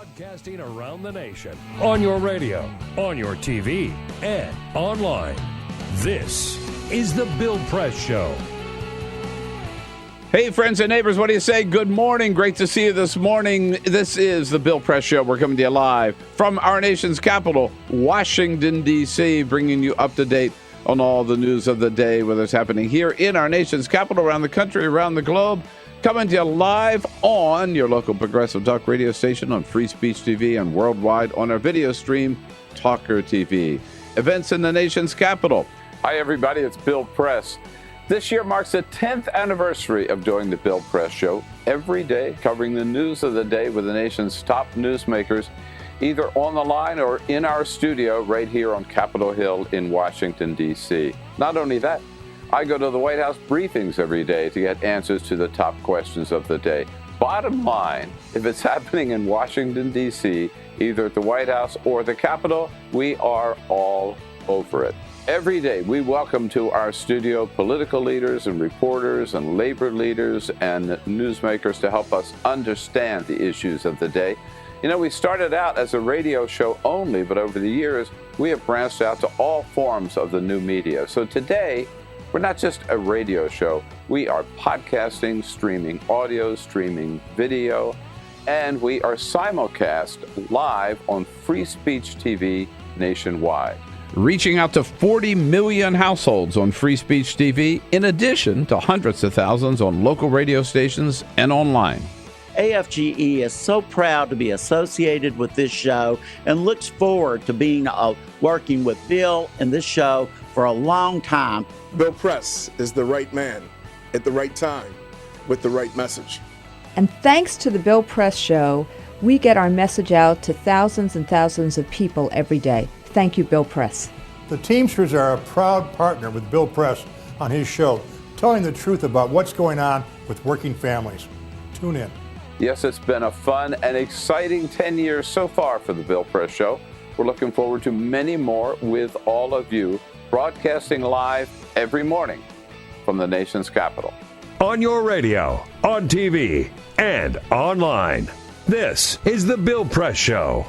Broadcasting around the nation, on your radio, on your TV, and online. This is The Bill Press Show. Hey, friends and neighbors, what do you say? Good morning. Great to see you this morning. This is The Bill Press Show. We're coming to you live from our nation's capital, Washington, D.C., bringing you up to date on all the news of the day, whether it's happening here in our nation's capital, around the country, around the globe. Coming to you live on your local progressive talk radio station, on Free Speech TV, and worldwide on our video stream, TawkrTV. Events in the nation's capital. Hi, everybody. It's Bill Press. This year marks the 10th anniversary of doing the Bill Press Show every day, covering the news of the day with the nation's top newsmakers, either on the line or in our studio right here on Capitol Hill in Washington, D.C. Not only that, I go to the White House briefings every day to get answers to the top questions of the day. Bottom line, if it's happening in Washington, D.C., either at the White House or the Capitol, we are all over it. Every day, we welcome to our studio political leaders and reporters and labor leaders and newsmakers to help us understand the issues of the day. You know, we started out as a radio show only, but over the years, we have branched out to all forms of the new media. So today, we're not just a radio show. We are podcasting, streaming audio, streaming video, and we are simulcast live on Free Speech TV nationwide, reaching out to 40 million households on Free Speech TV, in addition to hundreds of thousands on local radio stations and online. AFGE is so proud to be associated with this show and looks forward to being working with Bill and this show for a long time. Bill Press is the right man at the right time with the right message. And thanks to the Bill Press Show, we get our message out to thousands and thousands of people every day. Thank you, Bill Press. The Teamsters are a proud partner with Bill Press on his show, telling the truth about what's going on with working families. Tune in. Yes, it's been a fun and exciting 10 years so far for the Bill Press Show. We're looking forward to many more with all of you, broadcasting live every morning from the nation's capital. On your radio, on TV, and online. This is The Bill Press Show.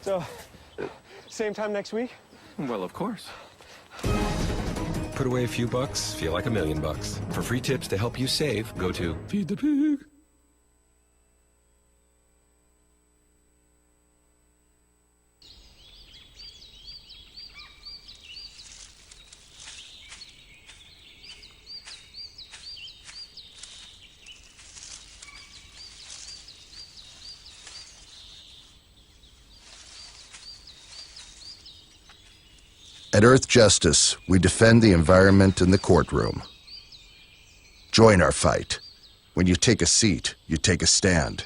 So, same time next week? Well, of course. Put away a few bucks, feel like $1 million. For free tips to help you save, go to Feed the Pig. At Earth Justice, we defend the environment in the courtroom. Join our fight. When you take a seat, you take a stand.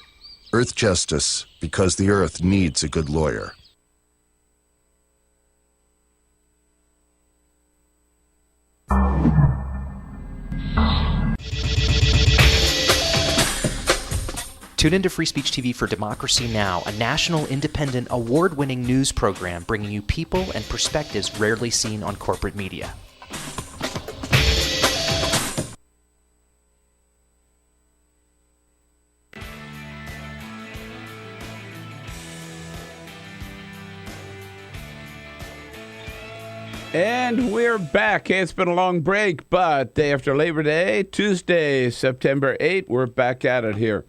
Earth Justice, because the Earth needs a good lawyer. Tune into Free Speech TV for Democracy Now!, a national, independent, award-winning news program bringing you people and perspectives rarely seen on corporate media. And we're back. Hey, it's been a long break, but day after Labor Day, Tuesday, September 8th, we're back at it here.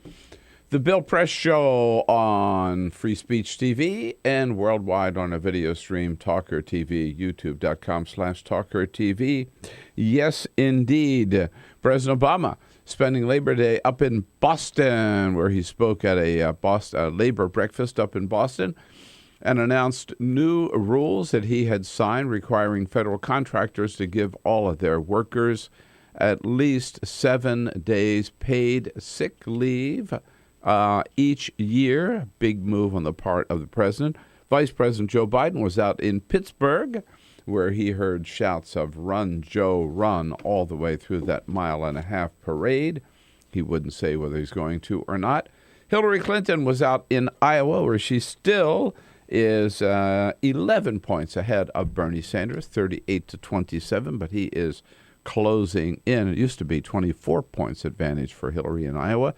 The Bill Press Show on Free Speech TV and worldwide on a video stream, TawkrTV, youtube.com/TawkrTV. Yes, indeed. President Obama spending Labor Day up in Boston, where he spoke at a labor breakfast up in Boston, and announced new rules that he had signed requiring federal contractors to give all of their workers at least 7 days paid sick leave each year. Big move on the part of the president. Vice President Joe Biden was out in Pittsburgh, where he heard shouts of "Run, Joe, run" all the way through that 1.5-mile parade. He wouldn't say whether he's going to or not. Hillary Clinton was out in Iowa, where she still is 11 points ahead of Bernie Sanders, 38-27, but he is closing in. It used to be 24 points advantage for Hillary in Iowa.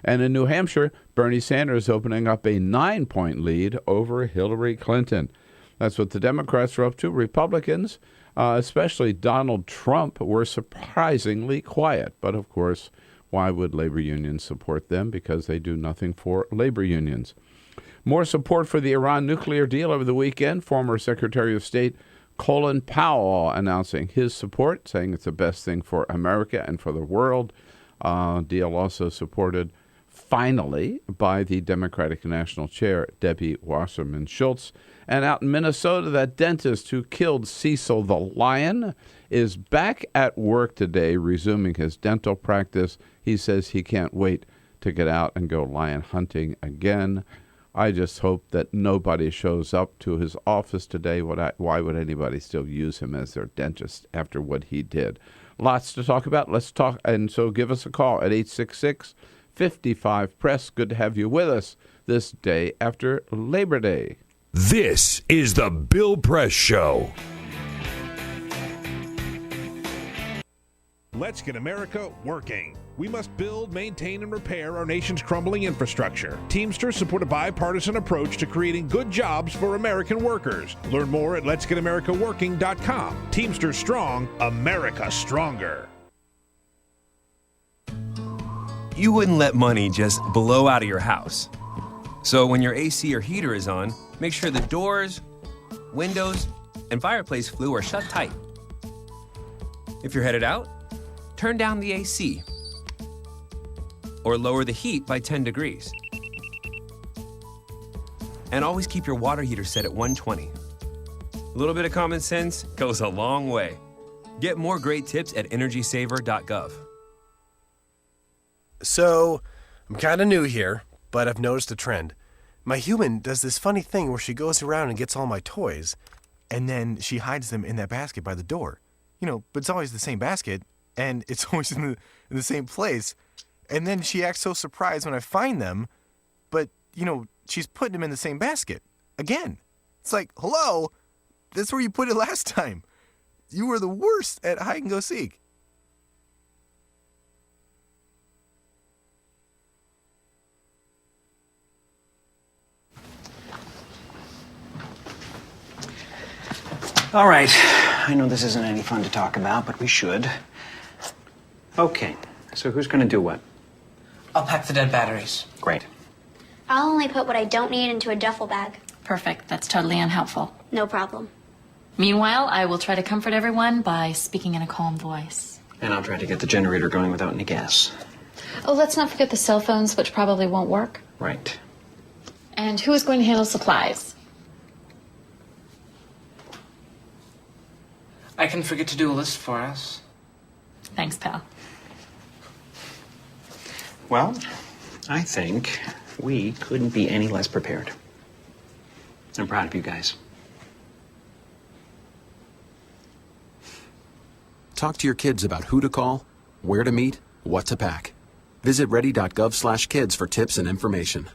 And in New Hampshire, Bernie Sanders opening up a 9-point lead over Hillary Clinton. That's what the Democrats were up to. Republicans, especially Donald Trump, were surprisingly quiet. But, of course, why would labor unions support them? Because they do nothing for labor unions. More support for the Iran nuclear deal over the weekend. Former Secretary of State Colin Powell announcing his support, saying it's the best thing for America and for the world. Deal also supported, finally, by the Democratic National Chair, Debbie Wasserman Schultz. And out in Minnesota, that dentist who killed Cecil the lion is back at work today, resuming his dental practice. He says he can't wait to get out and go lion hunting again. I just hope that nobody shows up to his office today. Why would anybody still use him as their dentist after what he did? Lots to talk about. Let's talk. And so give us a call at 866-55-PRESS. Good to have you with us this day after Labor Day. This is the Bill Press Show. Let's get America working. We must build, maintain, and repair our nation's crumbling infrastructure. Teamsters support a bipartisan approach to creating good jobs for American workers. Learn more at letsgetamericaworking.com. Teamsters strong, America stronger. You wouldn't let money just blow out of your house. So when your AC or heater is on, make sure the doors, windows, and fireplace flue are shut tight. If you're headed out, turn down the AC or lower the heat by 10 degrees. And always keep your water heater set at 120. A little bit of common sense goes a long way. Get more great tips at energysaver.gov. So, I'm kind of new here, but I've noticed a trend. My human does this funny thing where she goes around and gets all my toys, and then she hides them in that basket by the door. You know, but it's always the same basket, and it's always in the same place. And then she acts so surprised when I find them, but, you know, she's putting them in the same basket. Again. It's like, hello, that's where you put it last time. You were the worst at hide and go seek. All right. I know this isn't any fun to talk about, but we should. Okay. So who's going to do what? I'll pack the dead batteries. Great. I'll only put what I don't need into a duffel bag. Perfect. That's totally unhelpful. No problem. Meanwhile, I will try to comfort everyone by speaking in a calm voice. And I'll try to get the generator going without any gas. Oh, let's not forget the cell phones, which probably won't work. Right. And who is going to handle supplies? I can forget to do a list for us. Thanks, pal. Well, I think we couldn't be any less prepared. I'm proud of you guys. Talk to your kids about who to call, where to meet, what to pack. Visit ready.gov/kids for tips and information.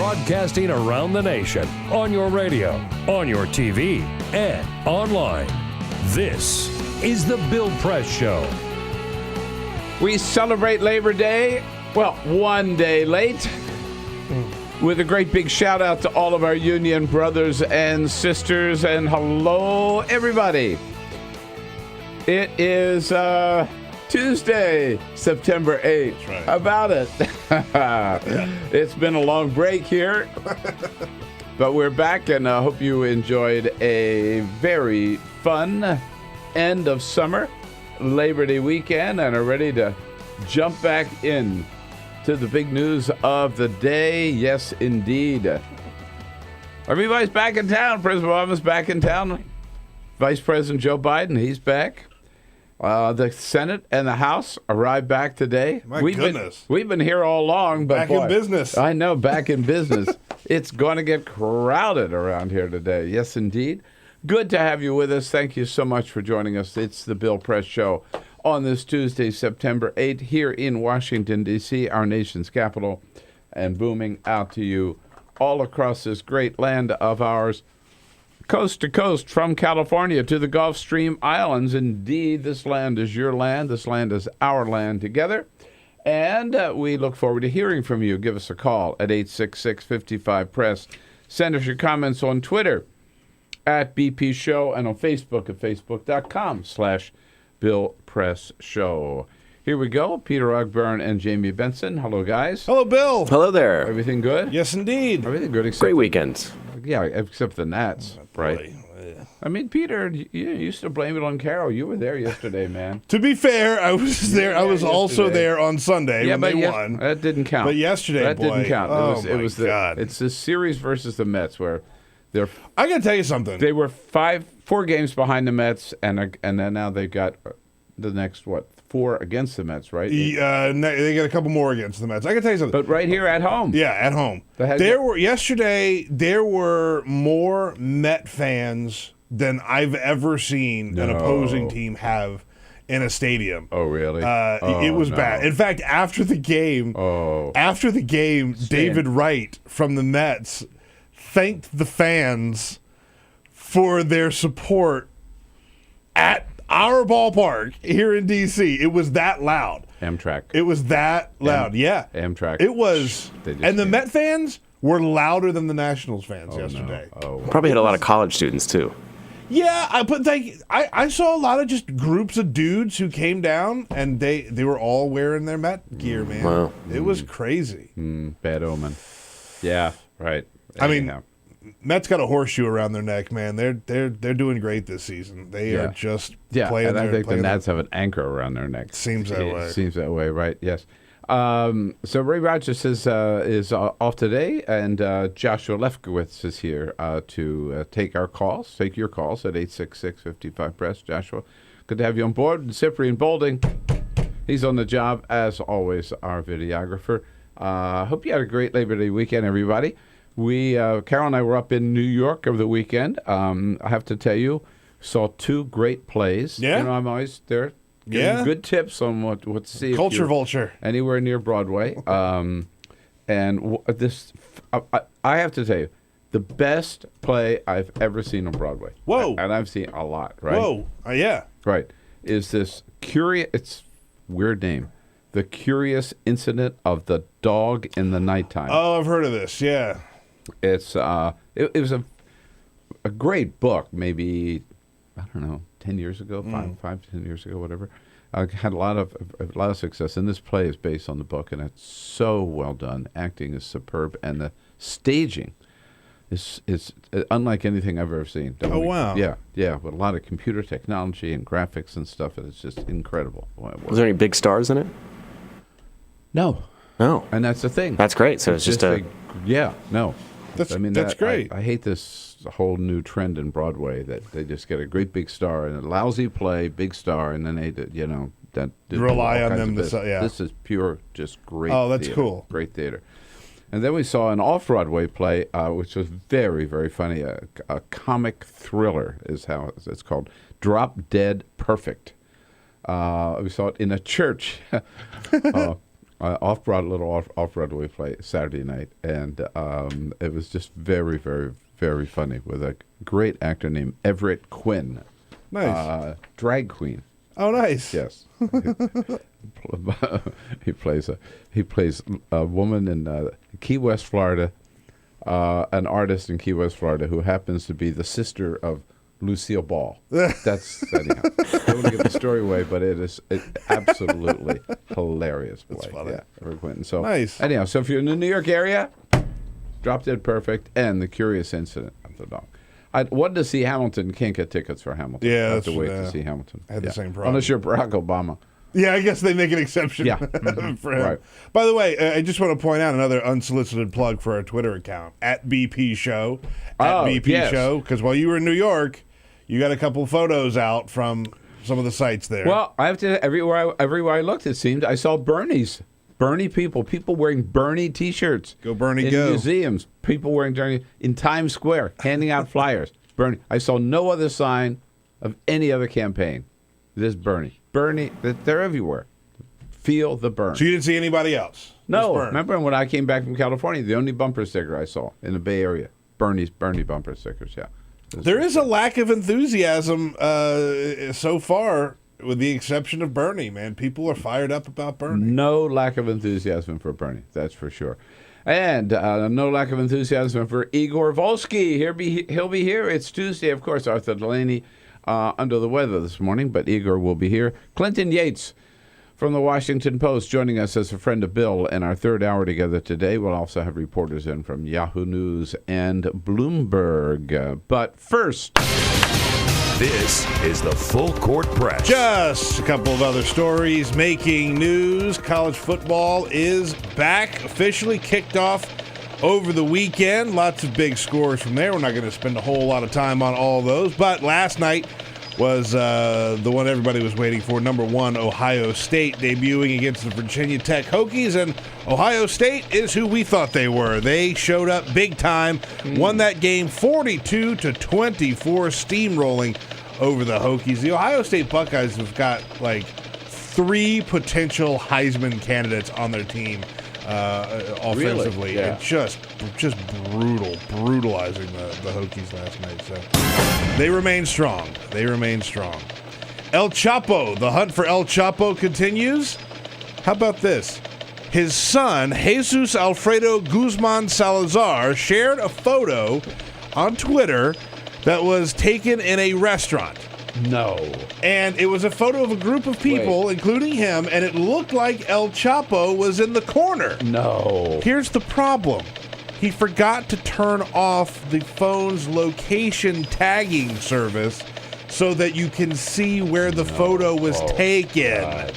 broadcasting around the nation, on your radio, on your TV, and online. This is The Bill Press Show. We celebrate Labor Day, well, one day late, with a great big shout out to all of our union brothers and sisters, and hello, everybody. It is Tuesday, September 8th. That's right. How about it? It's been a long break here, but we're back, and I hope you enjoyed a very fun end of summer, Labor Day weekend, and are ready to jump back in to the big news of the day. Yes, indeed. Everybody's back in town. President Obama's back in town. Vice President Joe Biden, he's back. The Senate and the House arrived back today. My goodness. We've been here all along. But back in business. I know, back in business. It's going to get crowded around here today. Yes, indeed. Good to have you with us. Thank you so much for joining us. It's the Bill Press Show on this Tuesday, September 8th, here in Washington, D.C., our nation's capital, and booming out to you all across this great land of ours, coast to coast, from California to the Gulf Stream Islands. Indeed, this land is your land. This land is our land together. And we look forward to hearing from you. Give us a call at 866-55-PRESS. Send us your comments on Twitter at BP Show and on Facebook at facebook.com/Bill Press Show. Here we go. Peter Ogburn and Jamie Benson. Hello, guys. Hello, Bill. Hello there. Everything good? Yes, indeed. Everything good. Except Great weekend. Yeah, except the Nats, right? I mean, Peter, you used to blame it on Carol. You were there yesterday, man. To be fair, I was there. I was also yesterday. there on Sunday when they won. That didn't count. But yesterday, that didn't count. Oh, my God. It's the series versus the Mets where they're. I got to tell you something. They were 4 games behind the Mets, and then now they've got the next 4 against the Mets, right? They got a couple more against the Mets. I can tell you something. But right here at home. Yeah, at home. Yesterday there were more Met fans than I've ever seen an opposing team have in a stadium. Oh, really? It was bad. In fact, after the game, David Wright from the Mets thanked the fans for their support at our ballpark here in D.C. It was that loud. Amtrak. It was that loud. Yeah. Amtrak. It was. And the Met fans were louder than the Nationals fans yesterday. No. Probably had a lot of college students, too. Yeah, I saw a lot of just groups of dudes who came down, and they were all wearing their Met gear, man. Wow. It was crazy. Bad omen. Yeah, right. I mean, Mets got a horseshoe around their neck, man. They're doing great this season. They are just playing. And I think the Nats have an anchor around their neck. Seems that way. Seems that way, right? Yes. So Ray Rogers is off today, and Joshua Lefkowitz is here to take your calls at 866-55-PRESS. Joshua, good to have you on board. And Cyprian Bolding, he's on the job as always, our videographer. Hope you had a great Labor Day weekend, everybody. Carol and I were up in New York over the weekend. I have to tell you, saw 2 great plays. Yeah. You know, I'm always there. Good tips on what to see. Culture Vulture. Anywhere near Broadway. I have to tell you, the best play I've ever seen on Broadway. Whoa. And I've seen a lot, right? Whoa. Yeah. Right. Is this it's weird name. The Curious Incident of the Dog in the Nighttime. Oh, I've heard of this. Yeah. It's it was a great book, maybe, I don't know, 10 years ago, 10 years ago, whatever. Had a lot of success, and this play is based on the book, and it's so well done. Acting is superb, and the staging is unlike anything I've ever seen. Wow! Yeah, with a lot of computer technology and graphics and stuff, and it's just incredible. Was there any big stars in it? No, and that's the thing. That's great. So it's just no. That's great. I hate this whole new trend in Broadway that they just get a great big star and a lousy play, big star, and then they rely on them. This is pure, just great. Oh, that's theater, cool. Great theater. And then we saw an off-Broadway play, which was very, very funny. A comic thriller is how it's called. Drop Dead Perfect. We saw it in a church. Off-Broadway play Saturday night, and it was just very, very, very funny with a great actor named Everett Quinn. Nice. Drag queen. Oh, nice. Yes. he plays a woman in Key West, Florida, an artist in Key West, Florida, who happens to be the sister of Lucille Ball. That's anyhow. I don't want to give the story away, but it's absolutely hilarious play. That's funny. Yeah, Everett Quinn. So nice. Anyhow, so if you're in the New York area, Drop Dead Perfect and The Curious Incident of the Dog. I wanted to see Hamilton. Can't get tickets for Hamilton. Yeah, I have to wait to see Hamilton. I had the same problem. Unless you're Barack Obama. Yeah, I guess they make an exception Yeah. for him. Right. By the way, I just want to point out another unsolicited plug for our Twitter account, @BP Show. @BP Show, because while you were in New York, you got a couple photos out from some of the sites there. Well, I have to, everywhere I looked, it seemed, I saw Bernie's. Bernie people wearing Bernie T-shirts. Go Bernie, in go. museums, people wearing Bernie in Times Square, handing out flyers. Bernie. I saw no other sign of any other campaign. This Bernie. Bernie, they're everywhere. Feel the burn. So you didn't see anybody else? No. Remember when I came back from California, the only bumper sticker I saw in the Bay Area, Bernie bumper stickers, yeah. There is a lack of enthusiasm so far, with the exception of Bernie, man. People are fired up about Bernie. No lack of enthusiasm for Bernie, that's for sure. And no lack of enthusiasm for Igor Volsky. He'll be here. It's Tuesday, of course. Arthur Delaney under the weather this morning, but Igor will be here. Clinton Yates from the Washington Post joining us as a friend of Bill in our third hour together today. We'll also have reporters in from Yahoo News and Bloomberg. But first, this is the Full Court Press. Just a couple of other stories making news. College football is back, officially kicked off over the weekend. Lots of big scores from there. We're not going to spend a whole lot of time on all those. But last night was the one everybody was waiting for. Number 1, Ohio State debuting against the Virginia Tech Hokies. And Ohio State is who we thought they were. They showed up big time, won that game 42-24, steamrolling over the Hokies. The Ohio State Buckeyes have got like 3 potential Heisman candidates on their team. Offensively, Really? Yeah. and just brutalizing the Hokies last night. So they remain strong. El Chapo, the hunt for El Chapo continues. How about this? His son, Jesus Alfredo Guzman Salazar, shared a photo on Twitter that was taken in a restaurant. No. And it was a photo of a group of people, including him, and it looked like El Chapo was in the corner. No. Here's the problem. He forgot to turn off the phone's location tagging service so that you can see where the photo was taken. God.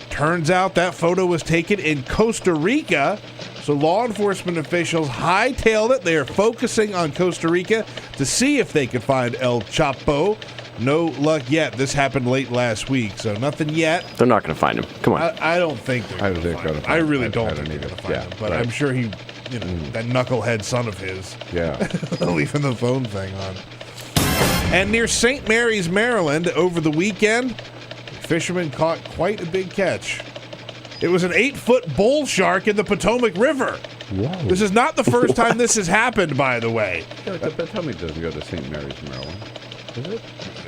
Turns out that photo was taken in Costa Rica. So law enforcement officials hightailed it. They are focusing on Costa Rica to see if they could find El Chapo. No luck yet. This happened late last week, so nothing yet. They're not going to find him. Come on. I don't think they're going to find him. I really don't think they're going to find him. But I'm sure he, that knucklehead son of his, leaving the phone thing on. And near St. Mary's, Maryland, over the weekend, fishermen caught quite a big catch. It was an 8-foot bull shark in the Potomac River. Whoa. This is not the first time this has happened, by the way. The Potomac doesn't go to St. Mary's, Maryland. Does it?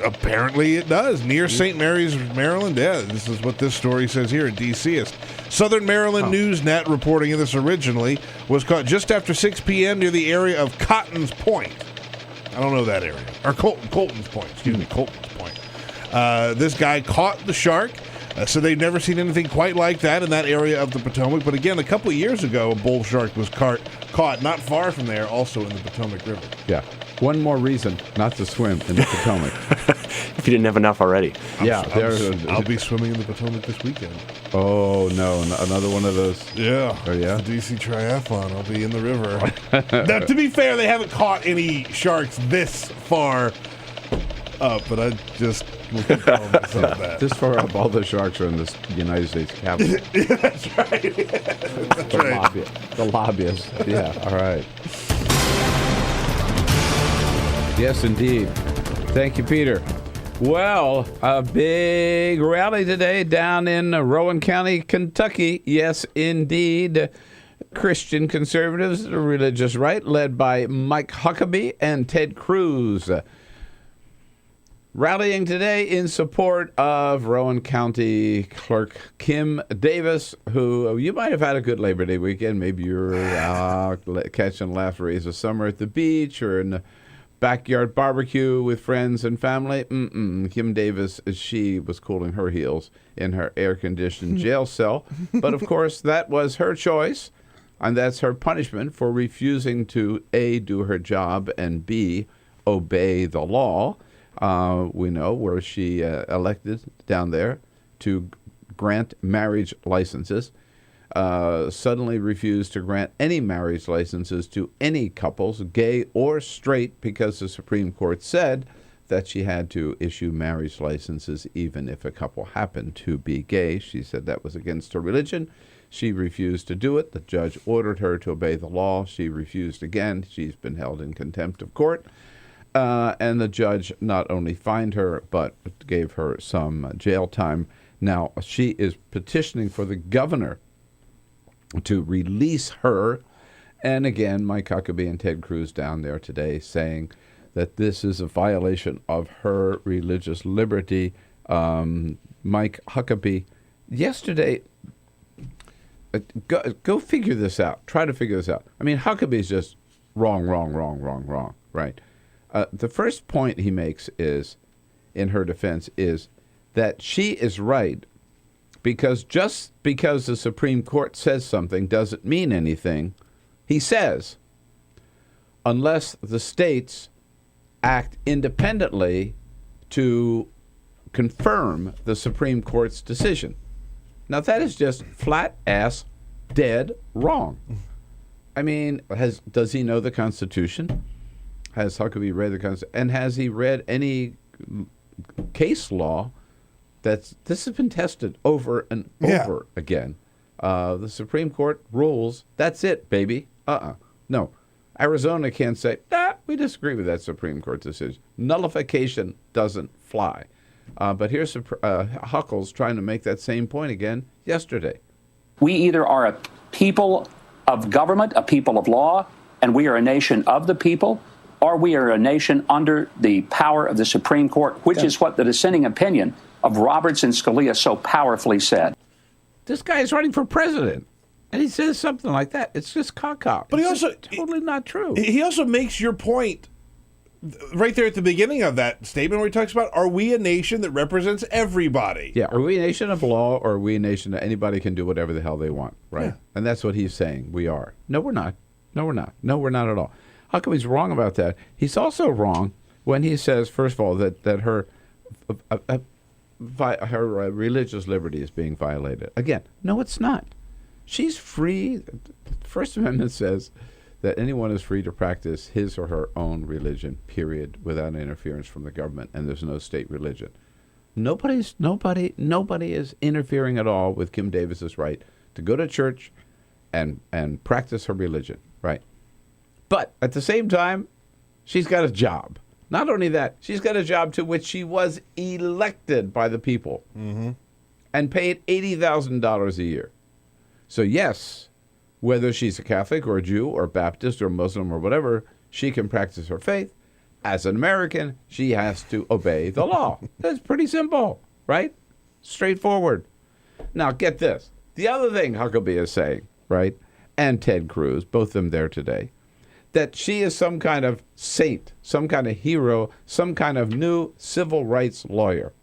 Apparently it does. Near St. Mary's, Maryland. Yeah, this is what this story says here at DCist. Southern Maryland Newsnet reporting of this originally was caught just after 6 p.m. near the area of Cotton's Point. I don't know that area. Or Colton's Point. Colton's Point. This guy caught the shark. So they've never seen anything quite like that in that area of the Potomac. But again, a couple of years ago, a bull shark was caught not far from there, also in the Potomac River. Yeah. One more reason not to swim in the Potomac. If you didn't have enough already. I'll be swimming in the Potomac this weekend. Oh, no. Another one of those. Yeah. Oh, yeah? The DC Triathlon. I'll be in the river. Now, to be fair, they haven't caught any sharks this far up, but I just will keep telling myself that. This far up, all the sharks are in the United States Capitol. Yeah, that's right. That's right. The lobbyists. Yeah, all right. Yes, indeed. Thank you, Peter. Well, a big rally today down in Rowan County, Kentucky. Yes, indeed. Christian conservatives, the religious right, led by Mike Huckabee and Ted Cruz, rallying today in support of Rowan County Clerk Kim Davis, who you might have had a good Labor Day weekend. Maybe you were catching laugh-rays of summer at the beach or in the backyard barbecue with friends and family. Kim Davis, she was cooling her heels in her air-conditioned jail cell. But, of course, that was her choice, and that's her punishment for refusing to, A, do her job, and B, obey the law. We know where she elected down there to grant marriage licenses. Suddenly refused to grant any marriage licenses to any couples, gay or straight, because the Supreme Court said that she had to issue marriage licenses even if a couple happened to be gay. She said that was against her religion. She refused to do it. The judge ordered her to obey the law. She refused again. She's been held in contempt of court. And the judge not only fined her, but gave her some jail time. Now, she is petitioning for the governor to release her. And again, Mike Huckabee and Ted Cruz down there today saying that this is a violation of her religious liberty. Mike Huckabee, yesterday, go figure this out. Try to figure this out. I mean, Huckabee's just wrong, right? The first point he makes is, in her defense, is that she is right because just because the Supreme Court says something doesn't mean anything. He says, unless the states act independently to confirm the Supreme Court's decision. Now, that is just flat-ass dead wrong. I mean, does he know the Constitution? Has Huckabee read the Constitution? And has he read any case law? This has been tested over and over again. The Supreme Court rules. That's it, baby. No. Arizona can't say, we disagree with that Supreme Court decision. Nullification doesn't fly. But here's Huckles trying to make that same point again yesterday. We either are a people of government, a people of law, and we are a nation of the people, or we are a nation under the power of the Supreme Court, which is what the dissenting opinion of Roberts and Scalia so powerfully said. This guy is running for president, and he says something like that. It's just caca. But it's totally not true. He also makes your point right there at the beginning of that statement where he talks about, are we a nation that represents everybody? Yeah, are we a nation of law, or are we a nation that anybody can do whatever the hell they want, right? Yeah. And that's what he's saying. We are. No, we're not. No, we're not. No, we're not at all. How come he's wrong about that? He's also wrong when he says, first of all, that her religious liberty is being violated. Again, no, it's not. She's free. The First Amendment says that anyone is free to practice his or her own religion, period, without interference from the government, and there's no state religion. Nobody is interfering at all with Kim Davis's right to go to church and practice her religion, right? But at the same time, she's got a job. Not only that, she's got a job to which she was elected by the people and paid $80,000 a year. So yes, whether she's a Catholic or a Jew or Baptist or Muslim or whatever, she can practice her faith. As an American, she has to obey the law. That's pretty simple, right? Straightforward. Now, get this. The other thing Huckabee is saying, right, and Ted Cruz, both of them there today, that she is some kind of saint, some kind of hero, some kind of new civil rights lawyer.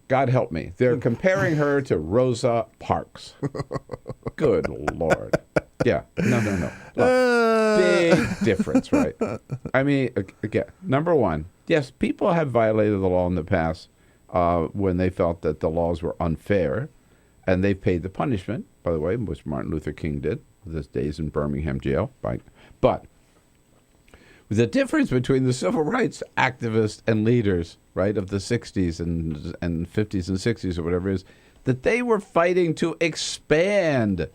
God help me. They're comparing her to Rosa Parks. Good Lord. Yeah. No. Look, big difference, right? I mean, again, number one, yes, people have violated the law in the past when they felt that the laws were unfair, and they've paid the punishment, by the way, which Martin Luther King did with his days in Birmingham jail. Right? But the difference between the civil rights activists and leaders, right, of the 60s and 50s and 60s or whatever it is, that they were fighting to expand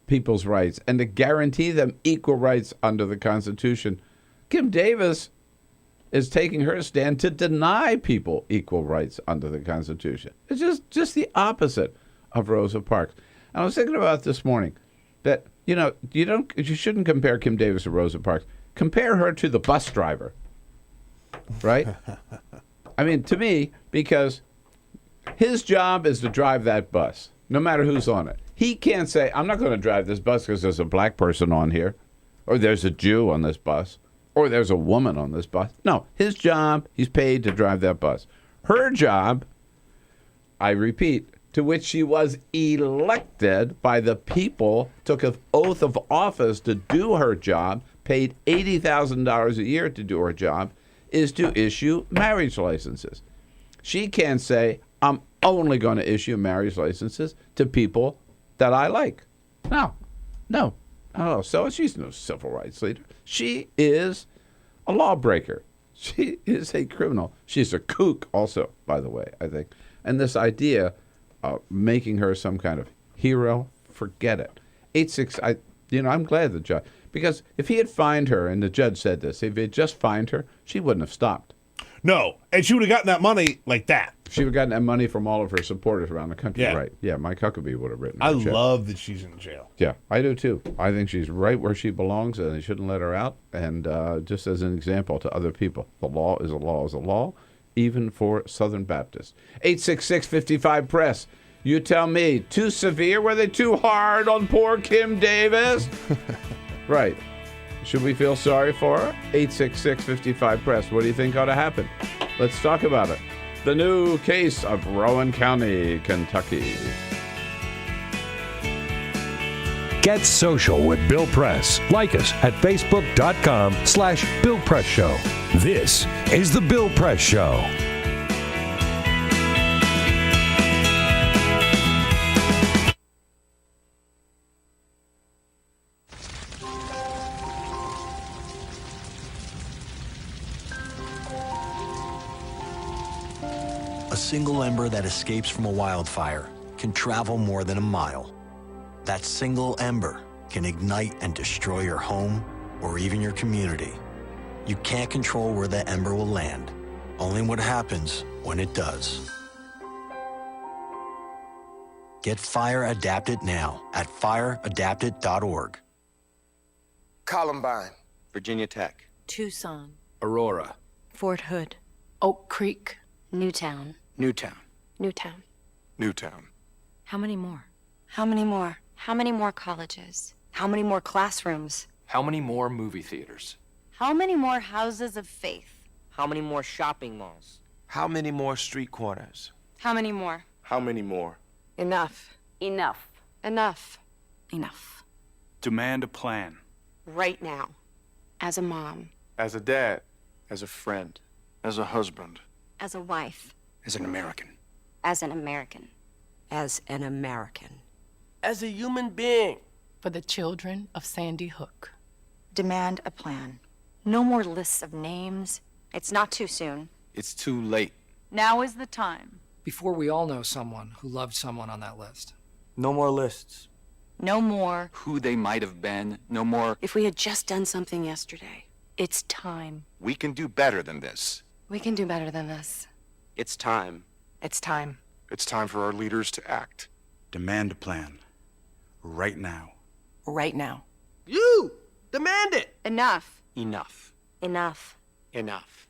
people's rights and to guarantee them equal rights under the Constitution. Kim Davis is taking her stand to deny people equal rights under the Constitution. It's just the opposite of Rosa Parks. And I was thinking about this morning that, you shouldn't compare Kim Davis to Rosa Parks. Compare her to the bus driver, right? I mean, to me, because his job is to drive that bus, no matter who's on it. He can't say, I'm not going to drive this bus because there's a black person on here, or there's a Jew on this bus, or there's a woman on this bus. No, his job, he's paid to drive that bus. Her job, I repeat, to which she was elected by the people, took an oath of office to do her job, paid $80,000 a year to do her job, is to issue marriage licenses. She can't say, I'm only going to issue marriage licenses to people that I like. No. Oh, so she's no civil rights leader. She is a lawbreaker. She is a criminal. She's a kook also, by the way, I think. And this idea of making her some kind of hero, forget it. 86, I'm glad the judge, because if he had fined her, and the judge said this, if he had just fined her, she wouldn't have stopped. No, and she would have gotten that money like that. She would have gotten that money from all of her supporters around the country, right? Yeah, Mike Huckabee would have written her a check. Love that she's in jail. Yeah, I do too. I think she's right where she belongs, and they shouldn't let her out. And just as an example to other people, the law is a law is a law, even for Southern Baptists. 866-55-PRESS. You tell me, too severe? Were they too hard on poor Kim Davis? Right. Should we feel sorry for her? 866-55-PRESS. What do you think ought to happen? Let's talk about it. The new case of Rowan County, Kentucky. Get social with Bill Press. Like us at facebook.com/Bill Press Show. This is The Bill Press Show. A single ember that escapes from a wildfire can travel more than a mile. That single ember can ignite and destroy your home or even your community. You can't control where the ember will land, only what happens when it does. Get Fire Adapted now at fireadapted.org. Columbine, Virginia Tech, Tucson, Aurora, Fort Hood, Oak Creek, Newtown. Newtown, Newtown. Newtown. How many more? How many more? How many more colleges? How many more classrooms? How many more movie theaters? How many more houses of faith? How many more shopping malls? How many more street corners? How many more? How many more? Enough. Enough. Enough. Enough. Demand a plan. Right now. As a mom. As a dad. As a friend. As a husband. As a wife. As an American. As an American. As an American. As a human being. For the children of Sandy Hook. Demand a plan. No more lists of names. It's not too soon. It's too late. Now is the time. Before we all know someone who loved someone on that list. No more lists. No more. Who they might have been. No more. If we had just done something yesterday. It's time. We can do better than this. We can do better than this. It's time. It's time. It's time for our leaders to act. Demand a plan. Right now. Right now. You! Demand it! Enough. Enough. Enough. Enough.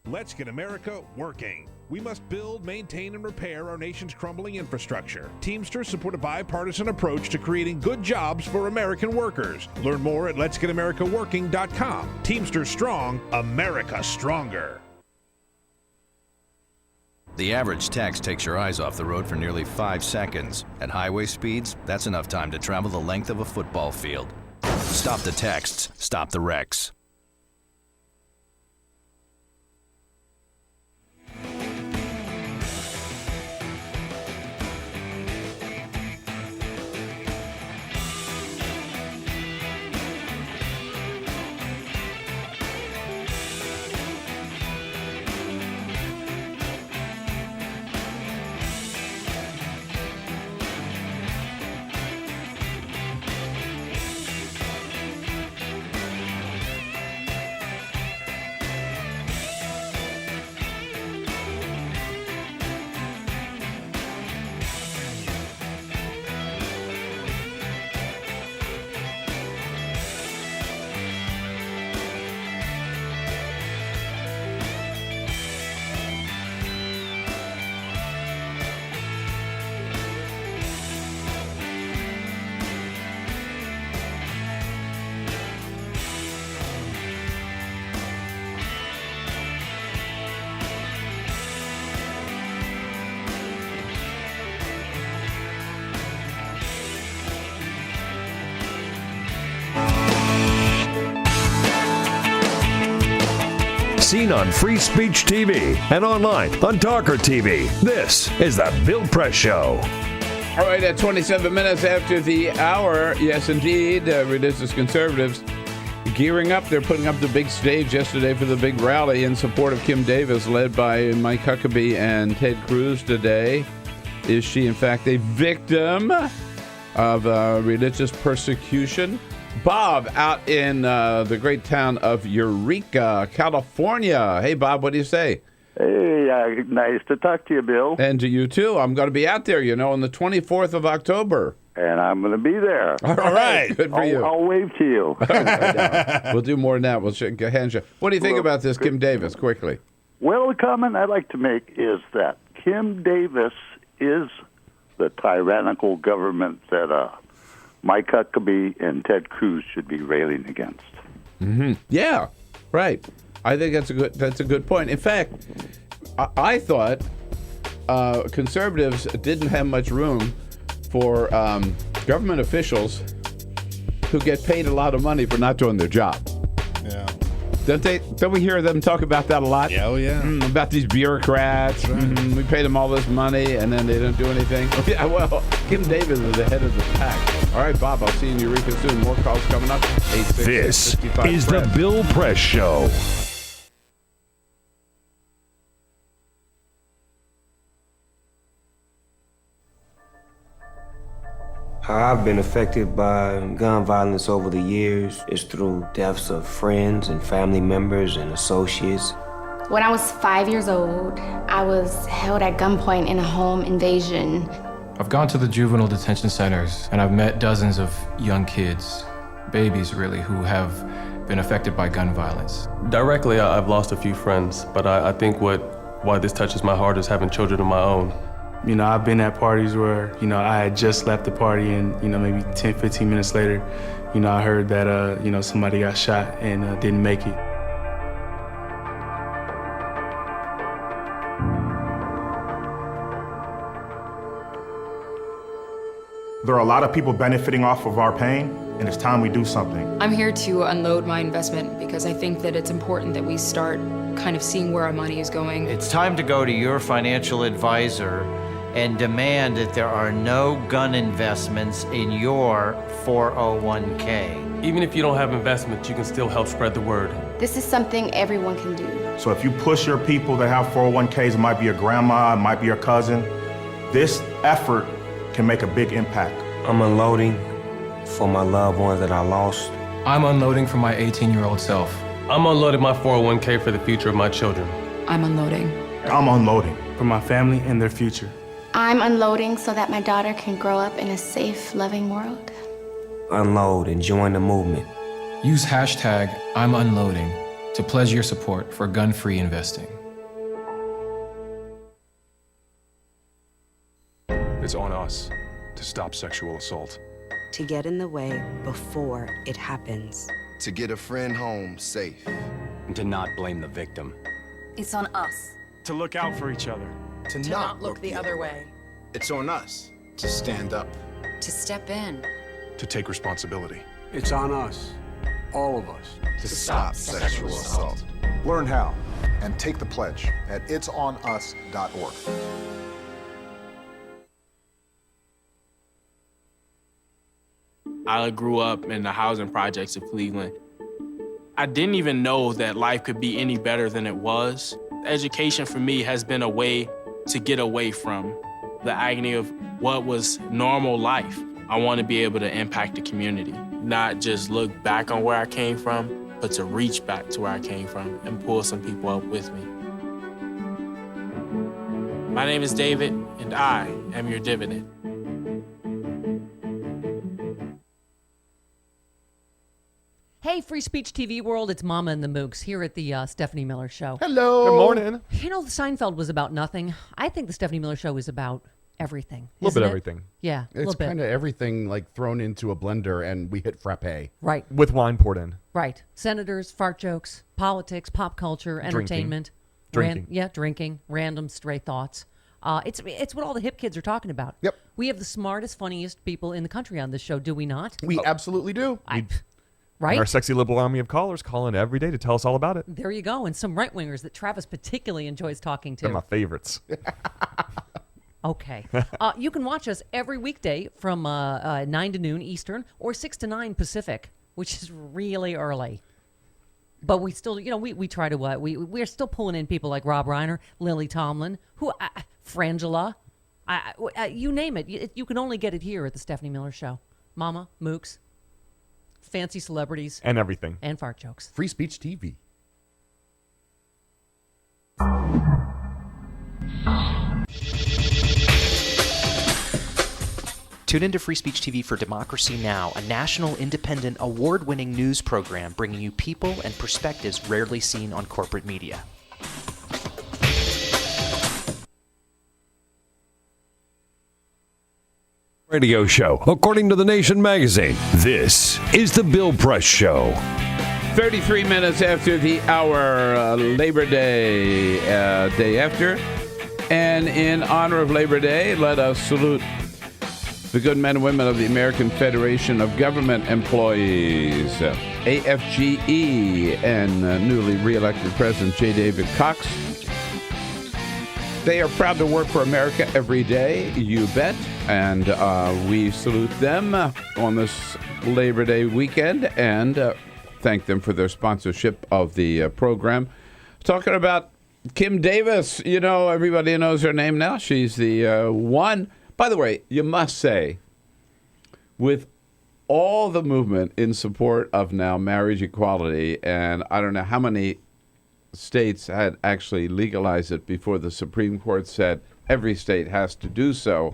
Let's get America working. We must build, maintain, and repair our nation's crumbling infrastructure. Teamsters support a bipartisan approach to creating good jobs for American workers. Learn more at letsgetamericaworking.com. Teamsters strong, America stronger. The average text takes your eyes off the road for nearly 5 seconds. At highway speeds, that's enough time to travel the length of a football field. Stop the texts, stop the wrecks. Seen on Free Speech TV and online on TawkrTV. This is the Bill Press Show. All right, at 27 minutes after the hour, yes, indeed, religious conservatives gearing up. They're putting up the big stage yesterday for the big rally in support of Kim Davis, led by Mike Huckabee and Ted Cruz today. Is she, in fact, a victim of religious persecution? Bob out in the great town of Eureka, California. Hey, Bob, what do you say? Hey, nice to talk to you, Bill. And to you, too. I'm going to be out there, on the 24th of October. And I'm going to be there. All right. Good for you. I'll wave to you. We'll do more than that. We'll shake a handshake. What do you think about this, Kim Davis, quickly? Well, the comment I'd like to make is that Kim Davis is the tyrannical government that Mike Huckabee and Ted Cruz should be railing against. Mm-hmm. Yeah, right. I think that's a good point. In fact, I thought conservatives didn't have much room for government officials who get paid a lot of money for not doing their job. Yeah. Don't we hear them talk about that a lot? Yeah, oh yeah. About these bureaucrats. Right. We pay them all this money and then they don't do anything. Yeah, well, Kim Davis is the head of the pack. All right, Bob, I'll see you in Eureka soon. More calls coming up. This is the Bill Press Show. How I've been affected by gun violence over the years is through deaths of friends and family members and associates. When I was 5 years old, I was held at gunpoint in a home invasion. I've gone to the juvenile detention centers and I've met dozens of young kids, babies really, who have been affected by gun violence. Directly, I've lost a few friends, but I think why this touches my heart is having children of my own. I've been at parties where, I had just left the party and, maybe 10, 15 minutes later, I heard that, somebody got shot and didn't make it. There are a lot of people benefiting off of our pain, and it's time we do something. I'm here to unload my investment because I think that it's important that we start kind of seeing where our money is going. It's time to go to your financial advisor and demand that there are no gun investments in your 401k. Even if you don't have investments, you can still help spread the word. This is something everyone can do. So if you push your people that have 401ks, it might be your grandma, it might be your cousin, this effort can make a big impact. I'm unloading for my loved ones that I lost. I'm unloading for my 18-year-old self. I'm unloading my 401k for the future of my children. I'm unloading. I'm unloading for my family and their future. I'm unloading so that my daughter can grow up in a safe, loving world. Unload and join the movement. Use hashtag I'm unloading to pledge your support for gun-free investing. It's on us to stop sexual assault. To get in the way before it happens. To get a friend home safe. And to not blame the victim. It's on us. To look out for each other. To not look the other way. It's on us to stand up. To step in. To take responsibility. It's on us, all of us, to stop sexual assault. Learn how and take the pledge at itsonus.org. I grew up in the housing projects of Cleveland. I didn't even know that life could be any better than it was. Education for me has been a way to get away from the agony of what was normal life. I want to be able to impact the community, not just look back on where I came from, but to reach back to where I came from and pull some people up with me. My name is David, and I am your dividend. Hey, Free Speech TV world, it's Mama and the Mooks here at the Stephanie Miller Show. Hello. Good morning. You know, the Seinfeld was about nothing. I think the Stephanie Miller Show is about everything. A little bit everything. Yeah, a little It's bit. kind of everything like thrown into a blender and we hit frappe. Right. With wine poured in. Right. Senators, fart jokes, politics, pop culture, entertainment. Drinking. Drinking, random stray thoughts. It's what all the hip kids are talking about. Yep. We have the smartest, funniest people in the country on this show, do we not? We absolutely do. Right? Our sexy liberal army of callers calling every day to tell us all about it. There you go. And some right-wingers that Travis particularly enjoys talking to. They're my favorites. Okay. You can watch us every weekday from 9 to noon Eastern or 6 to 9 Pacific, which is really early. But we still, we try to, we're still pulling in people like Rob Reiner, Lily Tomlin, Frangela, you name it. You can only get it here at the Stephanie Miller Show. Mama, Mooks, fancy celebrities. And everything. And fart jokes. Free Speech TV. Tune into Free Speech TV for Democracy Now!, a national, independent, award-winning news program bringing you people and perspectives rarely seen on corporate media. Radio show, according to The Nation magazine. This is the Bill Press Show. 33 minutes after the hour, Labor Day, day after. And in honor of Labor Day, let us salute the good men and women of the American Federation of Government Employees, AFGE, and newly re-elected President J. David Cox. They are proud to work for America every day, you bet. And we salute them on this Labor Day weekend and thank them for their sponsorship of the program. Talking about Kim Davis, everybody knows her name now. She's the one. By the way, you must say, with all the movement in support of now marriage equality, and I don't know how many states had actually legalized it before the Supreme Court said every state has to do so,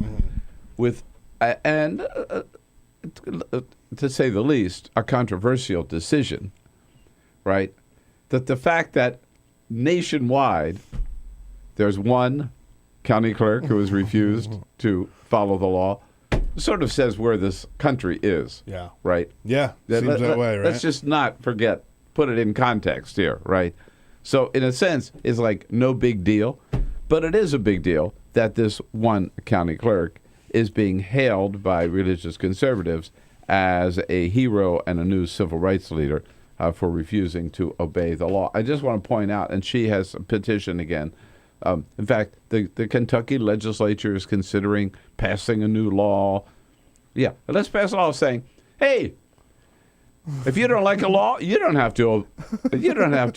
with to say the least, a controversial decision, right? That the fact that nationwide there's one county clerk who has refused to follow the law sort of says where this country is. Yeah. Right? Yeah, seems that way, right? Let's just not forget, put it in context here, right? So in a sense, it's like no big deal, but it is a big deal that this one county clerk is being hailed by religious conservatives as a hero and a new civil rights leader for refusing to obey the law. I just want to point out, and she has a petition again. In fact, the Kentucky legislature is considering passing a new law. Yeah, let's pass a law saying, hey, if you don't like a law, you don't have to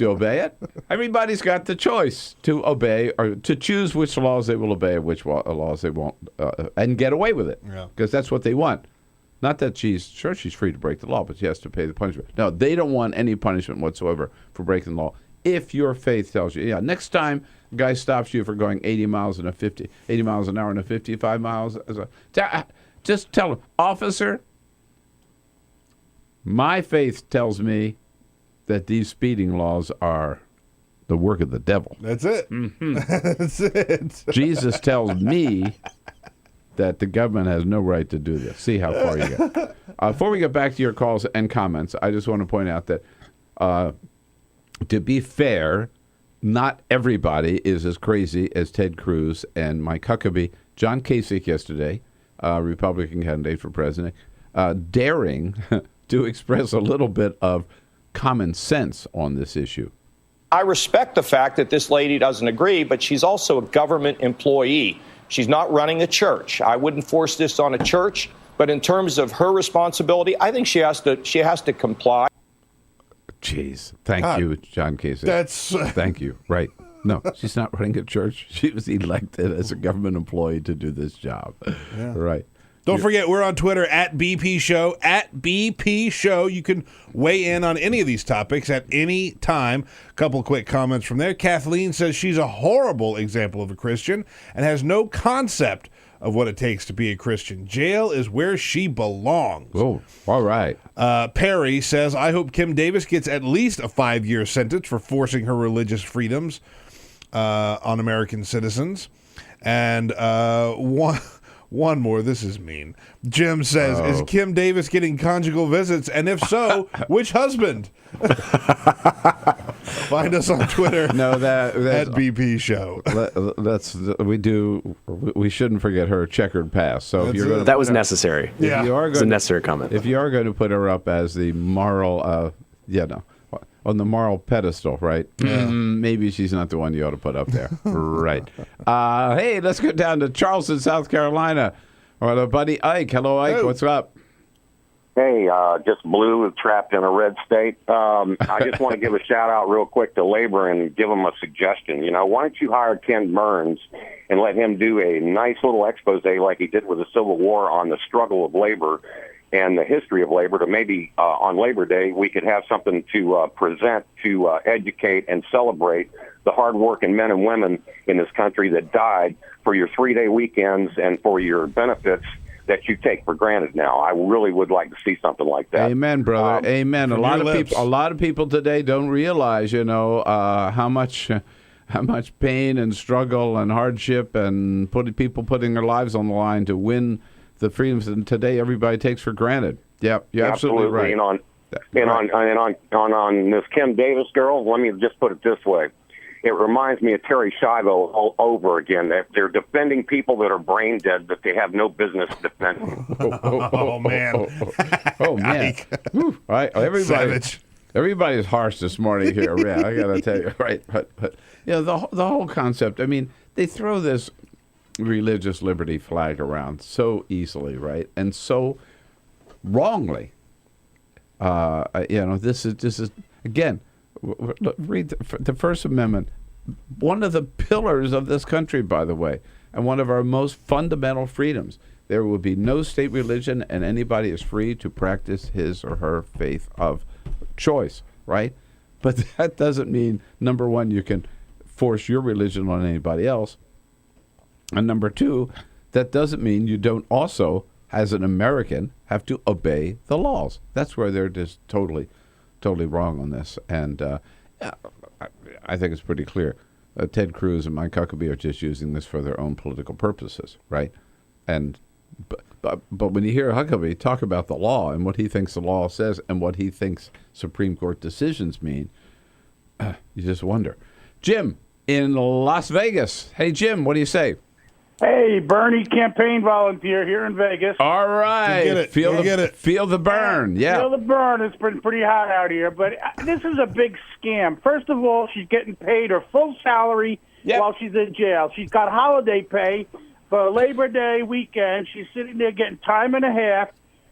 obey it. Everybody's got the choice to obey or to choose which laws they will obey and which laws they won't, and get away with it. Because that's what they want. Not that she's free to break the law, but she has to pay the punishment. No, they don't want any punishment whatsoever for breaking the law. If your faith tells you, next time a guy stops you for going 80 miles an hour and a 55 miles, just tell him, officer, my faith tells me that these speeding laws are the work of the devil. That's it. Mm-hmm. That's it. Jesus tells me that the government has no right to do this. See how far you get. Before we get back to your calls and comments, I just want to point out that to be fair not everybody is as crazy as Ted Cruz and Mike Huckabee. John Kasich yesterday, Republican candidate for president, daring to express a little bit of common sense on this issue. I respect the fact that this lady doesn't agree, but she's also a government employee. She's not running a church. I wouldn't force this on a church, but in terms of her responsibility, I think she has to comply. Jeez. Thank you, John Kasich. Thank you. Right. No, she's not running a church. She was elected as a government employee to do this job. Yeah. Right. Don't forget, we're on Twitter at BP Show. At BP Show. You can weigh in on any of these topics at any time. A couple quick comments from there. Kathleen says she's a horrible example of a Christian and has no concept of what it takes to be a Christian. Jail is where she belongs. Oh, all right. Perry says, I hope Kim Davis gets at least a 5-year sentence for forcing her religious freedoms on American citizens. And one more. This is mean. Jim says, is Kim Davis getting conjugal visits? And if so, which husband? Find us on Twitter. No, that's at BP Show. We shouldn't forget her checkered past. So if you're going that was necessary. Yeah, it's a necessary comment. If you are going to put her up as the moral, on the moral pedestal, right? Yeah. Maybe she's not the one you ought to put up there. Right. Hey, let's go down to Charleston, South Carolina. Our buddy Ike. Hello, Ike. Hey. What's up? Hey, just blue trapped in a red state. I just want to give a shout out real quick to labor and give them a suggestion. Why don't you hire Ken Burns and let him do a nice little expose like he did with the Civil War on the struggle of labor and the history of labor, to maybe on Labor Day we could have something to present to educate and celebrate the hardworking men and women in this country that died for your 3-day weekends and for your benefits that you take for granted now. I really would like to see something like that. Amen, brother. Amen. A lot of people today don't realize, how much pain and struggle and hardship and people putting their lives on the line to win the freedoms that today everybody takes for granted. Yep, you're absolutely right. On this Kim Davis girl, let me just put it this way. It reminds me of Terry Schiavo all over again. They're defending people that are brain dead that they have no business defending. Oh, man. Oh, man. All right, everybody's harsh this morning here. Yeah, I got to tell you. Right. But the whole concept, they throw this religious liberty flag around so easily, right? And so wrongly. This is again, read the First Amendment, one of the pillars of this country, by the way, and one of our most fundamental freedoms. There will be no state religion, and anybody is free to practice his or her faith of choice, right? But that doesn't mean, number one, you can force your religion on anybody else. And number two, that doesn't mean you don't also, as an American, have to obey the laws. That's where they're just totally wrong on this. And I think it's pretty clear. Ted Cruz and Mike Huckabee are just using this for their own political purposes, right? And but when you hear Huckabee talk about the law and what he thinks the law says and what he thinks Supreme Court decisions mean, you just wonder. Jim in Las Vegas. Hey, Jim, what do you say? Hey, Bernie campaign volunteer here in Vegas. All right. Get it. Feel the burn. Yeah. Feel the burn. It's been pretty hot out here. But this is a big scam. First of all, she's getting paid her full salary while she's in jail. She's got holiday pay for Labor Day weekend. She's sitting there getting time and a half.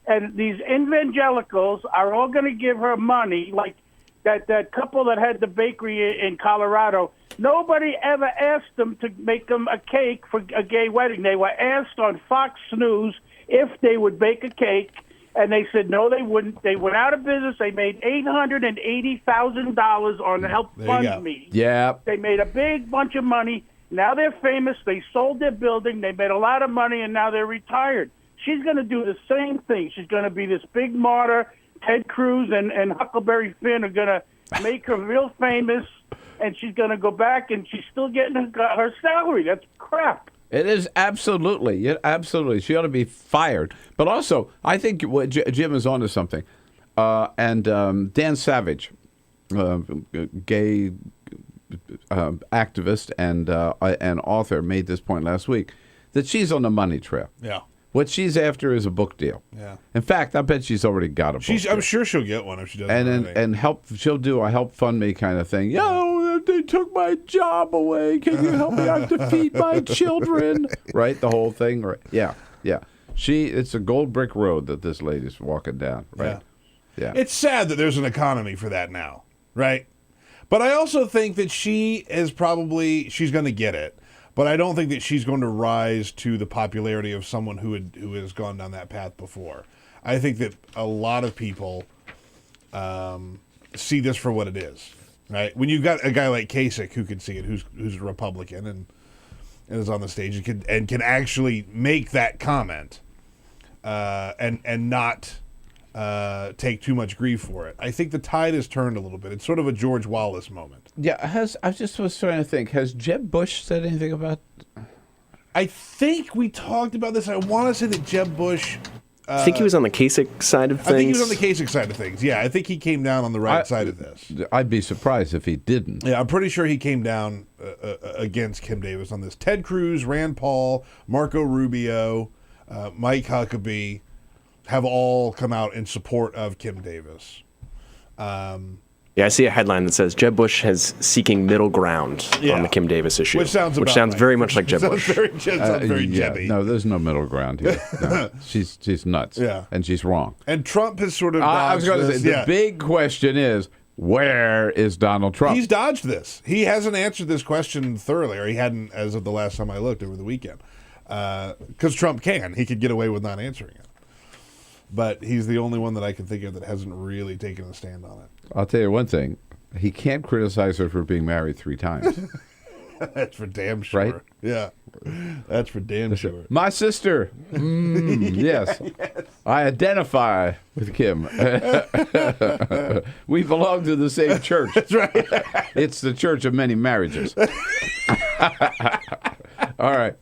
And these evangelicals are all going to give her money, like that couple that had the bakery in Colorado. Nobody ever asked them to make them a cake for a gay wedding. They were asked on Fox News if they would bake a cake, and they said no, they wouldn't. They went out of business. They made $880,000 on Help Fund Me. Yeah. They made a big bunch of money. Now they're famous. They sold their building. They made a lot of money, and now they're retired. She's going to do the same thing. She's going to be this big martyr. Ted Cruz and Huckleberry Finn are going to make her real famous, and she's going to go back, and she's still getting her salary. That's crap. It is absolutely. Yeah, absolutely. She ought to be fired. But also, I think Jim is onto something. And Dan Savage, gay activist and author, made this point last week, that she's on the money trail. Yeah. What she's after is a book deal. Yeah. In fact, I bet she's already got a book deal. I'm sure she'll get one if she doesn't. And she'll do a help fund me kind of thing. Yo, they took my job away. Can you help me? I have to feed my children. Right? The whole thing. Right? Yeah. Yeah. It's a gold brick road that this lady's walking down. Right? Yeah. It's sad that there's an economy for that now. Right? But I also think that she's going to get it. But I don't think that she's going to rise to the popularity of someone who has gone down that path before. I think that a lot of people see this for what it is, right? When you've got a guy like Kasich who can see it, who's a Republican and is on the stage and can actually make that comment and not take too much grief for it. I think the tide has turned a little bit. It's sort of a George Wallace moment. Yeah, I just was trying to think. Has Jeb Bush said anything about? I think we talked about this. I want to say that Jeb Bush. I think he was on the Kasich side of things. I think he was on the Kasich side of things. Yeah, I think he came down on the right side of this. I'd be surprised if he didn't. Yeah, I'm pretty sure he came down against Kim Davis on this. Ted Cruz, Rand Paul, Marco Rubio, Mike Huckabee have all come out in support of Kim Davis. Yeah, I see a headline that says Jeb Bush is seeking middle ground on the Kim Davis issue, which sounds very much like Jeb Bush. Sounds very Jebby. No, there's no middle ground here. No. She's nuts. Yeah, and she's wrong. And Trump has sort of. I was going to say the big question is, where is Donald Trump? He's dodged this. He hasn't answered this question thoroughly, or he hadn't as of the last time I looked over the weekend. Because Trump he could get away with not answering it. But he's the only one that I can think of that hasn't really taken a stand on it. I'll tell you one thing. He can't criticize her for being married 3 times. That's for damn sure. Right? Yeah. That's for damn sure. My sister. Yes. I identify with Kim. We belong to the same church. That's right. It's the church of many marriages. All right.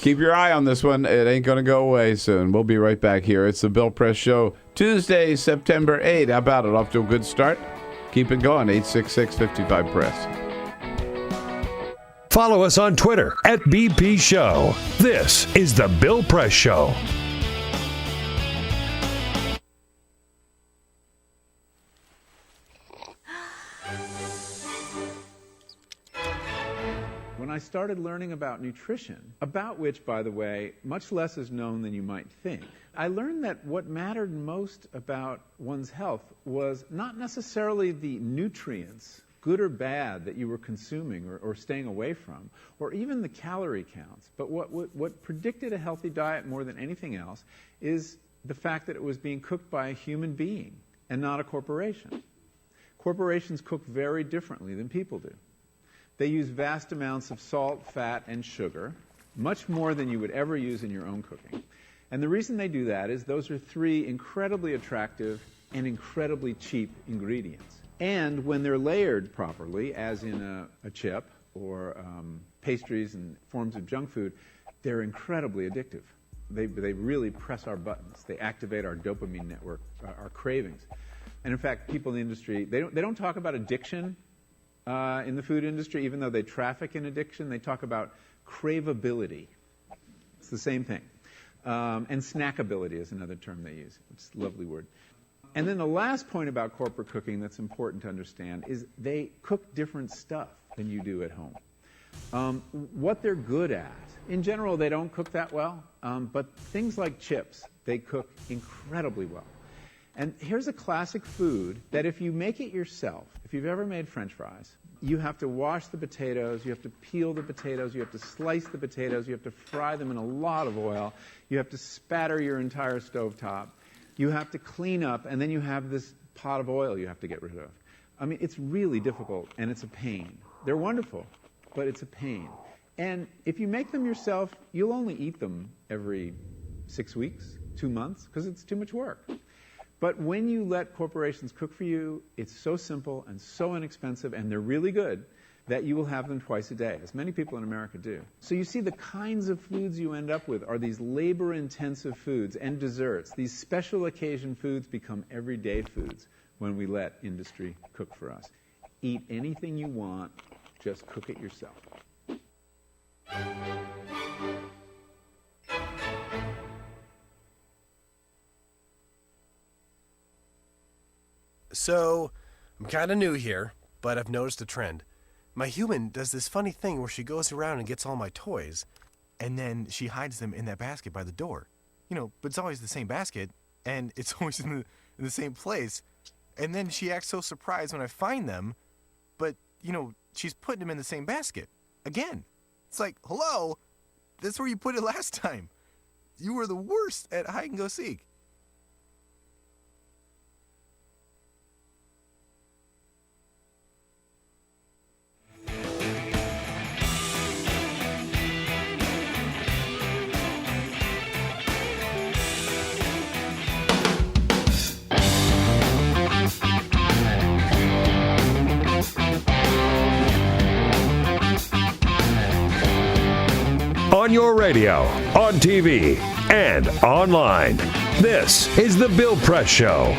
Keep your eye on this one. It ain't going to go away soon. We'll be right back here. It's the Bill Press Show, Tuesday, September 8th. How about it? Off to a good start. Keep it going. 866-55-PRESS. Follow us on Twitter @BP Show. This is the Bill Press Show. When I started learning about nutrition, about which, by the way, much less is known than you might think, I learned that what mattered most about one's health was not necessarily the nutrients, good or bad, that you were consuming or staying away from, or even the calorie counts. But what predicted a healthy diet more than anything else is the fact that it was being cooked by a human being and not a corporation. Corporations cook very differently than people do. They use vast amounts of salt, fat, and sugar, much more than you would ever use in your own cooking. And the reason they do that is those are 3 incredibly attractive and incredibly cheap ingredients. And when they're layered properly, as in a chip or pastries and forms of junk food, they're incredibly addictive. They really press our buttons. They activate our dopamine network, our cravings. And in fact, people in the industry, they don't talk about addiction in the food industry, even though they traffic in addiction. They talk about craveability. It's the same thing. And snackability is another term they use. It's a lovely word. And then the last point about corporate cooking that's important to understand is they cook different stuff than you do at home. What they're good at, in general, they don't cook that well, but things like chips, they cook incredibly well. And here's a classic food that if you make it yourself, if you've ever made French fries, you have to wash the potatoes, you have to peel the potatoes, you have to slice the potatoes, you have to fry them in a lot of oil, you have to spatter your entire stovetop, you have to clean up, and then you have this pot of oil you have to get rid of. I mean, it's really difficult, and it's a pain. They're wonderful, but it's a pain. And if you make them yourself, you'll only eat them every 6 weeks, 2 months, because it's too much work. But when you let corporations cook for you, it's so simple and so inexpensive, and they're really good, that you will have them twice a day, as many people in America do. So you see the kinds of foods you end up with are these labor-intensive foods and desserts. These special occasion foods become everyday foods when we let industry cook for us. Eat anything you want. Just cook it yourself. So, I'm kind of new here, but I've noticed a trend. My human does this funny thing where she goes around and gets all my toys, and then she hides them in that basket by the door. But it's always the same basket, and it's always in the same place. And then she acts so surprised when I find them, but, she's putting them in the same basket. Again. It's like, hello, that's where you put it last time. You were the worst at hide and go seek. On your radio, on TV, and online. This is The Bill Press Show.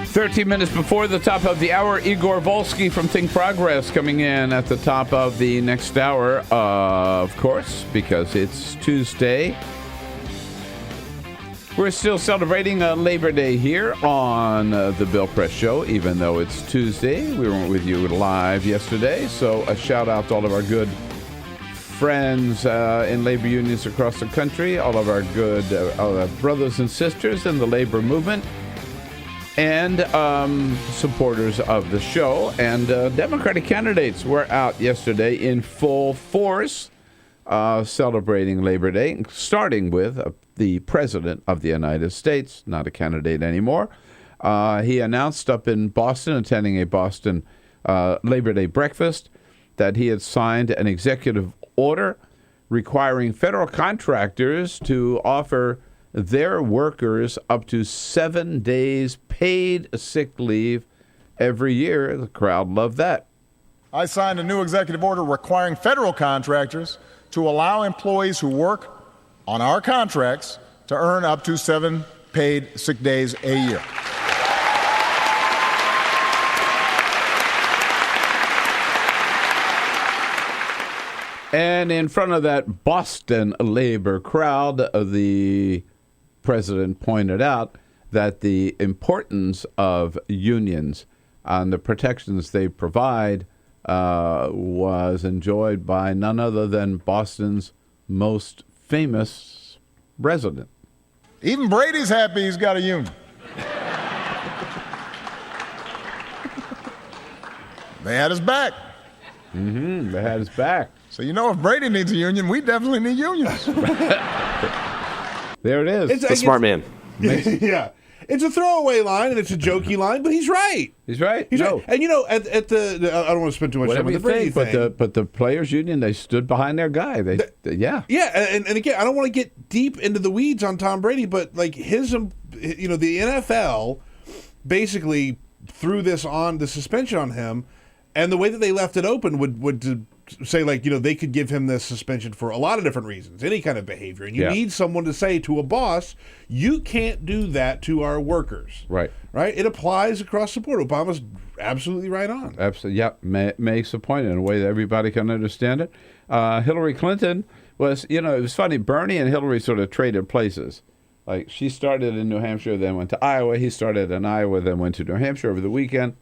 13 minutes before the top of the hour, Igor Volsky from ThinkProgress coming in at the top of the next hour, of course, because it's Tuesday. We're still celebrating Labor Day here on the Bill Press Show, even though it's Tuesday. We weren't with you live yesterday, so a shout out to all of our good friends in labor unions across the country, all of our good brothers and sisters in the labor movement, and supporters of the show. And Democratic candidates were out yesterday in full force celebrating Labor Day, starting with the President of the United States, not a candidate anymore. He announced up in Boston, attending a Boston Labor Day breakfast, that he had signed an executive order requiring federal contractors to offer their workers up to 7 days paid sick leave every year. The crowd loved that. I signed a new executive order requiring federal contractors to allow employees who work on our contracts to earn up to 7 paid sick days a year. And in front of that Boston labor crowd, the president pointed out that the importance of unions and the protections they provide was enjoyed by none other than Boston's most famous resident. Even Brady's happy he's got a union. They had his back. Mm-hmm. They had his back. So if Brady needs a union, we definitely need unions. There it is. It's a smart man. Yeah. It's a throwaway line, and it's a jokey line, but he's right. He's right. He's right. And, at the I don't want to spend too much time on the Brady thing. But the players' union, they stood behind their guy. Yeah. Yeah, and again, I don't want to get deep into the weeds on Tom Brady, but like the NFL basically threw the suspension on him, and the way that they left it open would say, they could give him this suspension for a lot of different reasons, any kind of behavior. And you need someone to say to a boss, you can't do that to our workers. Right. Right? It applies across the board. Obama's absolutely right on. Absolutely. Yep. Makes a point in a way that everybody can understand it. Hillary Clinton was, it was funny. Bernie and Hillary sort of traded places. Like, she started in New Hampshire, then went to Iowa. He started in Iowa, then went to New Hampshire over the weekend.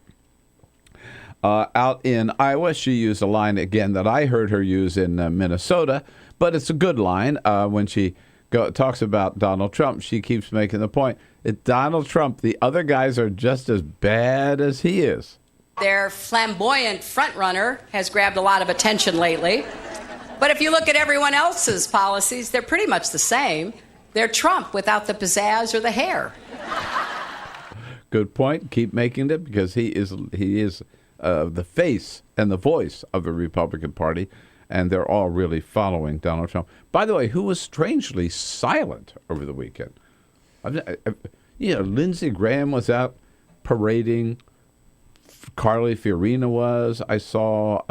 Out in Iowa, she used a line, again, that I heard her use in Minnesota, but it's a good line. When she talks about Donald Trump, she keeps making the point that Donald Trump, the other guys are just as bad as he is. Their flamboyant frontrunner has grabbed a lot of attention lately. But if you look at everyone else's policies, they're pretty much the same. They're Trump without the pizzazz or the hair. Good point. Keep making it, because he is the face and the voice of the Republican Party, and they're all really following Donald Trump. By the way, who was strangely silent over the weekend? Lindsey Graham was out parading. Carly Fiorina was. I saw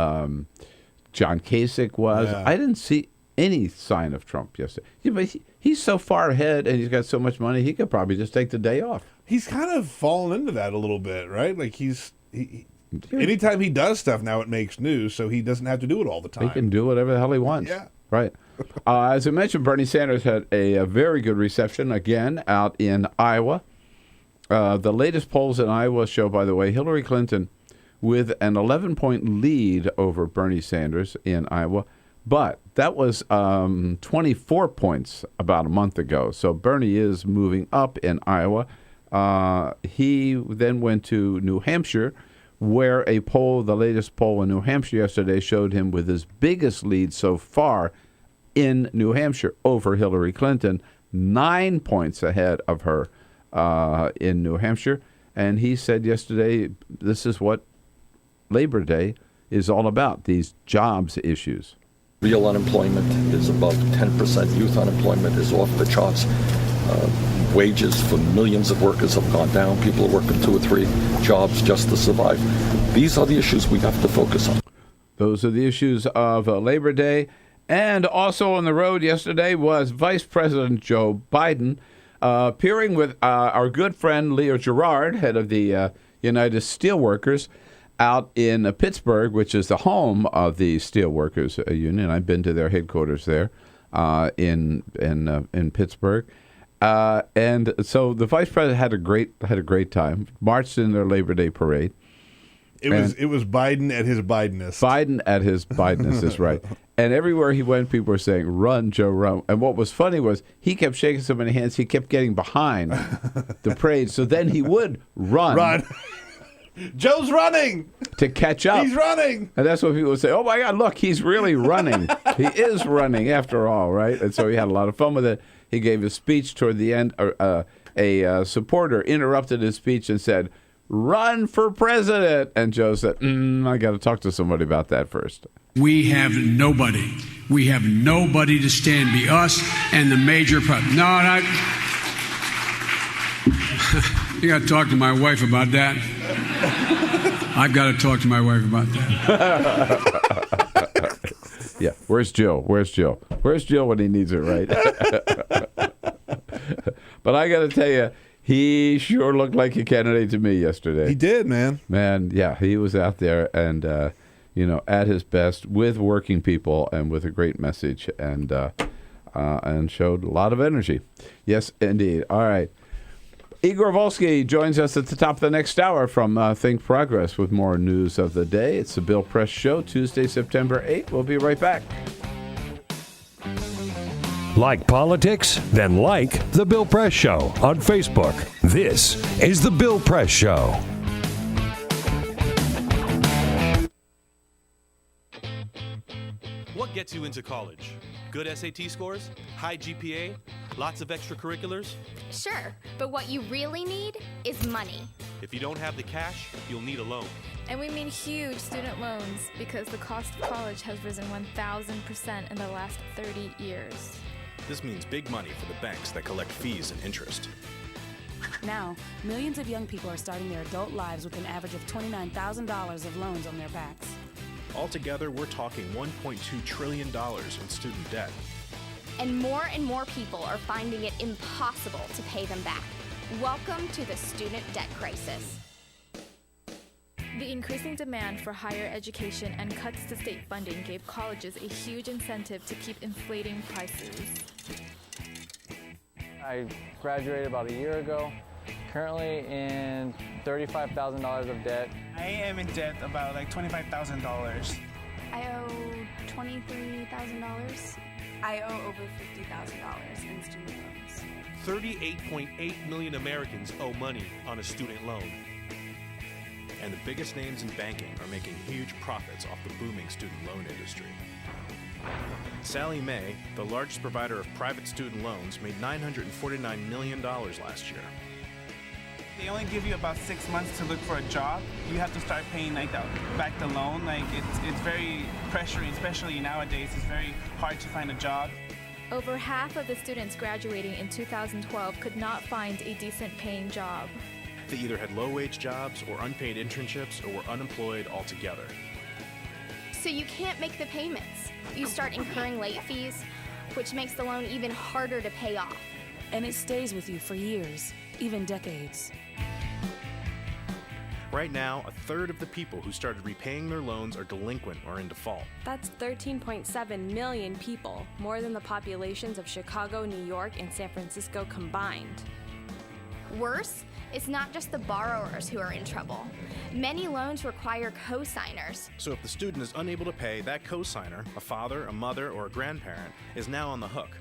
John Kasich was. Yeah. I didn't see any sign of Trump yesterday. Yeah, but he's so far ahead, and he's got so much money, he could probably just take the day off. He's kind of fallen into that a little bit, right? Like Anytime he does stuff now, it makes news, so he doesn't have to do it all the time. He can do whatever the hell he wants. Yeah. Right. As I mentioned, Bernie Sanders had a very good reception again out in Iowa. The latest polls in Iowa show, by the way, Hillary Clinton with an 11-point lead over Bernie Sanders in Iowa. But that was 24 points about a month ago. So Bernie is moving up in Iowa. He then went to New Hampshire, where the latest poll in New Hampshire yesterday showed him with his biggest lead so far in New Hampshire over Hillary Clinton, 9 points ahead of her in New Hampshire. And he said yesterday, this is what Labor Day is all about, these jobs issues. Real unemployment is above 10%. Youth unemployment is off the charts. Wages for millions of workers have gone down. People are working 2 or 3 jobs just to survive. These are the issues we have to focus on. Those are the issues of Labor Day. And also on the road yesterday was Vice President Joe Biden, appearing with our good friend Leo Gerard, head of the United Steelworkers, out in Pittsburgh, which is the home of the Steelworkers Union. I've been to their headquarters there in Pittsburgh. And so the vice president had a great time. Marched in their Labor Day parade. It was Biden at his Bidenness. Biden at his Bidenness is right. And everywhere he went, people were saying, "Run, Joe, run!" And what was funny was he kept shaking so many hands, he kept getting behind the parade. So then he would run. Joe's running to catch up. He's running, and that's what people would say. Oh my God! Look, he's really running. He is running after all, right? And so he had a lot of fun with it. He gave a speech toward the end. A supporter interrupted his speech and said, "Run for president." And Joe said, "I got to talk to somebody about that first." We have nobody. We have nobody to stand be us and the major problem. No, you got to talk to my wife about that. I've got to talk to my wife about that. Yeah, where's Jill? Where's Jill when he needs it, right? But I got to tell you, he sure looked like a candidate to me yesterday. He did, man. Man, yeah, he was out there and, at his best with working people and with a great message and showed a lot of energy. Yes, indeed. All right. Igor Volsky joins us at the top of the next hour from ThinkProgress with more news of the day. It's the Bill Press Show, Tuesday, September 8th. We'll be right back. Like politics? Then like The Bill Press Show on Facebook. This is The Bill Press Show. What gets you into college? Good SAT scores? High GPA? Lots of extracurriculars? Sure, but what you really need is money. If you don't have the cash, you'll need a loan. And we mean huge student loans because the cost of college has risen 1,000% in the last 30 years. This means big money for the banks that collect fees and interest. Now, millions of young people are starting their adult lives with an average of $29,000 of loans on their backs. Altogether, we're talking $1.2 trillion in student debt. And more people are finding it impossible to pay them back. Welcome to the student debt crisis. The increasing demand for higher education and cuts to state funding gave colleges a huge incentive to keep inflating prices. I graduated about a year ago, currently in $35,000 of debt. I am in debt about like $25,000. I owe $23,000. I owe over $50,000 in student loans. 38.8 million Americans owe money on a student loan. And the biggest names in banking are making huge profits off the booming student loan industry. Sallie Mae, the largest provider of private student loans, made $949 million last year. They only give you about 6 months to look for a job. You have to start paying back the loan. It's very pressuring, especially nowadays. It's very hard to find a job. Over half of the students graduating in 2012 could not find a decent paying job. They either had low-wage jobs or unpaid internships or were unemployed altogether. So you can't make the payments. You start incurring late fees, which makes the loan even harder to pay off. And it stays with you for years, even decades. Right now, a third of the people who started repaying their loans are delinquent or in default. That's 13.7 million people, more than the populations of Chicago, New York, and San Francisco combined. Worse, it's not just the borrowers who are in trouble. Many loans require co-signers. So if the student is unable to pay, that co-signer, a father, a mother, or a grandparent, is now on the hook.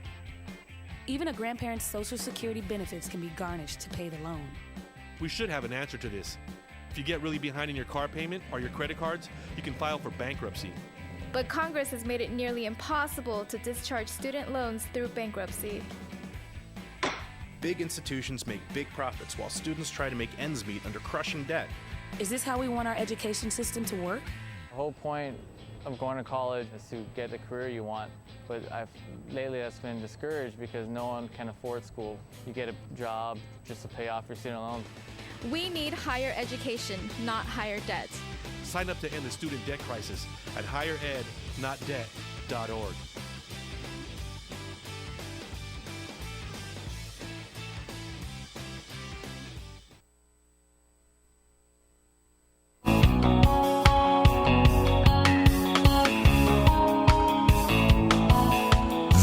Even a grandparent's Social Security benefits can be garnished to pay the loan. We should have an answer to this. If you get really behind in your car payment or your credit cards, you can file for bankruptcy. But Congress has made it nearly impossible to discharge student loans through bankruptcy. Big institutions make big profits while students try to make ends meet under crushing debt. Is this how we want our education system to work? The whole point of going to college is to get the career you want. But lately I've been discouraged because no one can afford school. You get a job just to pay off your student loans. We need higher education, not higher debt. Sign up to end the student debt crisis at higherednotdebt.org.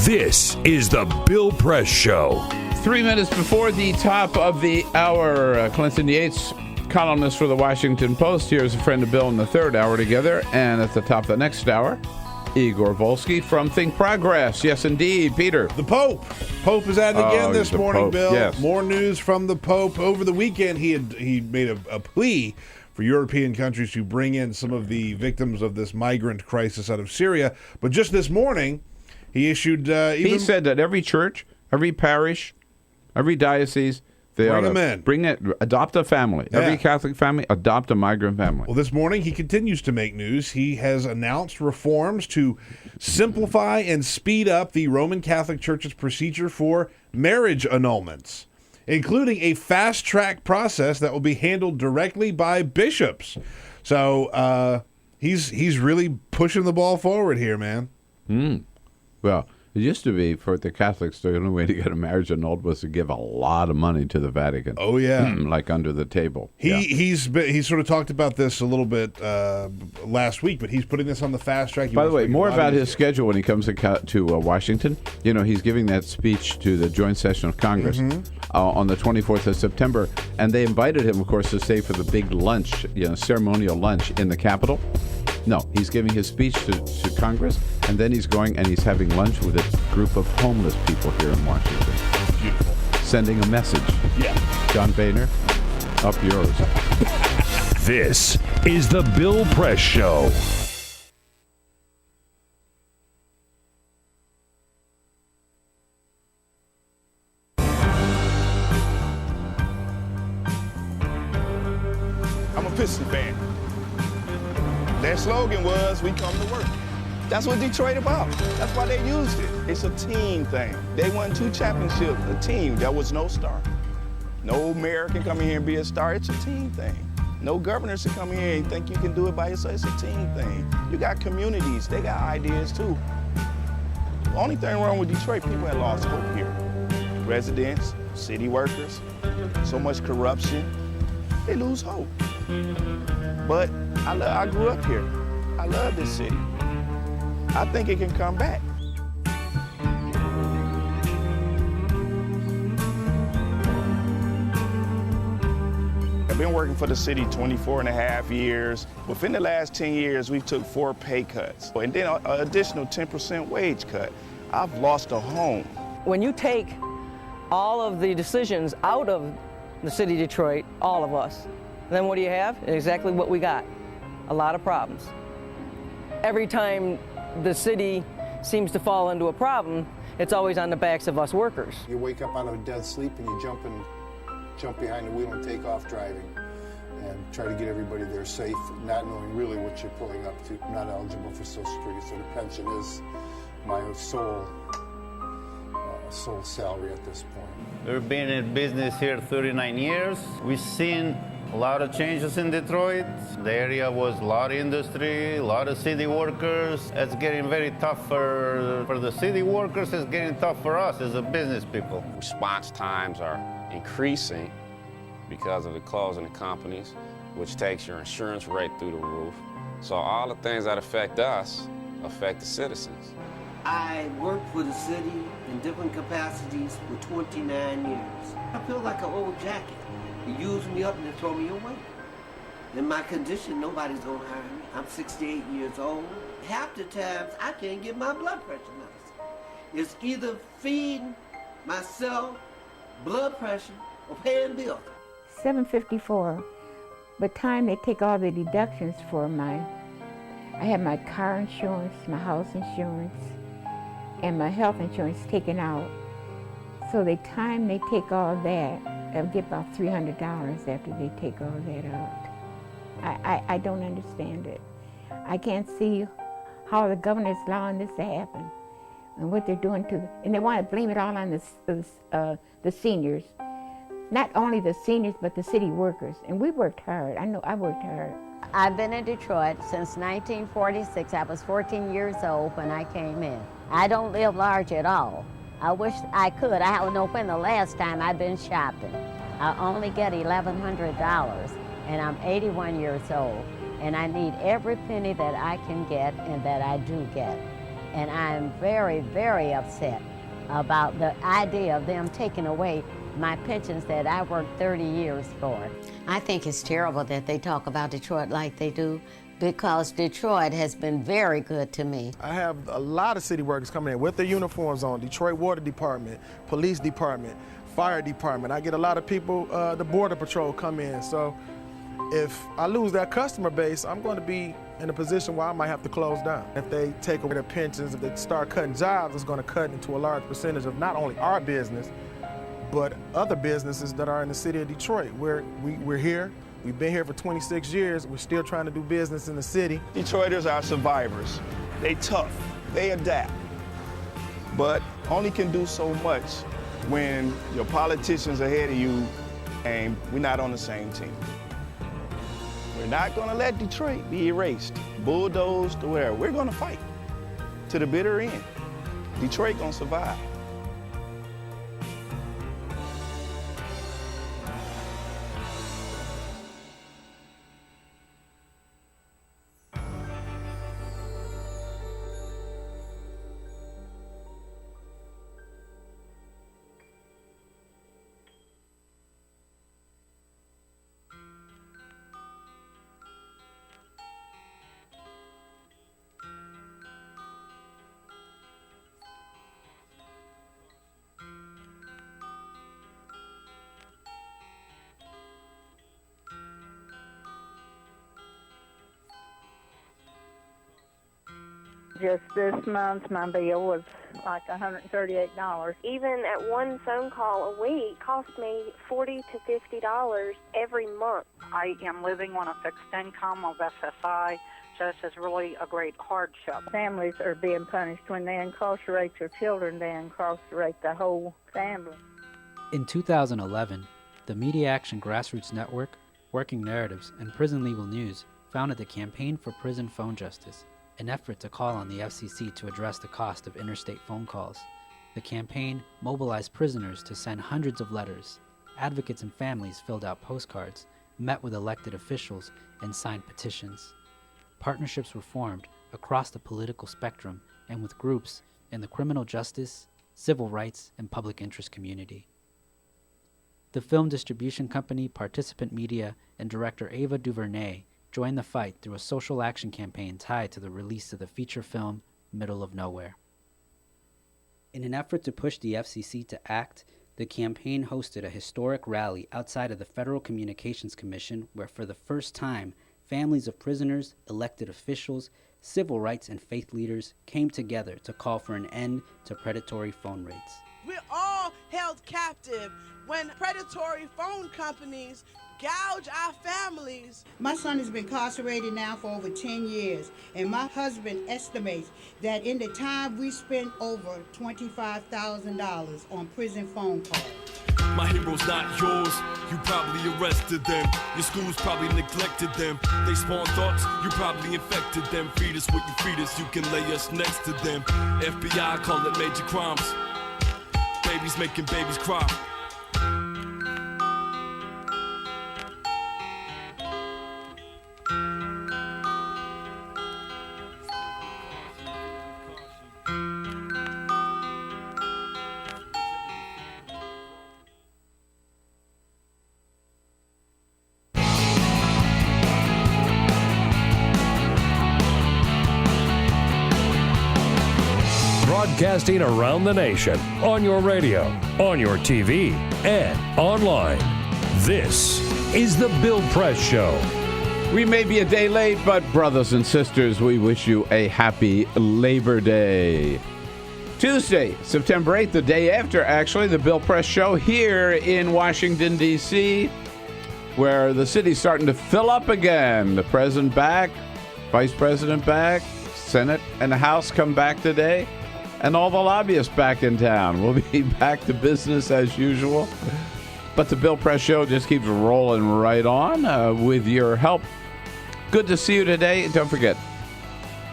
This is the Bill Press Show. 3 minutes before the top of the hour, Clinton Yates, columnist for the Washington Post. Here's a friend of Bill in the third hour together. And at the top of the next hour, Igor Volsky from ThinkProgress. Yes, indeed, Peter. The Pope. Pope is at it again this morning, Pope. Bill. Yes. More news from the Pope. Over the weekend, he made a plea for European countries to bring in some of the victims of this migrant crisis out of Syria. But just this morning, he issued... he said that every church, every parish, every diocese, they ought to adopt a family. Yeah. Every Catholic family, adopt a migrant family. Well, this morning, he continues to make news. He has announced reforms to simplify and speed up the Roman Catholic Church's procedure for marriage annulments, including a fast-track process that will be handled directly by bishops. So he's really pushing the ball forward here, man. Well, it used to be for the Catholics, the only way to get a marriage annulled was to give a lot of money to the Vatican. Oh, yeah. Like under the table. He's sort of talked about this a little bit last week, but he's putting this on the fast track. By the way, more about his schedule when he comes to Washington. You know, he's giving that speech to the joint session of Congress on the 24th of September, and they invited him, of course, to stay for the big lunch, ceremonial lunch in the Capitol. No, he's giving his speech to Congress, and then he's going and he's having lunch with a group of homeless people here in Washington. Beautiful. Sending a message. Yeah. John Boehner, up yours. This is the Bill Press Show. I'm a Pistons fan. Their slogan was, "We come to work." That's what Detroit about. That's why they used it. It's a team thing. They won 2 championships, a team. There was no star. No mayor can come in here and be a star. It's a team thing. No governors can come in here and think you can do it by yourself. It's a team thing. You got communities. They got ideas, too. The only thing wrong with Detroit, people have lost hope here. Residents, city workers, so much corruption. They lose hope. But I grew up here. I love this city. I think it can come back. I've been working for the city 24 and a half years. Within the last 10 years, we took 4 pay cuts, and then an additional 10% wage cut. I've lost a home. When you take all of the decisions out of the city of Detroit, all of us, then what do you have? Exactly what we got. A lot of problems. Every time the city seems to fall into a problem, it's always on the backs of us workers. You wake up out of a dead sleep and you jump behind the wheel and take off driving and try to get everybody there safe, not knowing really what you're pulling up to. I'm not eligible for Social Security, so the pension is my sole salary at this point. We've been in business here 39 years. We've seen a lot of changes in Detroit. The area was a lot of industry, a lot of city workers. It's getting very tough for the city workers. It's getting tough for us as a business people. Response times are increasing because of the closing of companies. which takes your insurance rate through the roof. So all the things that affect us affect the citizens. I worked for the city in different capacities for 29 years. I feel like an old jacket. You use me up and they throw me away. In my condition, nobody's gonna hire me. I'm 68 years old. Half the times, I can't get my blood pressure medicine. It's either feeding myself, blood pressure, or paying bills. $754. By the time they take all the deductions for I have my car insurance, my house insurance, and my health insurance taken out. So the time they take all that, I'll get about $300 after they take all that out. I don't understand it. I can't see how the governor is allowing this to happen and what they're doing and they want to blame it all on the seniors. Not only the seniors, but the city workers. And we worked hard. I know I worked hard. I've been in Detroit since 1946. I was 14 years old when I came in. I don't live large at all. I wish I could. I don't know when the last time I've been shopping. I only get $1,100, and I'm 81 years old, and I need every penny that I can get and that I do get. And I'm very, very upset about the idea of them taking away my pensions that I worked 30 years for. I think it's terrible that they talk about Detroit like they do, because Detroit has been very good to me. I have a lot of city workers coming in with their uniforms on, Detroit Water Department, Police Department, Fire Department. I get a lot of people, the Border Patrol come in. So if I lose that customer base, I'm going to be in a position where I might have to close down. If they take away their pensions, if they start cutting jobs, it's going to cut into a large percentage of not only our business, but other businesses that are in the city of Detroit. We're here. We've been here for 26 years. We're still trying to do business in the city. Detroiters are survivors. They tough. They adapt. But only can do so much when your politicians ahead of you and we're not on the same team. We're not going to let Detroit be erased, bulldozed, or whatever. We're going to fight to the bitter end. Detroit going to survive. Just this month, my bill was like $138. Even at one phone call a week cost me $40 to $50 every month. I am living on a fixed income of SSI, so this is really a great hardship. Families are being punished when they incarcerate their children, they incarcerate the whole family. In 2011, the Media Action Grassroots Network, Working Narratives, and Prison Legal News founded the Campaign for Prison Phone Justice, an effort to call on the FCC to address the cost of interstate phone calls. The campaign mobilized prisoners to send hundreds of letters. Advocates and families filled out postcards, met with elected officials, and signed petitions. Partnerships were formed across the political spectrum and with groups in the criminal justice, civil rights, and public interest community. The film distribution company Participant Media and director Ava DuVernay joined the fight through a social action campaign tied to the release of the feature film Middle of Nowhere. In an effort to push the FCC to act, the campaign hosted a historic rally outside of the Federal Communications Commission where for the first time, families of prisoners, elected officials, civil rights and faith leaders came together to call for an end to predatory phone rates. We're all held captive when predatory phone companies gouge our families. My son has been incarcerated now for over 10 years, and my husband estimates that in the time we spent over $25,000 on prison phone calls. My hero's not yours, you probably arrested them. Your schools probably neglected them. They spawn thoughts, you probably infected them. Feed us what you feed us, you can lay us next to them. FBI call it major crimes. Babies making babies cry. broadcasting around the nation, on your radio, on your TV, and online. This is The Bill Press Show. We may be a day late, but brothers and sisters, we wish you a happy Labor Day. Tuesday, September 8th, the day after, actually, the Bill Press Show here in Washington, D.C., where the city's starting to fill up again. The president back, vice president back, Senate and the House come back today, and all the lobbyists back in town. We'll be back to business as usual. But the Bill Press Show just keeps rolling right on with your help. Good to see you today. Don't forget,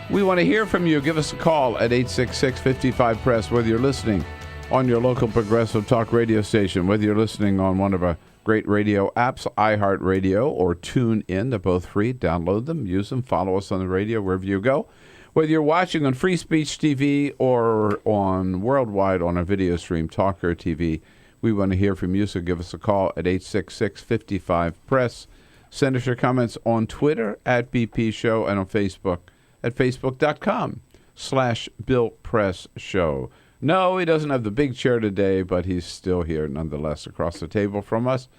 we want to hear from you. Give us a call at 866-55-PRESS, whether you're listening on your local progressive talk radio station, whether you're listening on one of our great radio apps, iHeartRadio or TuneIn. They're both free. Download them, use them, follow us on the radio wherever you go. Whether you're watching on Free Speech TV or on worldwide on our video stream, TawkrTV, we want to hear from you, so give us a call at 866-55-PRESS. Send us your comments on Twitter at BP Show and on Facebook at facebook.com/BillPressShow. No, he doesn't have the big chair today, but he's still here nonetheless across the table from us.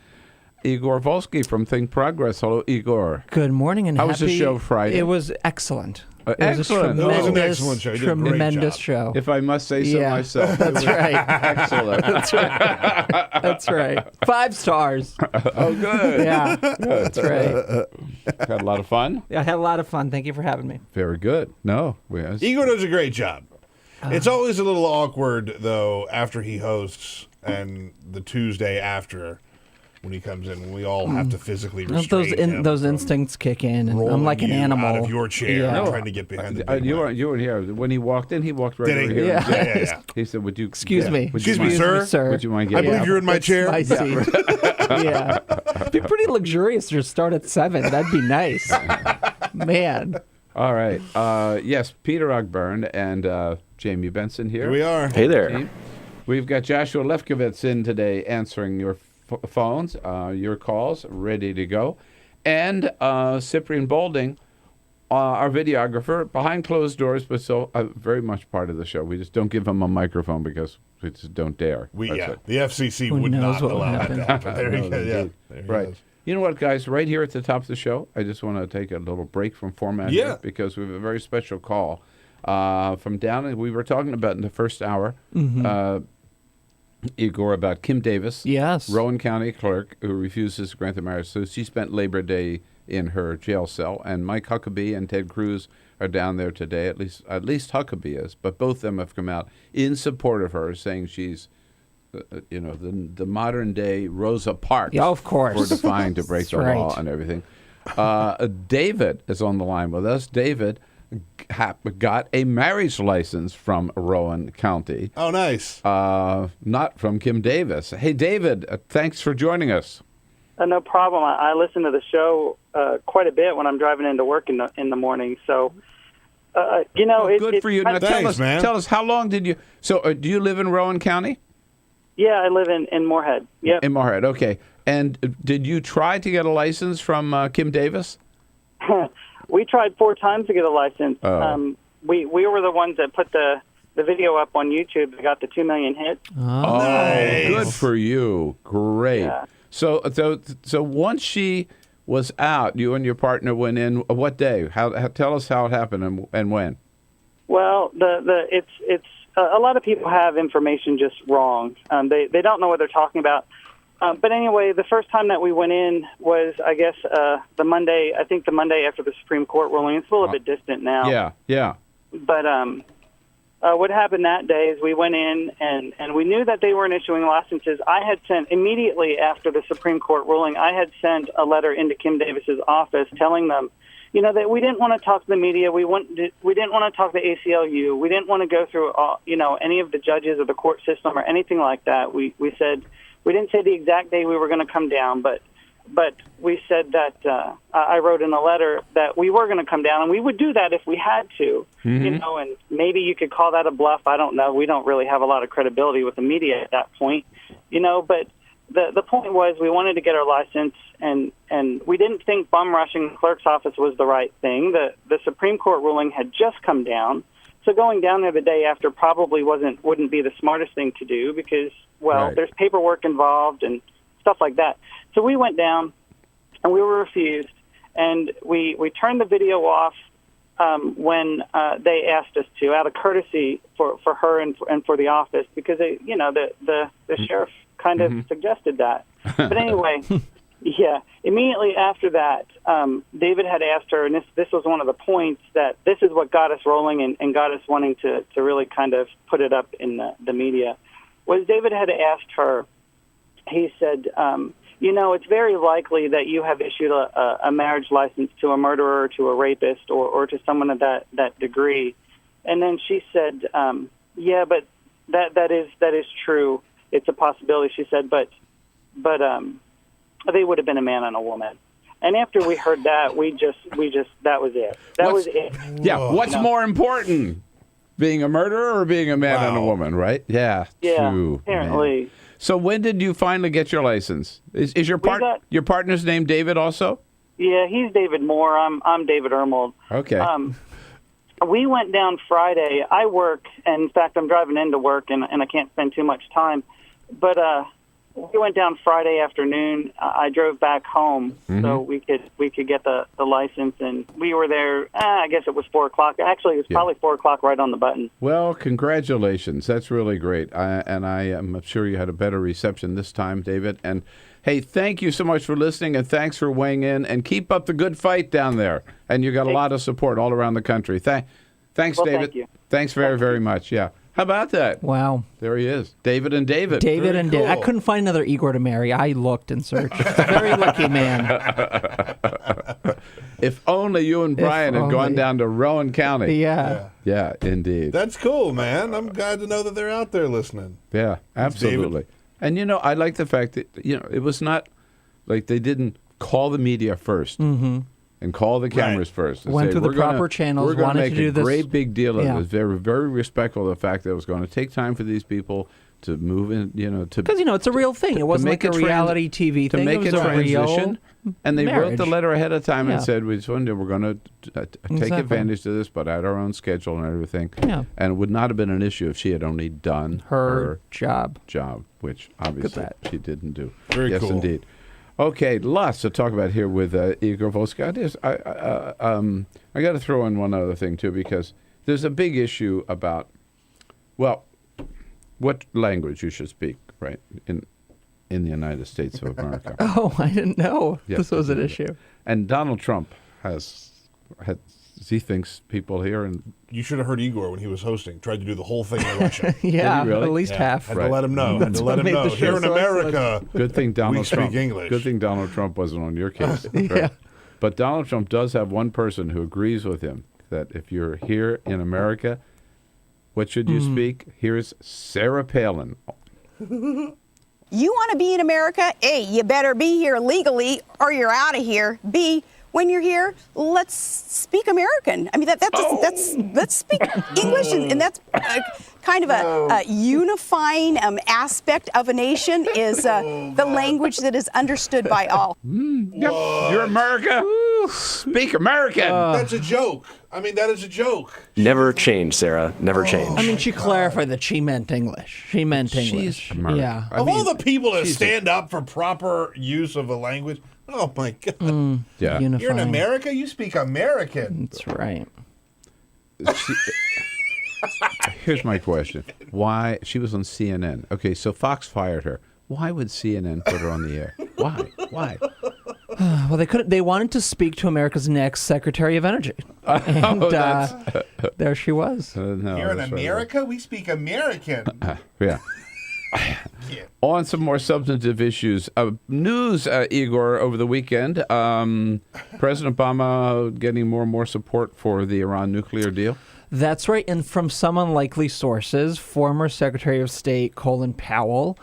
Igor Volsky from ThinkProgress. Hello, Igor. Good morning and How was the show Friday? It was excellent. Excellent. It was an excellent show. Tremendous show. If I must say so myself. That's right. Excellent. That's right. That's right. 5 stars. Oh, good. Yeah, that's right. Had a lot of fun? Yeah, I had a lot of fun. Thank you for having me. Very good. No. Igor does a great job. It's always a little awkward, though, after he hosts and the Tuesday after when he comes in, we all have to physically restrain him. Those instincts kick in, and I'm like an animal. Out of your chair, trying to get behind the big you weren't here. When he walked in, he walked right over here. Yeah. He said, would you... Excuse me. Excuse me, sir. Would you mind I getting believe you're in my chair. My seat. Yeah. It'd be pretty luxurious to start at 7. That'd be nice. Man. All right. Yes, Peter Ogburn and Jamie Benson here. Here we are. Hey there. We've got Joshua Lefkowitz in today answering your phones, your calls, ready to go. And Cyprian Bolding, our videographer, behind closed doors, but still very much part of the show. We just don't give him a microphone because we just don't dare. The FCC would not allow that to happen. There he goes. Right. You know what, guys? Right here at the top of the show, I just want to take a little break from format here because we have a very special call from down. We were talking about in the first hour, Igor, about Kim Davis, Rowan County clerk who refuses to grant the marriage. So she spent Labor Day in her jail cell, and Mike Huckabee and Ted Cruz are down there today. At least Huckabee is, but both of them have come out in support of her, saying she's the modern day Rosa Parks. Yeah, of course. For defying to break the law and everything. David is on the line with us. David got a marriage license from Rowan County. Oh, nice. Not from Kim Davis. Hey, David, thanks for joining us. No problem. I listen to the show quite a bit when I'm driving into work in the morning. So, good for you. Now, thanks, man. Tell us, how long did you? So, do you live in Rowan County? Yeah, I live in Moorhead. Yep. In Moorhead, okay. And did you try to get a license from Kim Davis? We tried 4 times to get a license. We were the ones that put the video up on YouTube that got the 2 million hits. Oh, nice. Good for you. Great. Yeah. So once she was out, you and your partner went in. What day? Tell us how it happened and when. Well, it's a lot of people have information just wrong. They don't know what they're talking about. But anyway, the first time that we went in was, I guess, the Monday. I think the Monday after the Supreme Court ruling. It's a little bit distant now. Yeah. But what happened that day is we went in and we knew that they weren't issuing licenses. I had sent immediately after the Supreme Court ruling. I had sent a letter into Kim Davis's office telling them, that we didn't want to talk to the media. We didn't want to talk to ACLU. We didn't want to go through, any of the judges or the court system or anything like that. We said we didn't say the exact day we were going to come down, but we said that I wrote in a letter that we were going to come down and we would do that if we had to, and maybe you could call that a bluff. I don't know. We don't really have a lot of credibility with the media at that point, but the point was we wanted to get our license and we didn't think bum rushing the clerk's office was the right thing. The Supreme Court ruling had just come down. So going down there the day after probably wouldn't be the smartest thing to do because, well, there's paperwork involved and stuff like that. So we went down, and we were refused, and we turned the video off when they asked us to, out of courtesy for her and for the office, because the sheriff kind of suggested that. But anyway, yeah, immediately after that, David had asked her, and this was one of the points that this is what got us rolling and got us wanting to really kind of put it up in the media, was David had asked her, he said, it's very likely that you have issued a marriage license to a murderer, or to a rapist, or to someone of that degree. And then she said, yeah, but that is true. It's a possibility, she said, but they would have been a man and a woman. And after we heard that, we just that was it. That was it. Yeah. What's more important, being a murderer or being a man and a woman? Right? Yeah. Yeah. True, apparently. Man. So when did you finally get your license? Is your partner's name David also? Yeah, he's David Moore. I'm David Herold. Okay. We went down Friday. I work, and in fact, I'm driving into work, and I can't spend too much time. But we went down Friday afternoon. I drove back home so we could get the license, and we were there. I guess it was 4:00. Actually, it was probably 4:00 right on the button. Well, congratulations. That's really great. I am sure you had a better reception this time, David. And hey, thank you so much for listening, and thanks for weighing in. And keep up the good fight down there. And you got a lot of support all around the country. Thanks, Well, David. thank you. Thanks very, very much. Yeah. How about that? Wow. There he is. David and David. David and David. I couldn't find another Igor to marry. I looked and searched. It's a very lucky man. If only you and Brian had gone down to Rowan County. Yeah. Yeah, indeed. That's cool, man. I'm glad to know that they're out there listening. Yeah, absolutely. And, I like the fact that, it was not like they didn't call the media first. Mm-hmm. And call the cameras first. And Went say, through the proper channels. We're going to wanted make to do a this. great big deal of Yeah. this. Very, very respectful of the fact that it was going to take time for these people to move in, to... Because, it's a real thing. It wasn't like a reality TV to thing. make It was a a transition. real And they marriage. wrote the letter ahead of time and Yeah. said, we're going to take advantage of this, but at our own schedule and everything. Yeah. And it would not have been an issue if she had only done Her job, which obviously she didn't do. Very yes, cool. indeed. Okay, lots to talk about here with Igor Volsky. I got to throw in one other thing, too, because there's a big issue about, what language you should speak, right, in the United States of America. Oh, I didn't know Yes, this was an I did. issue. And Donald Trump he thinks people here and You should have heard Igor when he was hosting. Tried to do the whole thing in Russian. Yeah, Did he really? at least half. Had to let him know. Had to let him know. Here in America, Good thing Donald we Trump. speak English. Good thing Donald Trump wasn't on your case. Yeah. Right. But Donald Trump does have one person who agrees with him that if you're here in America, what should you speak? Here's Sarah Palin. You want to be in America? A, you better be here legally or you're out of here. B, when you're here, let's speak American. I mean, let's speak English, and that's kind of a unifying aspect of a nation is the language that is understood by all. Yep. You're America. Speak American. That's a joke. I mean, that is a joke. Never change, Sarah. Never change. I mean, she clarified that she meant English. She meant English. She's American. Yeah. Of all the people that stand up for proper use of a language, oh my God. Yeah. You're in Unifying. America, you speak American. That's right. Here's my question. Why? She was on CNN. Okay, so Fox fired her. Why would CNN put her on the air? Why? Why? Well, they couldn't. They wanted to speak to America's next Secretary of Energy, and there she was. No, Here in that's right. America, we speak American. Yeah. On some more substantive issues. News, Igor, over the weekend. President Obama getting more and more support for the Iran nuclear deal. That's right. And from some unlikely sources, former Secretary of State Colin Powell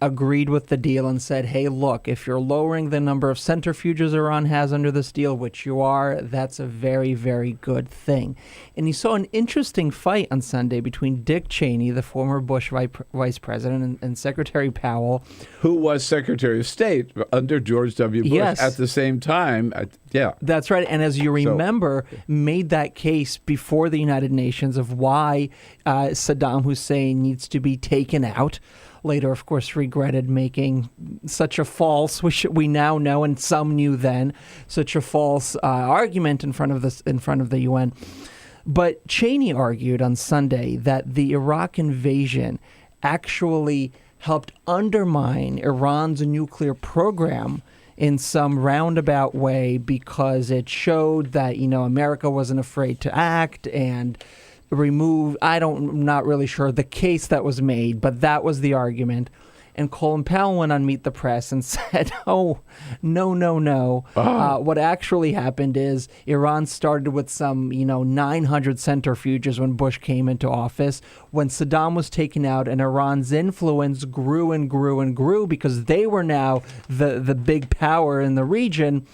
agreed with the deal and said, hey, look, if you're lowering the number of centrifuges Iran has under this deal, which you are, that's a very, very good thing. And you saw an interesting fight on Sunday between Dick Cheney, the former Bush vice president, and Secretary Powell. Who was Secretary of State under George W. Bush at the same time. Yeah. That's right. And as you remember, made that case before the United Nations of why Saddam Hussein needs to be taken out. Later, of course, regretted making such a false, we now know, and some knew then, such a false argument in front of the UN. But Cheney argued on Sunday that the Iraq invasion actually helped undermine Iran's nuclear program in some roundabout way because it showed that, America wasn't afraid to act and I'm not really sure the case that was made, but that was the argument. And Colin Powell went on Meet the Press and said, oh, no. What actually happened is Iran started with some, 900 centrifuges when Bush came into office. When Saddam was taken out and Iran's influence grew and grew and grew because they were now the big power in the region,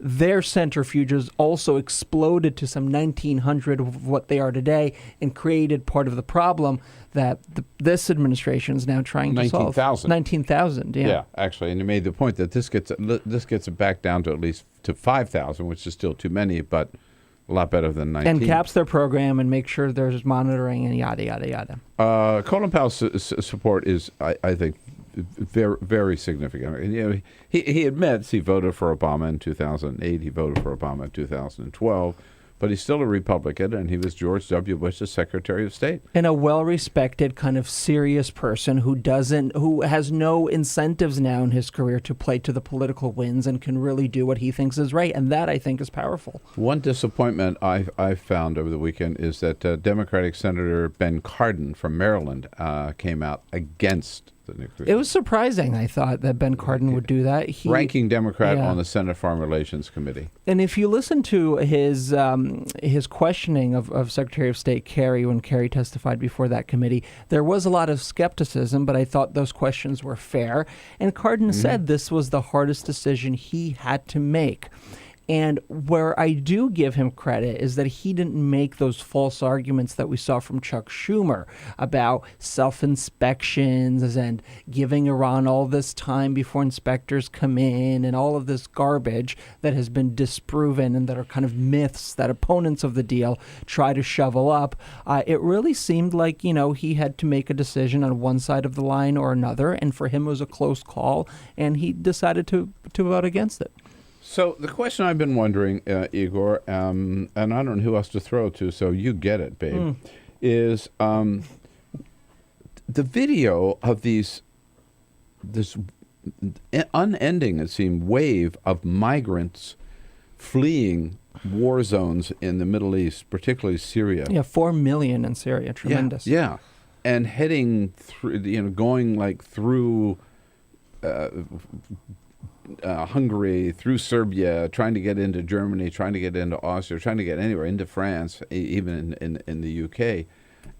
their centrifuges also exploded to some 1,900 of what they are today and created part of the problem that this administration is now trying to solve. 19,000, yeah. Yeah, actually, and you made the point that this gets it back down to at least to 5,000, which is still too many, but a lot better than 19. And caps their program and make sure there's monitoring and yada, yada, yada. Colin Powell's support is, I think, very, very significant. And, he admits he voted for Obama in 2008. He voted for Obama in 2012. But he's still a Republican, and he was George W. Bush's Secretary of State. And a well-respected, kind of serious person who has no incentives now in his career to play to the political winds and can really do what he thinks is right. And that, I think, is powerful. One disappointment I found over the weekend is that Democratic Senator Ben Cardin from Maryland came out against the nuclear. It was surprising, I thought, that Ben Cardin would do that. Ranking Democrat on the Senate Foreign Relations Committee. And if you listen to his questioning of Secretary of State Kerry when Kerry testified before that committee, there was a lot of skepticism, but I thought those questions were fair. And Cardin said this was the hardest decision he had to make. And where I do give him credit is that he didn't make those false arguments that we saw from Chuck Schumer about self-inspections and giving Iran all this time before inspectors come in and all of this garbage that has been disproven and that are kind of myths that opponents of the deal try to shovel up. It really seemed like, he had to make a decision on one side of the line or another, and for him it was a close call, and he decided to vote against it. So the question I've been wondering, Igor, and I don't know who else to throw to, so you get it, babe, is the video of this unending, it seemed, wave of migrants fleeing war zones in the Middle East, particularly Syria. Yeah, 4 million in Syria, tremendous. Yeah, and heading through, going through Hungary, through Serbia, trying to get into Germany, trying to get into Austria, trying to get anywhere, into France, even in the UK,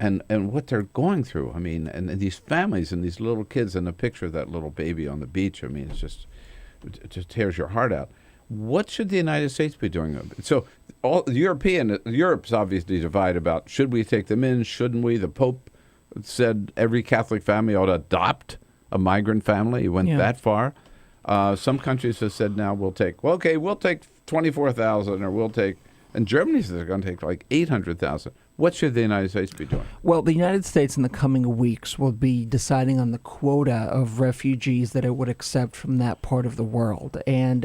and what they're going through. I mean, and these families and these little kids, and the picture of that little baby on the beach. I mean, it just tears your heart out. What should the United States be doing? So, Europe's obviously divided about should we take them in, shouldn't we? The Pope said every Catholic family ought to adopt a migrant family. He went that far. Some countries have said now we'll take 24,000, or and Germany says they're going to take like 800,000. What should the United States be doing? Well, the United States in the coming weeks will be deciding on the quota of refugees that it would accept from that part of the world. And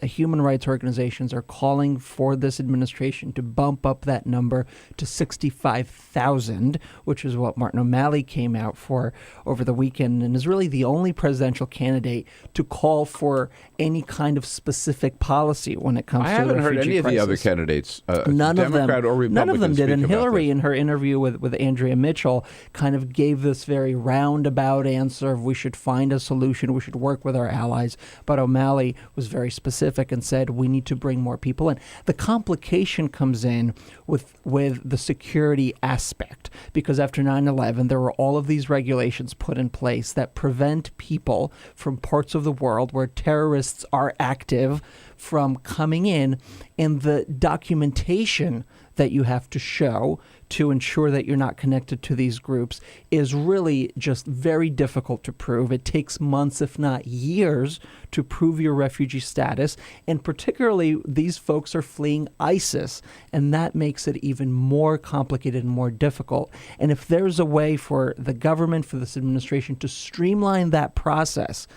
human rights organizations are calling for this administration to bump up that number to 65,000, which is what Martin O'Malley came out for over the weekend, and is really the only presidential candidate to call for any kind of specific policy when it comes to the refugee crisis. I haven't heard any of the other candidates, Democrat or Republican, none of them did. And Hillary, this. in her interview with Andrea Mitchell, kind of gave this very roundabout answer of we should find a solution, we should work with our allies. But O'Malley was very specific specific and said we need to bring more people in. The complication comes in with the security aspect, because after 9/11 there were all of these regulations put in place that prevent people from parts of the world where terrorists are active from coming in, and the documentation that you have to show to ensure that you're not connected to these groups is really just very difficult to prove. It takes months, if not years, to prove your refugee status. And particularly, these folks are fleeing ISIS, and that makes it even more complicated and more difficult. And if there's a way for the government, for this administration, to streamline that process,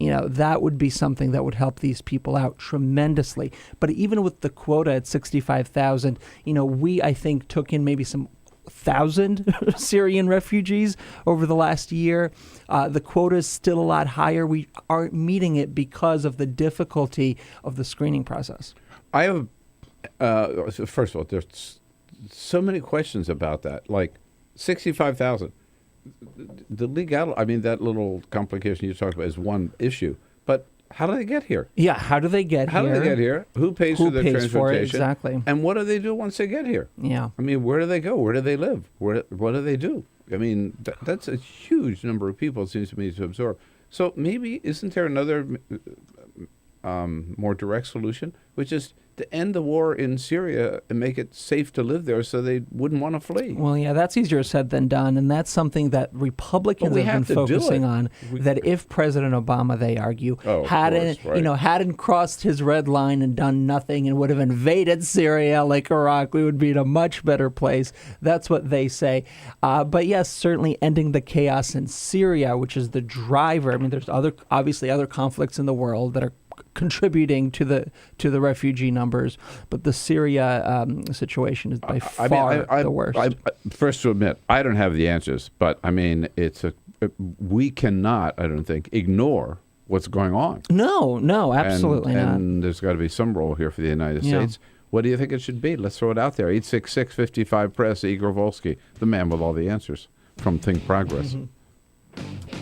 that would be something that would help these people out tremendously. But even with the quota at 65,000, we, I think, took in maybe some 1,000 Syrian refugees over the last year. The quota is still a lot higher. We aren't meeting it because of the difficulty of the screening process. I have, first of all, there's so many questions about that. Like 65,000. The legality, that little complication you talked about is one issue. But how do they get here? Yeah, how do they get here? How do they get here? Who pays for their transportation? For it, exactly. And what do they do once they get here? Yeah. Where do they go? Where do they live? What do they do? That's a huge number of people, it seems to me, to absorb. So maybe isn't there another more direct solution, which is to end the war in Syria and make it safe to live there so they wouldn't want to flee? Well, yeah, that's easier said than done, and that's something that Republicans have been focusing on. That if President Obama, they argue, hadn't crossed his red line and done nothing and would have invaded Syria like Iraq, we would be in a much better place. That's what they say. But yes, certainly ending the chaos in Syria, which is the driver. There's obviously other conflicts in the world that are contributing to the refugee numbers, but the Syria situation is by far the worst. First to admit, I don't have the answers, but we cannot, I don't think, ignore what's going on. No, absolutely not. And there's got to be some role here for the United States. What do you think it should be? Let's throw it out there. 866-55-PRESS, Igor Volsky, the man with all the answers from ThinkProgress. Mm-hmm.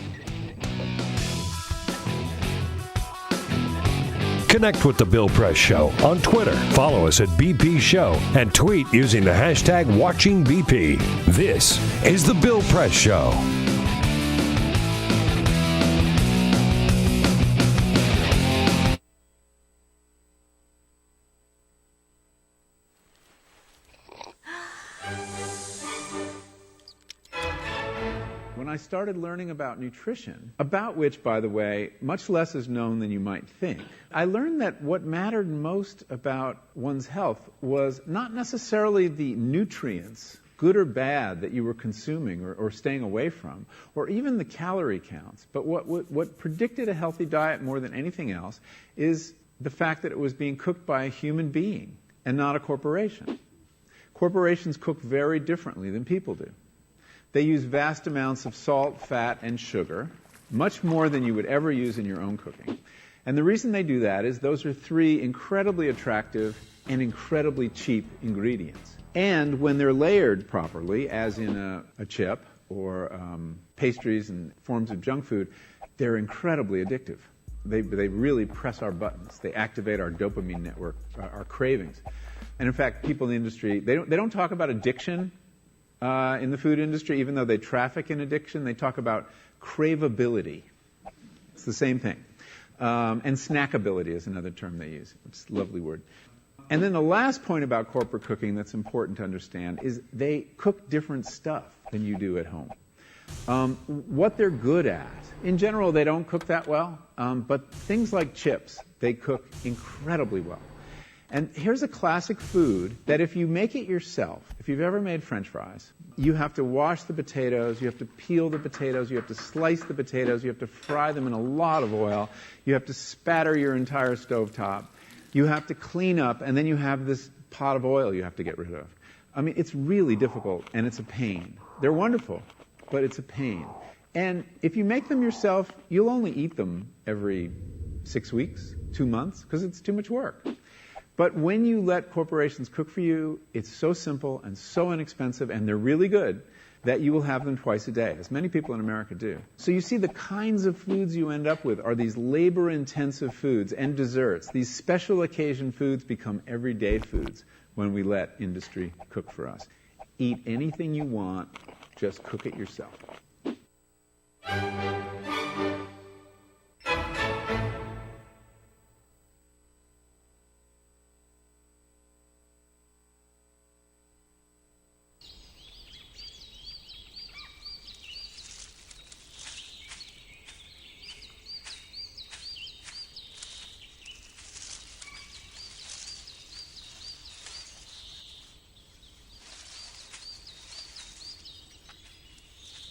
Connect with The Bill Press Show on Twitter. Follow us at BP Show and tweet using the hashtag WatchingBP. This is The Bill Press Show. When I started learning about nutrition, about which, by the way, much less is known than you might think, I learned that what mattered most about one's health was not necessarily the nutrients, good or bad, that you were consuming or staying away from, or even the calorie counts. But what predicted a healthy diet more than anything else is the fact that it was being cooked by a human being and not a corporation. Corporations cook very differently than people do. They use vast amounts of salt, fat, and sugar, much more than you would ever use in your own cooking. And the reason they do that is those are three incredibly attractive and incredibly cheap ingredients. And when they're layered properly, as in a chip or pastries and forms of junk food, they're incredibly addictive. They really press our buttons. They activate our dopamine network, our cravings. And in fact, people in the industry, they don't talk about addiction in the food industry, even though they traffic in addiction. They talk about craveability. It's the same thing. And snackability is another term they use. It's a lovely word. And then the last point about corporate cooking that's important to understand is they cook different stuff than you do at home. What they're good at, in general, they don't cook that well, but things like chips, they cook incredibly well. And here's a classic food that if you make it yourself, if you've ever made French fries, you have to wash the potatoes, you have to peel the potatoes, you have to slice the potatoes, you have to fry them in a lot of oil, you have to spatter your entire stovetop, you have to clean up, and then you have this pot of oil you have to get rid of. I mean, it's really difficult, and it's a pain. They're wonderful, but it's a pain. And if you make them yourself, you'll only eat them every 6 weeks, 2 months, because it's too much work. But when you let corporations cook for you, it's so simple and so inexpensive, and they're really good, that you will have them twice a day, as many people in America do. So you see the kinds of foods you end up with are these labor-intensive foods and desserts. These special occasion foods become everyday foods when we let industry cook for us. Eat anything you want, just cook it yourself.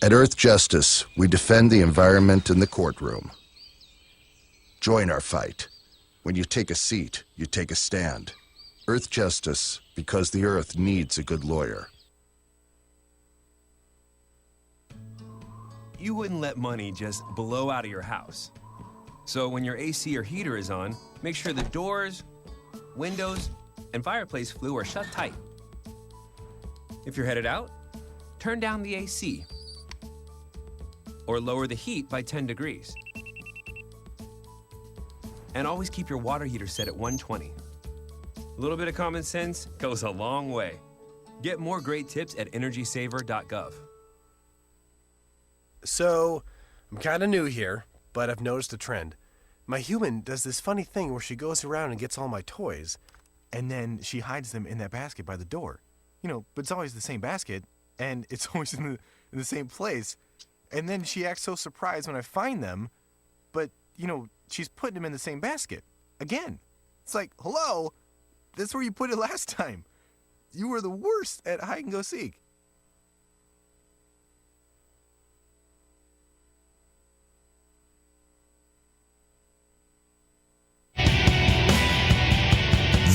At Earth Justice, we defend the environment in the courtroom. Join our fight. When you take a seat, you take a stand. Earth Justice, because the Earth needs a good lawyer. You wouldn't let money just blow out of your house. So when your AC or heater is on, make sure the doors, windows, and fireplace flue are shut tight. If you're headed out, turn down the AC. Or lower the heat by 10 degrees. And always keep your water heater set at 120. A little bit of common sense goes a long way. Get more great tips at energysaver.gov. So, I'm kind of new here, but I've noticed a trend. My human does this funny thing where she goes around and gets all my toys, and then she hides them in that basket by the door. You know, but it's always the same basket, and it's always in the same place. And then she acts so surprised when I find them, but, you know, she's putting them in the same basket. Again. It's like, hello? That's where you put it last time. You were the worst at hide and go seek.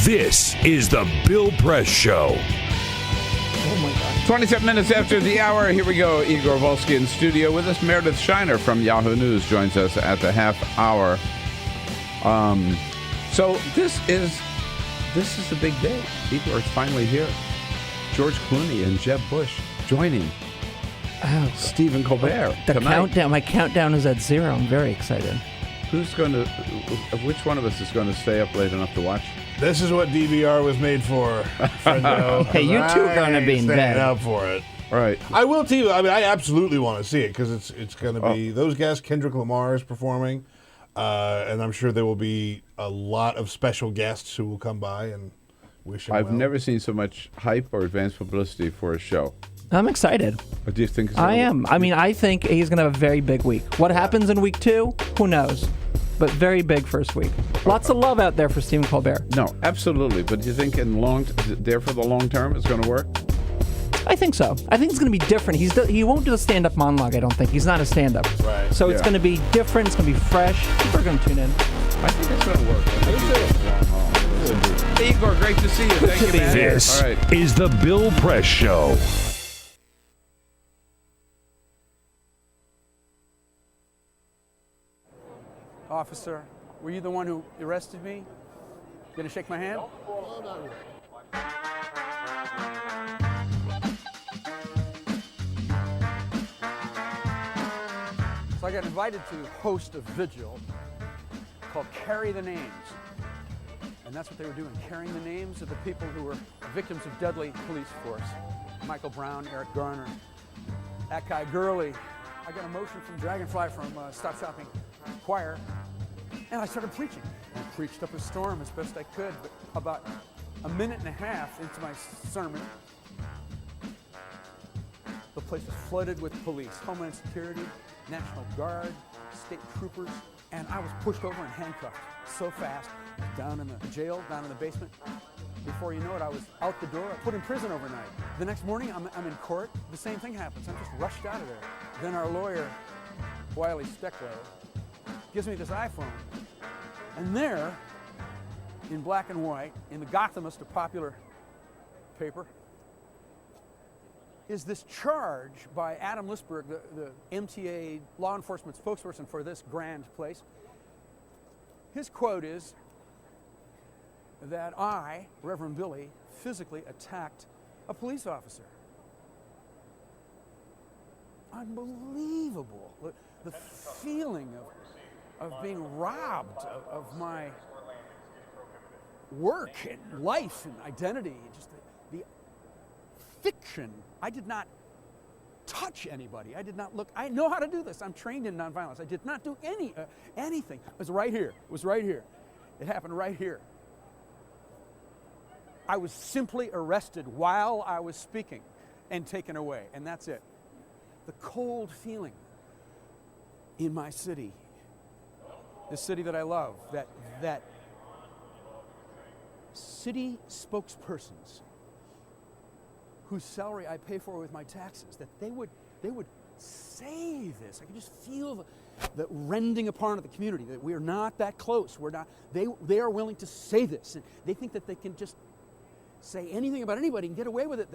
This is the Bill Press Show. Oh my God. 27 minutes after the hour, here we go. Igor Volsky in studio with us. Meredith Shiner from Yahoo News joins us at the half hour. So this is the big day. Igor is finally here. George Clooney and Jeb Bush joining Stephen Colbert. The tonight. countdown. My countdown is at 0. I'm very excited. Which one of us is going to stay up late enough to watch? This is what DVR was made for, friendo. Hey, you two are going to be in bed. Up for it. Right. I will too. I mean, I absolutely want to see it because it's going to be those guests. Kendrick Lamar is performing, and I'm sure there will be a lot of special guests who will come by and wish him I've well. never seen so much hype or advanced publicity for a show. I'm excited. What do you think? I am. I mean, I think he's going to have a very big week. What happens in week 2? Who knows? But very big first week. Lots of love out there for Stephen Colbert. No, absolutely. But do you think there for the long term it's going to work? I think so. I think it's going to be different. He won't do a stand-up monologue, I don't think. He's not a stand-up. Right. So it's going to be different. It's going to be fresh. People are going to tune in. I think it's going to work. Igor, great to see you. Thank you, man. This All right. is the Bill Press Show. Officer, were you the one who arrested me? Gonna shake my hand? So I got invited to host a vigil called Carry the Names. And that's what they were doing, carrying the names of the people who were victims of deadly police force. Michael Brown, Eric Garner, that guy Gurley. I got a motion from Dragonfly from Stop Shopping Choir, and I started preaching. I preached up a storm as best I could, but about a minute and a half into my sermon, the place was flooded with police, Homeland Security, National Guard, state troopers, and I was pushed over and handcuffed so fast, down in the jail, down in the basement. Before you know it, I was out the door, put in prison overnight. The next morning, I'm in court. The same thing happens. I'm just rushed out of there. Then our lawyer, Wiley Steckler, gives me this iPhone. And there, in black and white, in the Gothamist, a popular paper, is this charge by Adam Lisberg, the MTA law enforcement spokesperson for this grand place. His quote is that I, Reverend Billy, physically attacked a police officer. unbelievable. The feeling of being robbed of my work and life and identity, just the fiction. I did not touch anybody. I did not look. I know how to do this. I'm trained in nonviolence. I did not do anything. It was right here. It was right here. It happened right here. I was simply arrested while I was speaking and taken away, and that's it. The cold feeling in my city, the city that I love, that city spokespersons whose salary I pay for with my taxes, that they would say this. I could just feel the rending apart of the community, that we are not that close. We're not. They are willing to say this, and they think that they can just say anything about anybody and get away with it.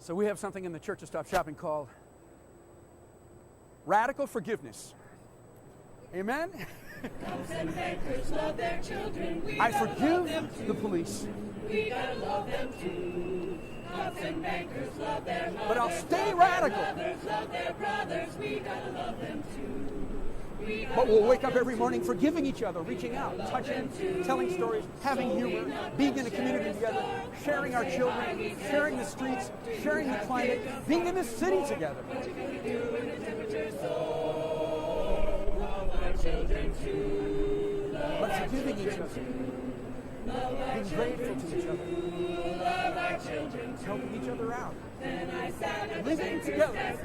So we have something in the Church of Stop Shopping called radical forgiveness. Amen? Cops and bankers love their children. I forgive the police. We gotta love them too. Cops and bankers love their mothers. But I'll stay radical. Mothers love their brothers. We gotta love them too. But we'll wake up every morning forgiving each other, reaching out, touching, telling stories, having humor, being in a community together, sharing our children, sharing the streets, sharing the climate, being in the city together. But forgiving each other, being grateful to each other, helping each other out, living together,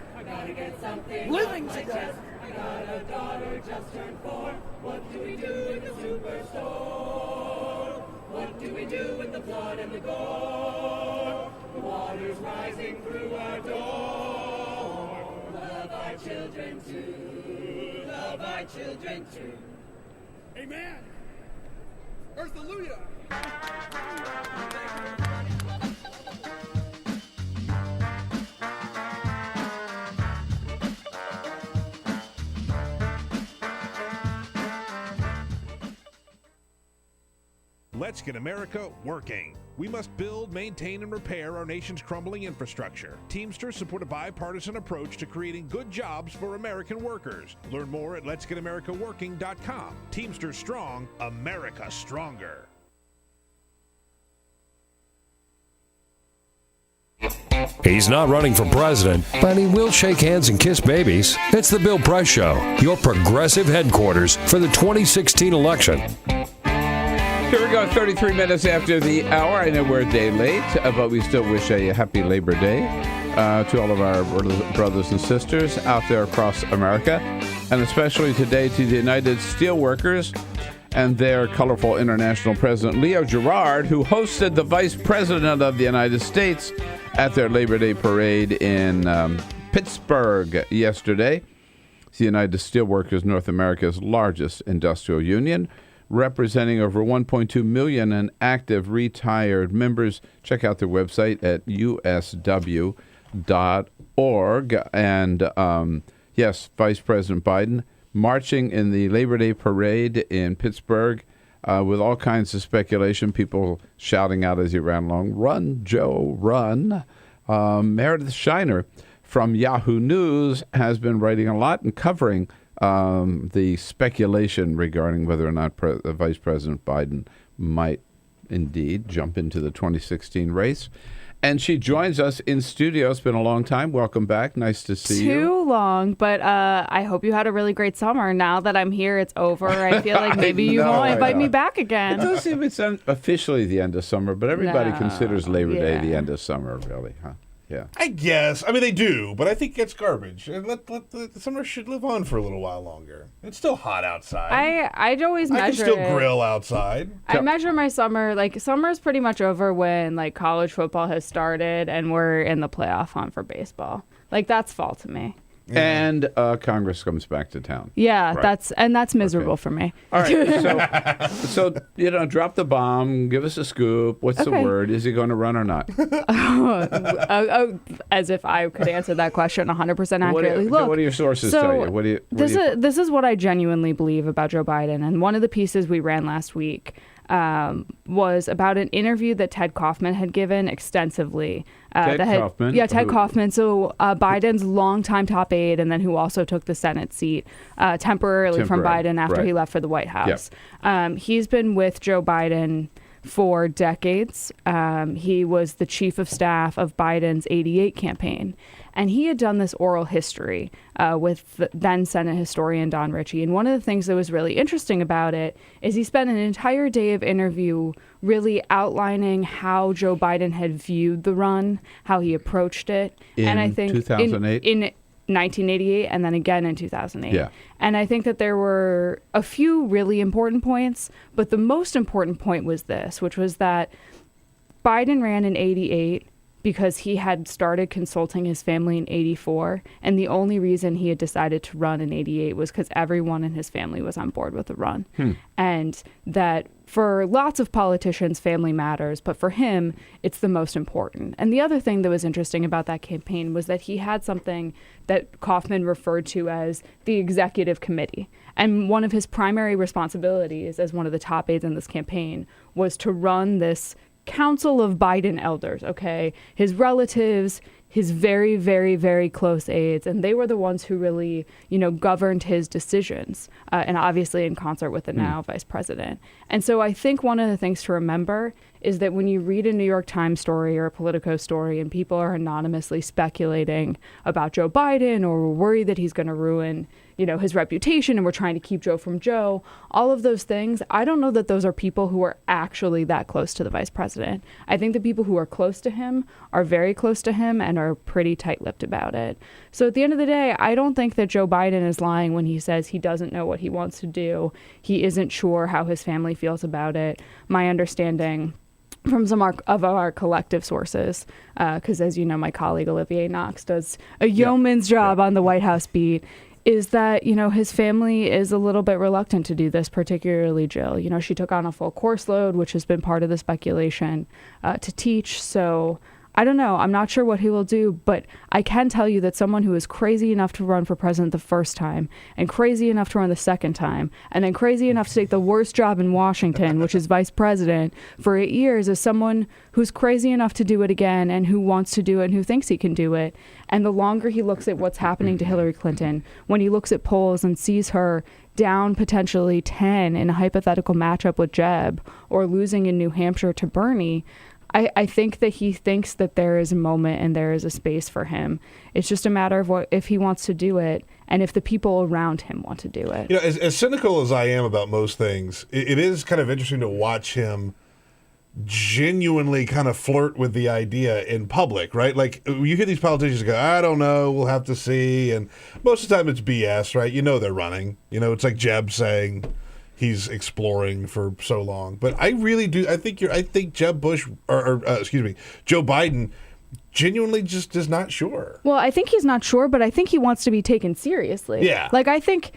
living together. I got a daughter just turned 4. What do we do in the superstore? What do we do with the blood and the gore? The water's rising through our door. Love our children too. Love our children too. Amen. Hallelujah. Let's get America working. We must build, maintain, and repair our nation's crumbling infrastructure. Teamsters support a bipartisan approach to creating good jobs for American workers. Learn more at letsgetamericaworking.com. Teamsters strong, America stronger. He's not running for president, but he will shake hands and kiss babies. It's the Bill Press Show, your progressive headquarters for the 2016 election. Here we go, 33 minutes after the hour. I know we're a day late, but we still wish a happy Labor Day to all of our brothers and sisters out there across America, and especially today to the United Steelworkers and their colorful international president, Leo Gerard, who hosted the Vice President of the United States at their Labor Day parade in Pittsburgh yesterday. The United Steelworkers, North America's largest industrial union, representing over 1.2 million in active retired members. Check out their website at usw.org. And yes, Vice President Biden marching in the Labor Day parade in Pittsburgh with all kinds of speculation, people shouting out as he ran along, "Run, Joe, run." Meredith Shiner from Yahoo News has been writing a lot and covering the speculation regarding whether or not Vice President Biden might indeed jump into the 2016 race. And she joins us in studio. It's been a long time. Welcome back. Nice to see you. Too long, but I hope you had a really great summer. Now that I'm here, it's over. I feel like maybe you won't invite me back again. It does seem it's officially the end of summer, but everybody considers Labor Day the end of summer, really, huh? Yeah. I guess. I mean, they do, but I think it's garbage. Let the summer should live on for a little while longer. It's still hot outside. I'd always measure I can still grill outside. I measure my summer, like, summer's pretty much over when, like, college football has started and we're in the playoff hunt for baseball. Like, that's fall to me. And Congress comes back to town. Yeah, right. that's miserable for me. All right, so drop the bomb. Give us a scoop. What's the word? Is he going to run or not? As if I could answer that question 100% accurately. What do your sources tell you? This is what I genuinely believe about Joe Biden. And one of the pieces we ran last week was about an interview that Ted Kaufman had given extensively. Kaufman? Yeah, Ted Kaufman. So Biden's longtime top aide, and then who also took the Senate seat temporarily from Biden after he left for the White House. He's been with Joe Biden for decades. He was the chief of staff of Biden's 88 campaign. And he had done this oral history with then Senate historian Don Ritchie. And one of the things that was really interesting about it is he spent an entire day of interview really outlining how Joe Biden had viewed the run, how he approached it. In I think 2008? In 1988 and then again in 2008. Yeah. And I think that there were a few really important points, but the most important point was this, which was that Biden ran in 88 because he had started consulting his family in 84. And the only reason he had decided to run in 88 was because everyone in his family was on board with the run. And that for lots of politicians, family matters, but for him, it's the most important. And the other thing that was interesting about that campaign was that he had something that Kaufman referred to as the executive committee. And one of his primary responsibilities as one of the top aides in this campaign was to run this council of Biden elders, okay? His relatives, his very, very, very close aides, and they were the ones who really, governed his decisions, and obviously in concert with the now vice president. And so I think one of the things to remember is that when you read a New York Times story or a Politico story and people are anonymously speculating about Joe Biden or we're worried that he's going to ruin, his reputation and we're trying to keep Joe from Joe, all of those things, I don't know that those are people who are actually that close to the vice president. I think the people who are close to him are very close to him and are pretty tight-lipped about it. So at the end of the day, I don't think that Joe Biden is lying when he says he doesn't know what he wants to do. He isn't sure how his family feels about it. My understanding from some of our collective sources, because as you know, my colleague Olivier Knox does a yeoman's job on the White House beat, is that, his family is a little bit reluctant to do this, particularly Jill. She took on a full course load, which has been part of the speculation, to teach. So I don't know. I'm not sure what he will do, but I can tell you that someone who is crazy enough to run for president the first time and crazy enough to run the second time and then crazy enough to take the worst job in Washington, which is vice president, for 8 years is someone who's crazy enough to do it again and who wants to do it and who thinks he can do it. And the longer he looks at what's happening to Hillary Clinton, when he looks at polls and sees her down potentially 10 in a hypothetical matchup with Jeb or losing in New Hampshire to Bernie, I think that he thinks that there is a moment and there is a space for him. It's just a matter of if he wants to do it and if the people around him want to do it. As cynical as I am about most things, it is kind of interesting to watch him genuinely kind of flirt with the idea in public, right? Like, you hear these politicians go, I don't know, we'll have to see. And most of the time it's BS, right? They're running. It's like Jeb saying he's exploring for so long. But I really do. I think Jeb Bush, Joe Biden, genuinely just is not sure. Well, I think he's not sure, but I think he wants to be taken seriously. Yeah. Like, I think,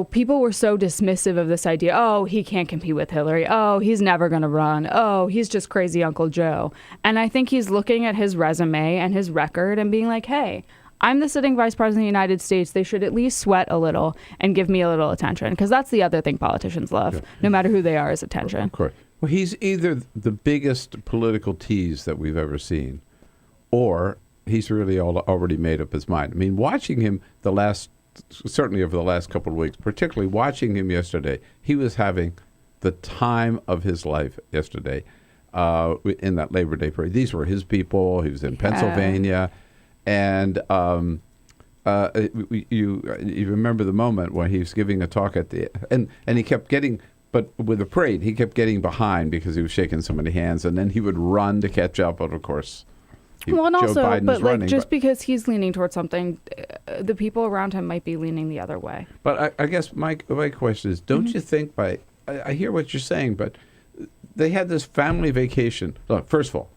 people were so dismissive of this idea. Oh, he can't compete with Hillary. Oh, he's never going to run. Oh, he's just crazy Uncle Joe. And I think he's looking at his resume and his record and being like, hey, I'm the sitting vice president of the United States. They should at least sweat a little and give me a little attention, because that's the other thing politicians love, no matter who they are, is attention. Of course. Well, he's either the biggest political tease that we've ever seen, or he's really already made up his mind. I mean, watching him certainly over the last couple of weeks, particularly watching him yesterday, he was having the time of his life yesterday in that Labor Day parade. These were his people. He was in Pennsylvania. And you remember the moment when he was giving a talk at and he kept getting, but with the parade, he kept getting behind because he was shaking so many hands, and then he would run to catch up. But of course, because he's leaning towards something, the people around him might be leaning the other way. But I guess my question is, don't you think I hear what you're saying, but they had this family vacation. Look, first of all,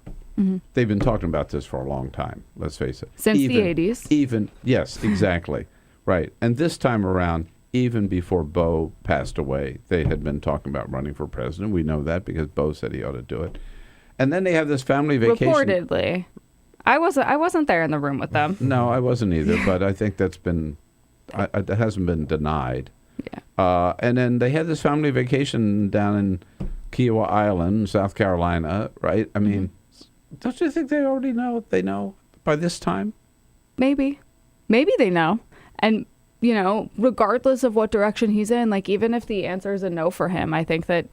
they've been talking about this for a long time, let's face it. Since the 80s. Yes, exactly. Right. And this time around, even before Bo passed away, they had been talking about running for president. We know that because Bo said he ought to do it. And then they have this family vacation. Reportedly. I wasn't there in the room with them. No, I wasn't either, but I think that hasn't been denied. Yeah. And then they had this family vacation down in Kiowa Island, South Carolina, right? I mean, don't you think they already know? They know by this time? Maybe they know. And, regardless of what direction he's in, like, even if the answer is a no for him, I think that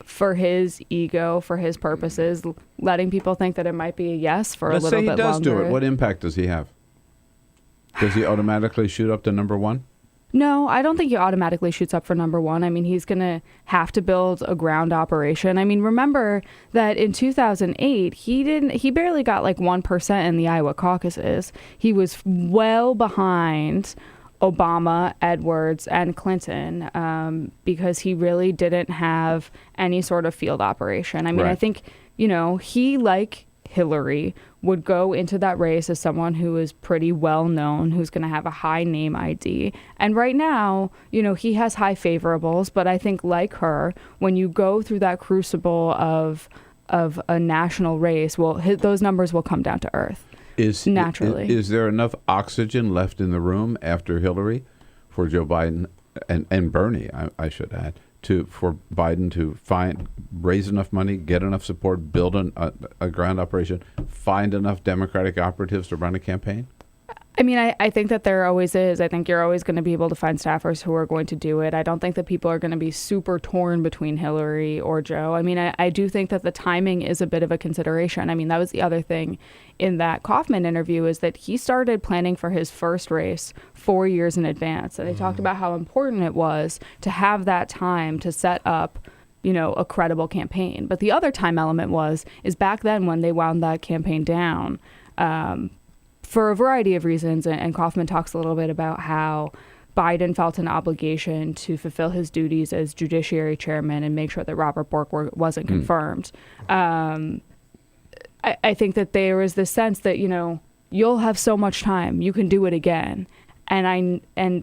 for his ego, for his purposes, letting people think that it might be a yes for Let's a little say bit he does longer. do it. What impact does he have? Does he automatically shoot up to number one? No, I don't think he automatically shoots up for number one. I mean, he's going to have to build a ground operation. I mean, remember that in 2008, he barely got like 1% in the Iowa caucuses. He was well behind Obama, Edwards, and Clinton because he really didn't have any sort of field operation. I mean, I think, he, like Hillary, would go into that race as someone who is pretty well known, who's going to have a high name ID. And right now, he has high favorables, but I think like her, when you go through that crucible of a national race, those numbers will come down to earth. Naturally. Is there enough oxygen left in the room after Hillary for Joe Biden and Bernie, I should add, for Biden to raise enough money, get enough support, build a ground operation, find enough Democratic operatives to run a campaign? I mean, I think that there always is. I think you're always going to be able to find staffers who are going to do it. I don't think that people are going to be super torn between Hillary or Joe. I mean, I do think that the timing is a bit of a consideration. I mean, that was the other thing in that Kaufman interview, is that he started planning for his first race 4 years in advance. And they talked about how important it was to have that time to set up a credible campaign. But the other time element is back then when they wound that campaign down, for a variety of reasons, and Kaufman talks a little bit about how Biden felt an obligation to fulfill his duties as judiciary chairman and make sure that Robert Bork wasn't confirmed. I think that there was this sense that, you'll have so much time, you can do it again. And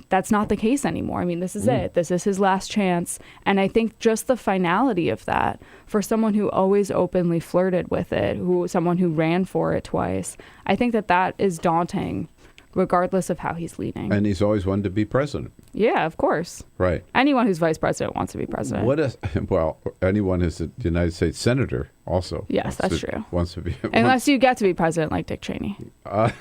that's not the case anymore. I mean, this is it. This is his last chance. And I think just the finality of that, for someone who always openly flirted with it, someone who ran for it twice, I think that is daunting, regardless of how he's leading. And he's always wanted to be president. Yeah, of course. Right. Anyone who's vice president wants to be president. Anyone who's a United States senator also. Yes, that's true. Wants to be. Unless you get to be president like Dick Cheney. And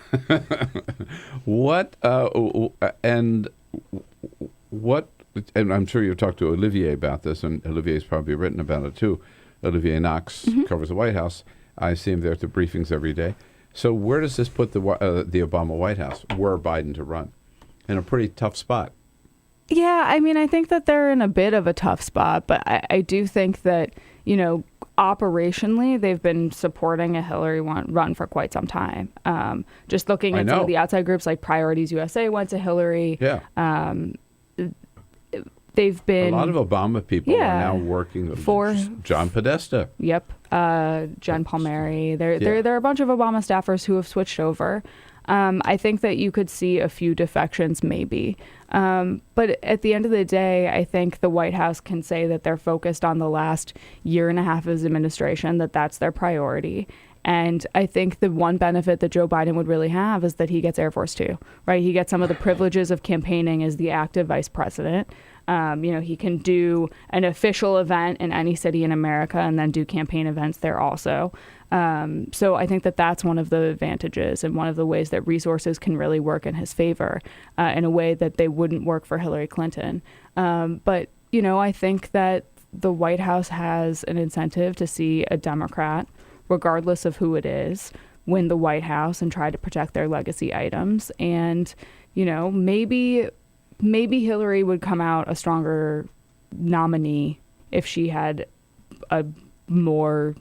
I'm sure you've talked to Olivier about this, and Olivier's probably written about it too. Olivier Knox covers the White House. I see him there at the briefings every day. So where does this put the Obama White House, were Biden to run? In a pretty tough spot. Yeah, I mean, I think that they're in a bit of a tough spot, but I do think that, operationally, they've been supporting a Hillary run for quite some time. Just looking at some of the outside groups, like Priorities USA went to Hillary. Yeah. They've been... A lot of Obama people are now working for John Podesta. Yep. Jen Palmieri. There are a bunch of Obama staffers who have switched over. I think that you could see a few defections maybe. But at the end of the day, I think the White House can say that they're focused on the last year and a half of his administration, that's their priority. And I think the one benefit that Joe Biden would really have is that he gets Air Force Two, right? He gets some of the privileges of campaigning as the active vice president. He can do an official event in any city in America and then do campaign events there also. So I think that that's one of the advantages and one of the ways that resources can really work in his favor in a way that they wouldn't work for Hillary Clinton. But I think that the White House has an incentive to see a Democrat, regardless of who it is, win the White House and try to protect their legacy items. And, maybe Hillary would come out a stronger nominee if she had a more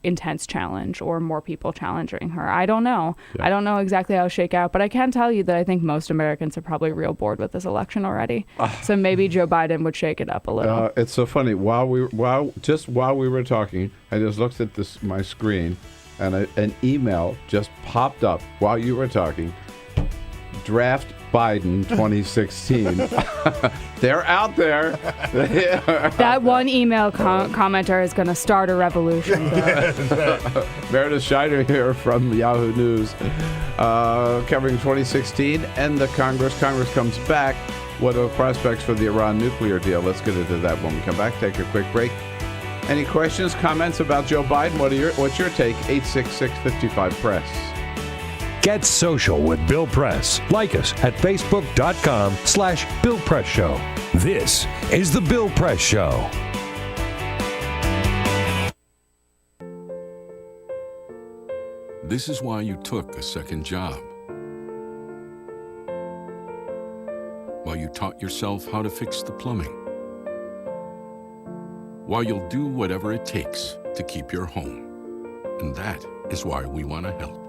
intense challenge or more people challenging her. I don't know. Yeah. I don't know exactly how it'll shake out, but I can tell you that I think most Americans are probably real bored with this election already. So maybe Joe Biden would shake it up a little. It's so funny. While we were talking, I just looked at my screen, and an email just popped up while you were talking. Draft Biden 2016. They're out there. That one email commenter is going to start a revolution. Meredith Schneider here from Yahoo News, covering 2016 and the Congress. Congress comes back. What are the prospects for the Iran nuclear deal? Let's get into that when we come back. Take a quick break. Any questions, comments about Joe Biden? What's your take? 866-55-PRESS. Get social with Bill Press. Like us at facebook.com/Bill Press Show. This is the Bill Press Show. This is why you took a second job. Why you taught yourself how to fix the plumbing. Why you'll do whatever it takes to keep your home. And that is why we want to help.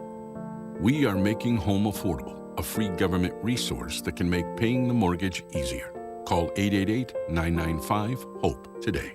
We are making home affordable, a free government resource that can make paying the mortgage easier. Call 888-995-HOPE today.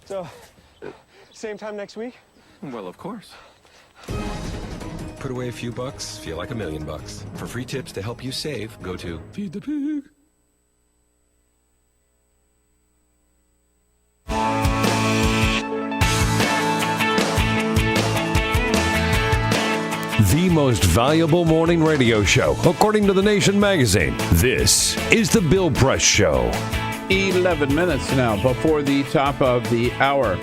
So, same time next week? Well, of course. Put away a few bucks, feel like $1 million. For free tips to help you save, go to Feed the Pig. The most valuable morning radio show, according to The Nation magazine. This is the Bill Press Show. 11 minutes now before the top of the hour.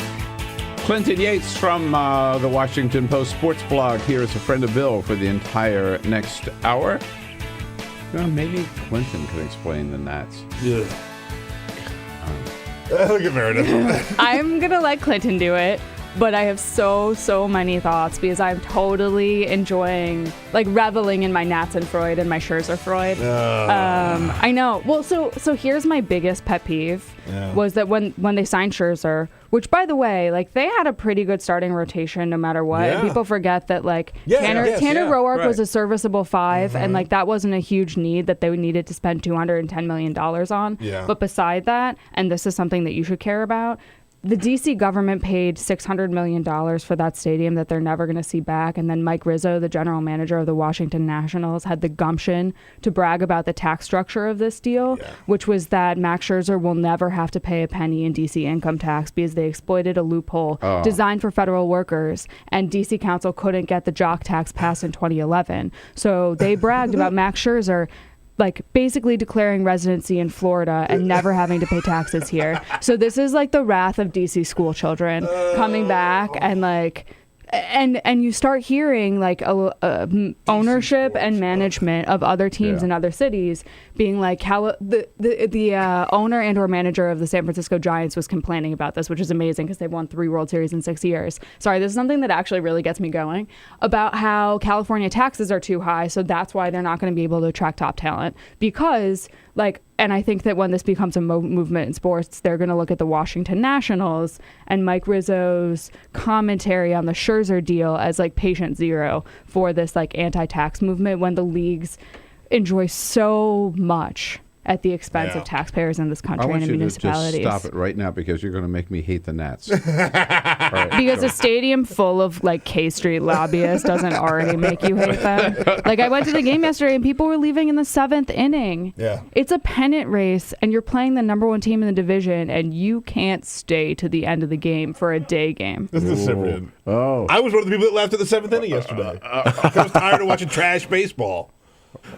Clinton Yates from the Washington Post sports blog here is a friend of Bill for the entire next hour. Well, maybe Clinton could explain the Nats. Yeah. Look at Meredith. I'm going to let Clinton do it. But I have so many thoughts because I'm totally enjoying, like, reveling in my Nats and Freud and my Scherzer Freud. I know. Well, so here's my biggest pet peeve was that when they signed Scherzer, which, by the way, like, they had a pretty good starting rotation no matter what. And people forget that, like, Tanner Roark was a serviceable 5, and, like, that wasn't a huge need that they needed to spend $210 million on. Yeah. But beside that, and this is something that you should care about, the D.C. government paid $600 million for that stadium that they're never going to see back. And then Mike Rizzo, the general manager of the Washington Nationals, had the gumption to brag about the tax structure of this deal, which was that Max Scherzer will never have to pay a penny in D.C. income tax because they exploited a loophole designed for federal workers. And D.C. Council couldn't get the jock tax passed in 2011. So they bragged about Max Scherzer like basically declaring residency in Florida and never having to pay taxes here. So this is like the wrath of DC school children coming back, and like and you start hearing like ownership and management of other teams in other cities being like the owner and or manager of the San Francisco Giants was complaining about this, which is amazing because they've won 3 World Series in 6 years. Sorry, this is something that actually really gets me going about how California taxes are too high, so that's why they're not going to be able to attract top talent because like. And I think that when this becomes a movement in sports, they're going to look at the Washington Nationals and Mike Rizzo's commentary on the Scherzer deal as like patient zero for this like anti-tax movement when the leagues enjoy so much at the expense of taxpayers in this country and in municipalities. Just stop it right now because you're going to make me hate the Nats. Right, because a stadium full of like K Street lobbyists doesn't already make you hate them. Like I went to the game yesterday and people were leaving in the 7th inning. Yeah. It's a pennant race and you're playing the number 1 team in the division and you can't stay to the end of the game for a day game. This is different. Oh. I was one of the people that left at the 7th inning yesterday. I was tired of watching trash baseball.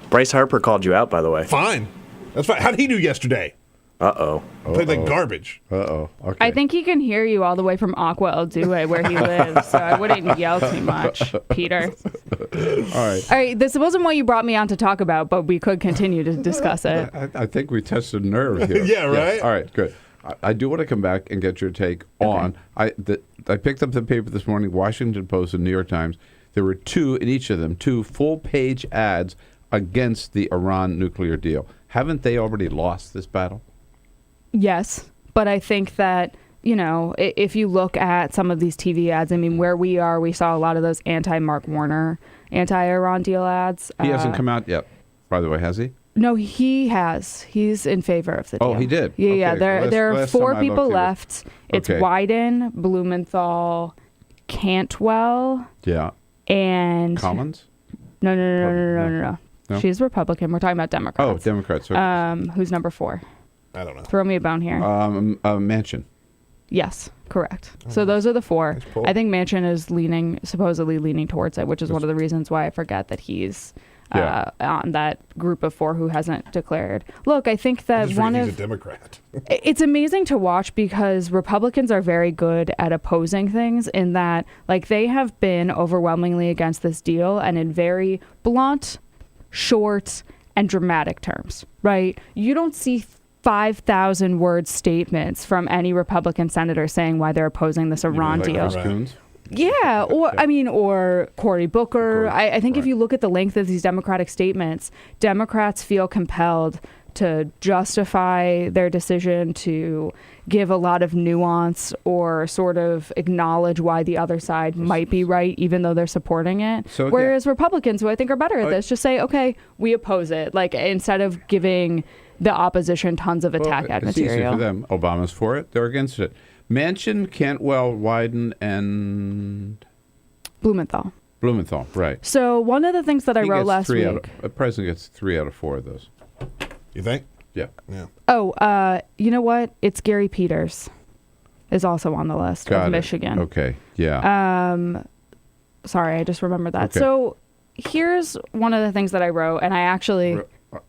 Bryce Harper called you out, by the way. Fine. That's fine. How did he do yesterday? Uh-oh. Played like garbage. Uh-oh. Okay. I think he can hear you all the way from Aqua El Due where he lives, so I wouldn't yell too much, Peter. All right. This wasn't what you brought me on to talk about, but we could continue to discuss it. I think we touched a nerve here. Yeah, right? Yes. All right, good. I do want to come back and get your take on. I picked up the paper this morning, Washington Post and New York Times. There were 2 in each of them, 2 full-page ads against the Iran nuclear deal. Haven't they already lost this battle? Yes, but I think that, you know, if you look at some of these TV ads, I mean, where we are, we saw a lot of those anti-Mark Warner, anti-Iran deal ads. He hasn't come out yet, by the way, has he? No, he has. He's in favor of the deal. Oh, he did? Yeah, Okay. yeah. There are 4 people left. It's Okay. Wyden, Blumenthal, Cantwell. Yeah. And Collins? No. No? She's Republican. We're talking about Democrats. Oh, Democrats. Okay. Who's number 4? I don't know. Throw me a bone here. Manchin. Yes, correct. So those are the 4. I think Manchin is supposedly leaning towards it, which is one of the reasons why I forget that he's on that group of 4 who hasn't declared. Look, I think that he's a Democrat. It's amazing to watch because Republicans are very good at opposing things in that, like, they have been overwhelmingly against this deal and in very blunt, short, and dramatic terms, right? You don't see 5,000 word statements from any Republican senator saying why they're opposing this Iran deal. Yeah, or Cory Booker. I think if you look at the length of these Democratic statements, Democrats feel compelled to justify their decision, to give a lot of nuance or sort of acknowledge why the other side might be right, even though they're supporting it. Whereas Republicans, who I think are better at this, just say, okay, we oppose it. Like, instead of giving the opposition tons of attack ad material. It's easy for them. Obama's for it. They're against it. Manchin, Cantwell, Wyden, and Blumenthal, right. So one of the things that I wrote last week. The president gets 3 out of 4 of those. You think? Yeah. Oh, you know what? It's Gary Peters is also on the list of Michigan. Okay, yeah. Sorry, I just remembered that. Okay. So here's one of the things that I wrote, and I actually...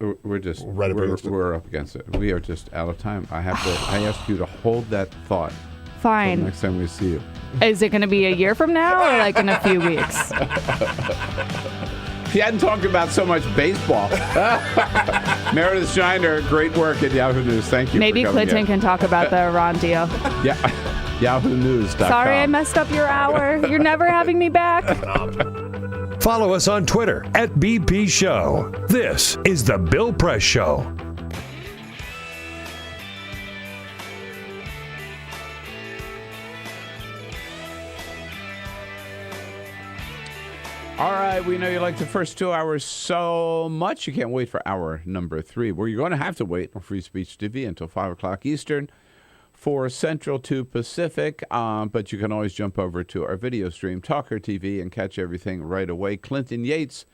We're up against it. We are just out of time. I ask you to hold that thought. Fine. Next time we see you. Is it going to be a year from now or like in a few weeks? If you hadn't talked about so much baseball. Meredith Shiner, great work at Yahoo News. Thank you. Maybe for coming Clinton in. can talk about the Iran deal. Yeah. YahooNews.com. Sorry I messed up your hour. You're never having me back. Follow us on Twitter at BP Show. This is The Bill Press Show. All right, we know you like the first 2 hours so much. You can't wait for hour number 3, where you're going to have to wait on Free Speech TV until 5 o'clock Eastern, 4 Central, 2 Pacific. But you can always jump over to our video stream, TawkrTV, and catch everything right away. Clinton Yates,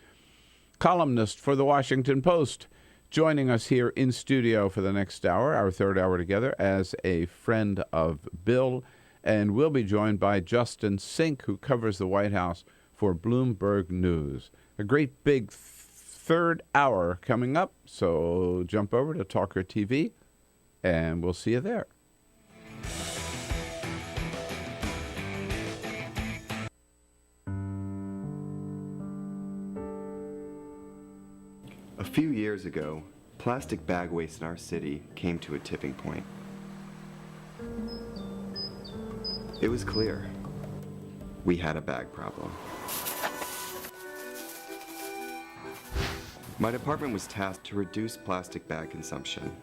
columnist for The Washington Post, joining us here in studio for the next hour, our 3rd hour together, as a friend of Bill. And we'll be joined by Justin Sink, who covers the White House for Bloomberg News. A great big third hour coming up. So jump over to TawkrTV, and we'll see you there. A few years ago, plastic bag waste in our city came to a tipping point. It was clear we had a bag problem. My department was tasked to reduce plastic bag consumption.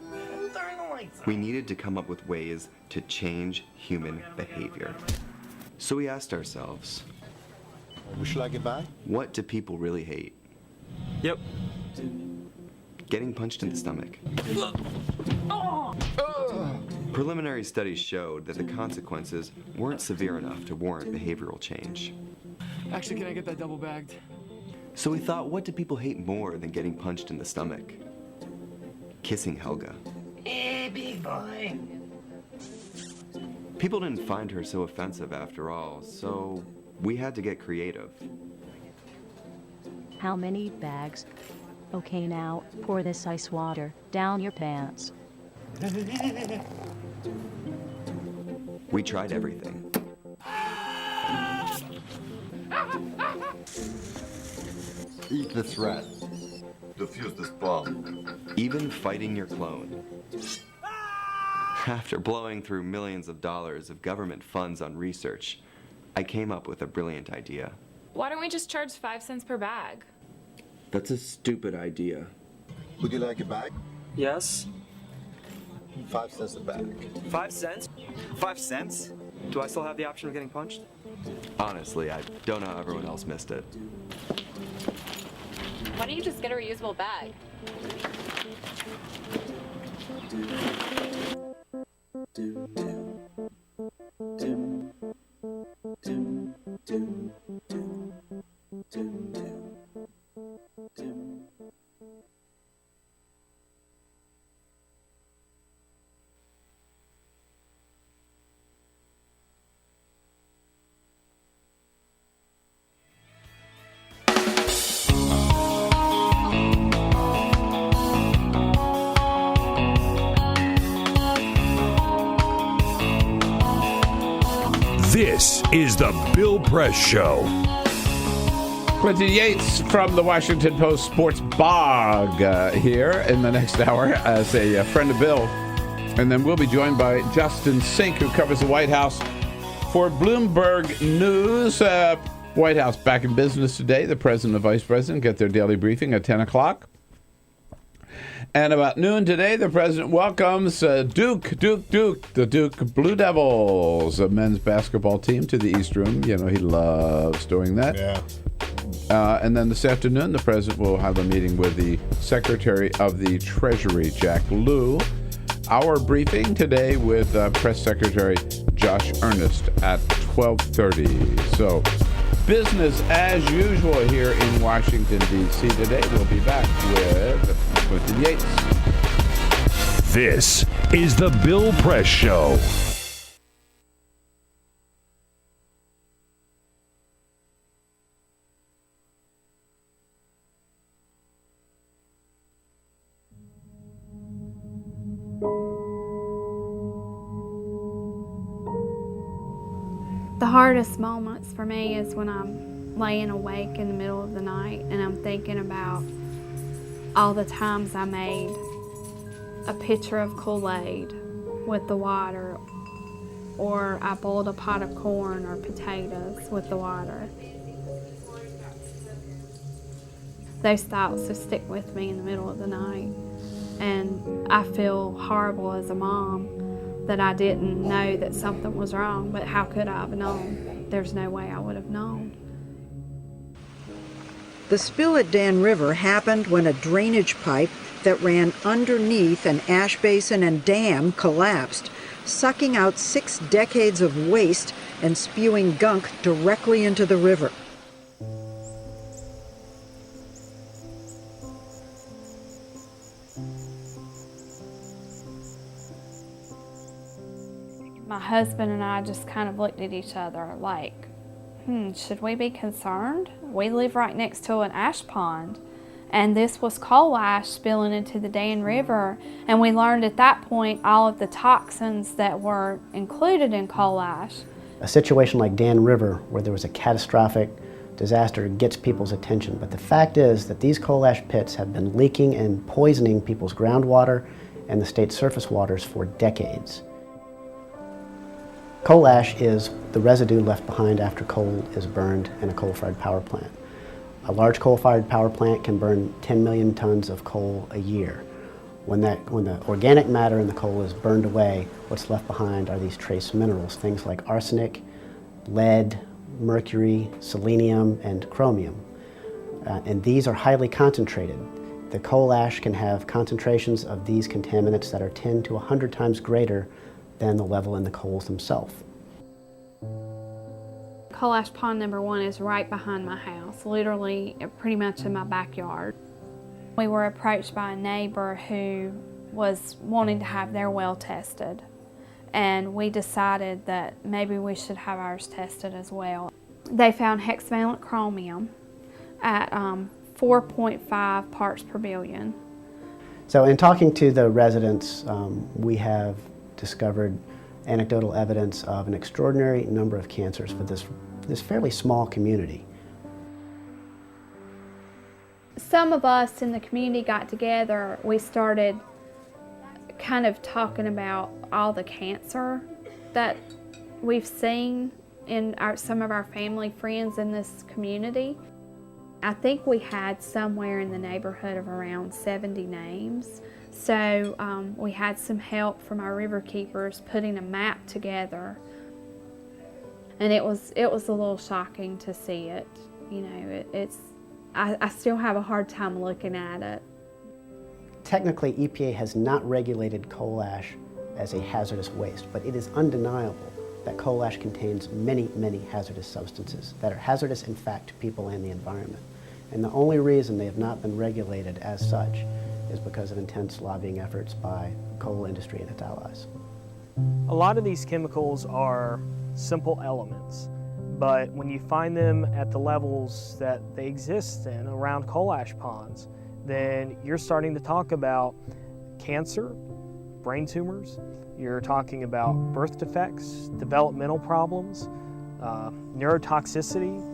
We needed to come up with ways to change human behavior. So we asked ourselves, would you like it back? What do people really hate? Yep. Getting punched in the stomach. Preliminary studies showed that the consequences weren't severe enough to warrant behavioral change. Actually, can I get that double bagged? So we thought, what do people hate more than getting punched in the stomach? Kissing Helga. Hey, big boy. People didn't find her so offensive after all, so we had to get creative. How many bags? Okay, now, pour this ice water down your pants. We tried everything. Eat this rat. Defuse this bomb. Even fighting your clone. After blowing through millions of dollars of government funds on research, I came up with a brilliant idea. Why don't we just charge 5 cents per bag? That's a stupid idea. Would you like a bag? Yes. 5 cents a bag. 5 cents? 5 cents? Do I still have the option of getting punched? Honestly, I don't know how everyone else missed it. Why don't you just get a reusable bag? This is the Bill Press Show. Quincy Yates from the Washington Post Sports Blog here in the next hour as a friend of Bill. And then we'll be joined by Justin Sink, who covers the White House for Bloomberg News. White House back in business today. The president and vice president get their daily briefing at 10 o'clock. And about noon today, the president welcomes the Duke Blue Devils, a men's basketball team, to the East Room. You know, he loves doing that. Yeah. And then this afternoon, the president will have a meeting with the Secretary of the Treasury, Jack Lew. Our briefing today with Press Secretary Josh Earnest at 12:30. So, business as usual here in Washington, D.C. today. We'll be back with Quincy Yates. This is the Bill Press Show. The hardest moments for me is when I'm laying awake in the middle of the night and I'm thinking about all the times I made a pitcher of Kool-Aid with the water, or I boiled a pot of corn or potatoes with the water. Those thoughts just stick with me in the middle of the night, and I feel horrible as a mom that I didn't know that something was wrong, but how could I have known? There's no way I would have known. The spill at Dan River happened when a drainage pipe that ran underneath an ash basin and dam collapsed, sucking out 6 decades of waste and spewing gunk directly into the river. My husband and I just kind of looked at each other like, should we be concerned? We live right next to an ash pond, And this was coal ash spilling into the Dan River. And we learned at that point all of the toxins that were included in coal ash. A situation like Dan River, where there was a catastrophic disaster, gets people's attention. But the fact is that these coal ash pits have been leaking and poisoning people's groundwater and the state's surface waters for decades. Coal ash is the residue left behind after coal is burned in a coal-fired power plant. A large coal-fired power plant can burn 10 million tons of coal a year. When the organic matter in the coal is burned away, what's left behind are these trace minerals, things like arsenic, lead, mercury, selenium, and chromium. And these are highly concentrated. The coal ash can have concentrations of these contaminants that are 10 to 100 times greater than the level in the coals themselves. Coal ash pond number 1 is right behind my house, literally pretty much in my backyard. We were approached by a neighbor who was wanting to have their well tested, and we decided that maybe we should have ours tested as well. They found hexavalent chromium at 4.5 parts per billion. So in talking to the residents, we have discovered anecdotal evidence of an extraordinary number of cancers for this fairly small community. Some of us in the community got together. We started kind of talking about all the cancer that we've seen in some of our family friends in this community. I think we had somewhere in the neighborhood of around 70 names. So we had some help from our river keepers putting a map together. And it was a little shocking to see it. You know, I still have a hard time looking at it. Technically, EPA has not regulated coal ash as a hazardous waste, but it is undeniable that coal ash contains many, many hazardous substances that are hazardous, in fact, to people and the environment. And the only reason they have not been regulated as such is because of intense lobbying efforts by the coal industry and its allies. A lot of these chemicals are simple elements, but when you find them at the levels that they exist in around coal ash ponds, then you're starting to talk about cancer, brain tumors, you're talking about birth defects, developmental problems, neurotoxicity.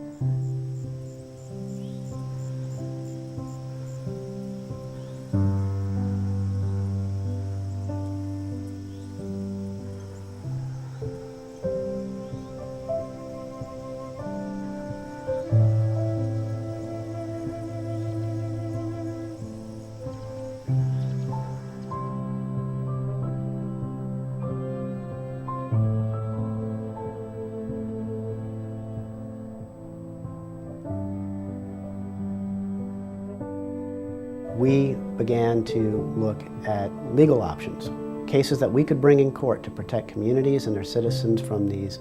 We began to look at legal options, cases that we could bring in court to protect communities and their citizens from these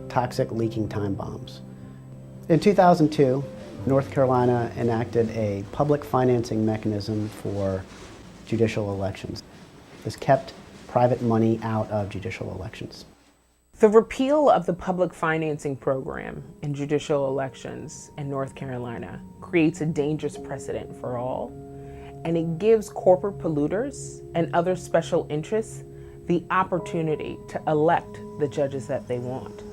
toxic leaking time bombs. In 2002, North Carolina enacted a public financing mechanism for judicial elections. This kept private money out of judicial elections. The repeal of the public financing program in judicial elections in North Carolina creates a dangerous precedent for all, and it gives corporate polluters and other special interests the opportunity to elect the judges that they want.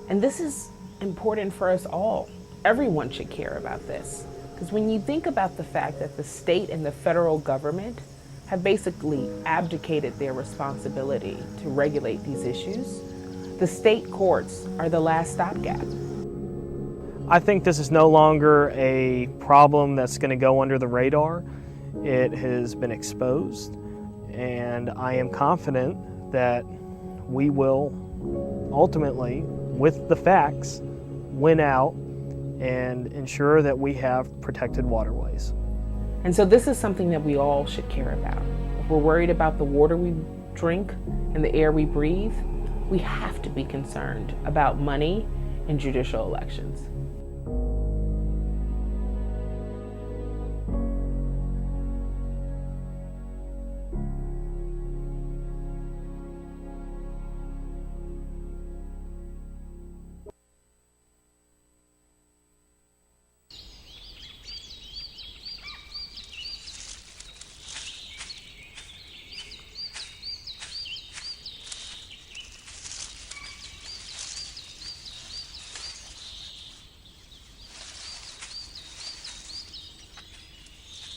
And this is important for us all. Everyone should care about this, because when you think about the fact that the state and the federal government have basically abdicated their responsibility to regulate these issues, the state courts are the last stopgap. I think this is no longer a problem that's going to go under the radar. It has been exposed, and I am confident that we will ultimately, with the facts, win out and ensure that we have protected waterways. And so this is something that we all should care about. If we're worried about the water we drink and the air we breathe, we have to be concerned about money in judicial elections.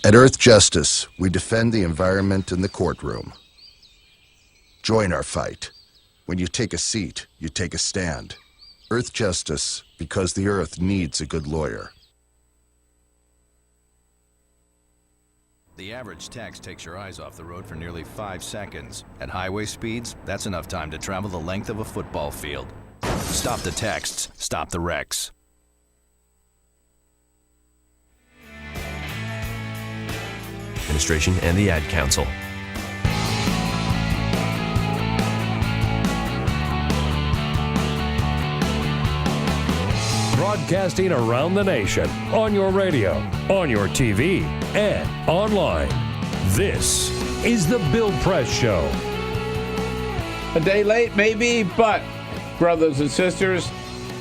At Earth Justice, we defend the environment in the courtroom. Join our fight. When you take a seat, you take a stand. Earth Justice, because the Earth needs a good lawyer. The average text takes your eyes off the road for nearly 5 seconds. At highway speeds, that's enough time to travel the length of a football field. Stop the texts, stop the wrecks. Administration and the Ad Council. Broadcasting around the nation, on your radio, on your TV, and online. This is the Bill Press Show. A day late, maybe, but brothers and sisters,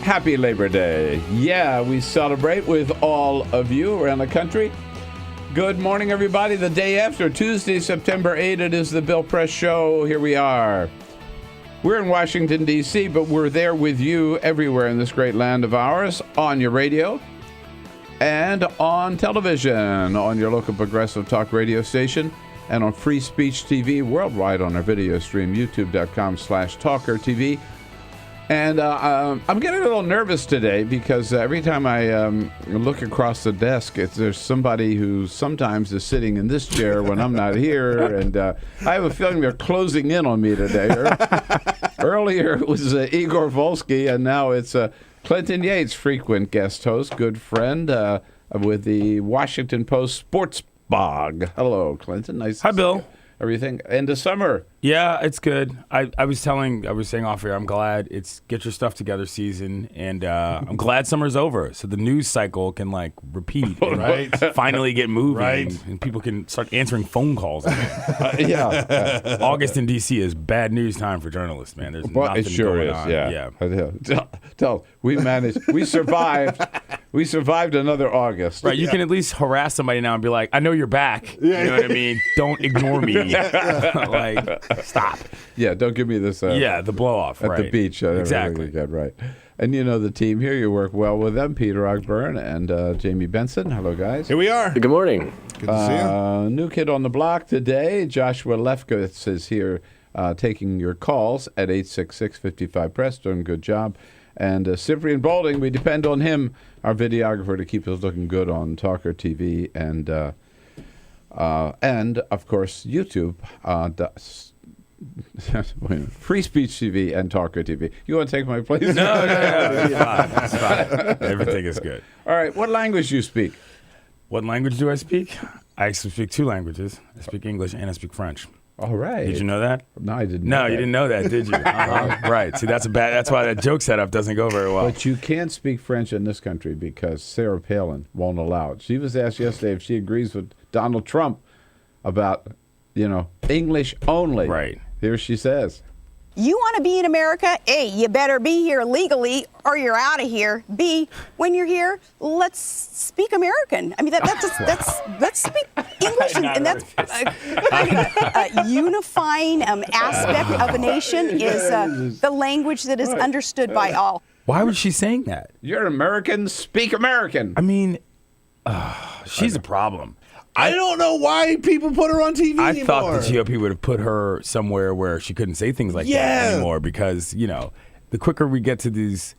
happy Labor Day. Yeah, we celebrate with all of you around the country. Good morning, everybody. The day after, Tuesday, September 8th, it is the Bill Press Show. Here we are. We're in Washington, D.C., but we're there with you everywhere in this great land of ours, on your radio and on television, on your local progressive talk radio station, and on Free Speech TV worldwide on our video stream, youtube.com/TawkrTV. And I'm getting a little nervous today because every time I look across the desk, there's somebody who sometimes is sitting in this chair when I'm not here. And I have a feeling they're closing in on me today. Earlier it was Igor Volsky, and now it's Clinton Yates, frequent guest host, good friend with the Washington Post Sports Blog. Hello, Clinton. Nice. Hi, Bill. Everything. End of summer. Yeah, it's good. I was saying off here, I'm glad it's get your stuff together season, and I'm glad summer's over, so the news cycle can repeat, and right? Finally get moving, right? And people can start answering phone calls again. Yeah. August in D.C. is bad news time for journalists, man. There's nothing it sure going is. on. Yeah. We managed. We survived. We survived another August. Right, you can at least harass somebody now and be like, I know you're back. You know what I mean? Don't ignore me. Stop. Yeah, don't give me this. The blow off at the beach. Exactly. Good, right. And you know the team here. You work well with them. Peter Ogburn and Jamie Benson. Hello, guys. Here we are. Good morning. Good to see you. New kid on the block today. Joshua Lefkowitz is here taking your calls at 866-55-PRESS. Doing a good job. And Cyprian Balding, we depend on him, our videographer, to keep us looking good on TawkrTV and of course, YouTube. Free Speech TV and TawkrTV. You want to take my place? No. It's fine. Everything is good. All right. What language do you speak? What language do I speak? I actually speak 2 languages. I speak English and I speak French. All right. Did you know that? No, I didn't. No, you didn't know that, did you? Right. See, that's why that joke setup doesn't go very well. But you can't speak French in this country because Sarah Palin won't allow it. She was asked yesterday if she agrees with Donald Trump about, English only. Right. Here she says. You want to be in America? A, you better be here legally or you're out of here. B, when you're here, let's speak American. I mean, let's speak English, and that's a unifying aspect of a nation is the language that is understood by all. Why was she saying that? You're American, speak American. I mean, she's a problem. I don't know why people put her on TV I anymore. thought the GOP would have put her somewhere where she couldn't say things like that anymore because, the quicker we get to these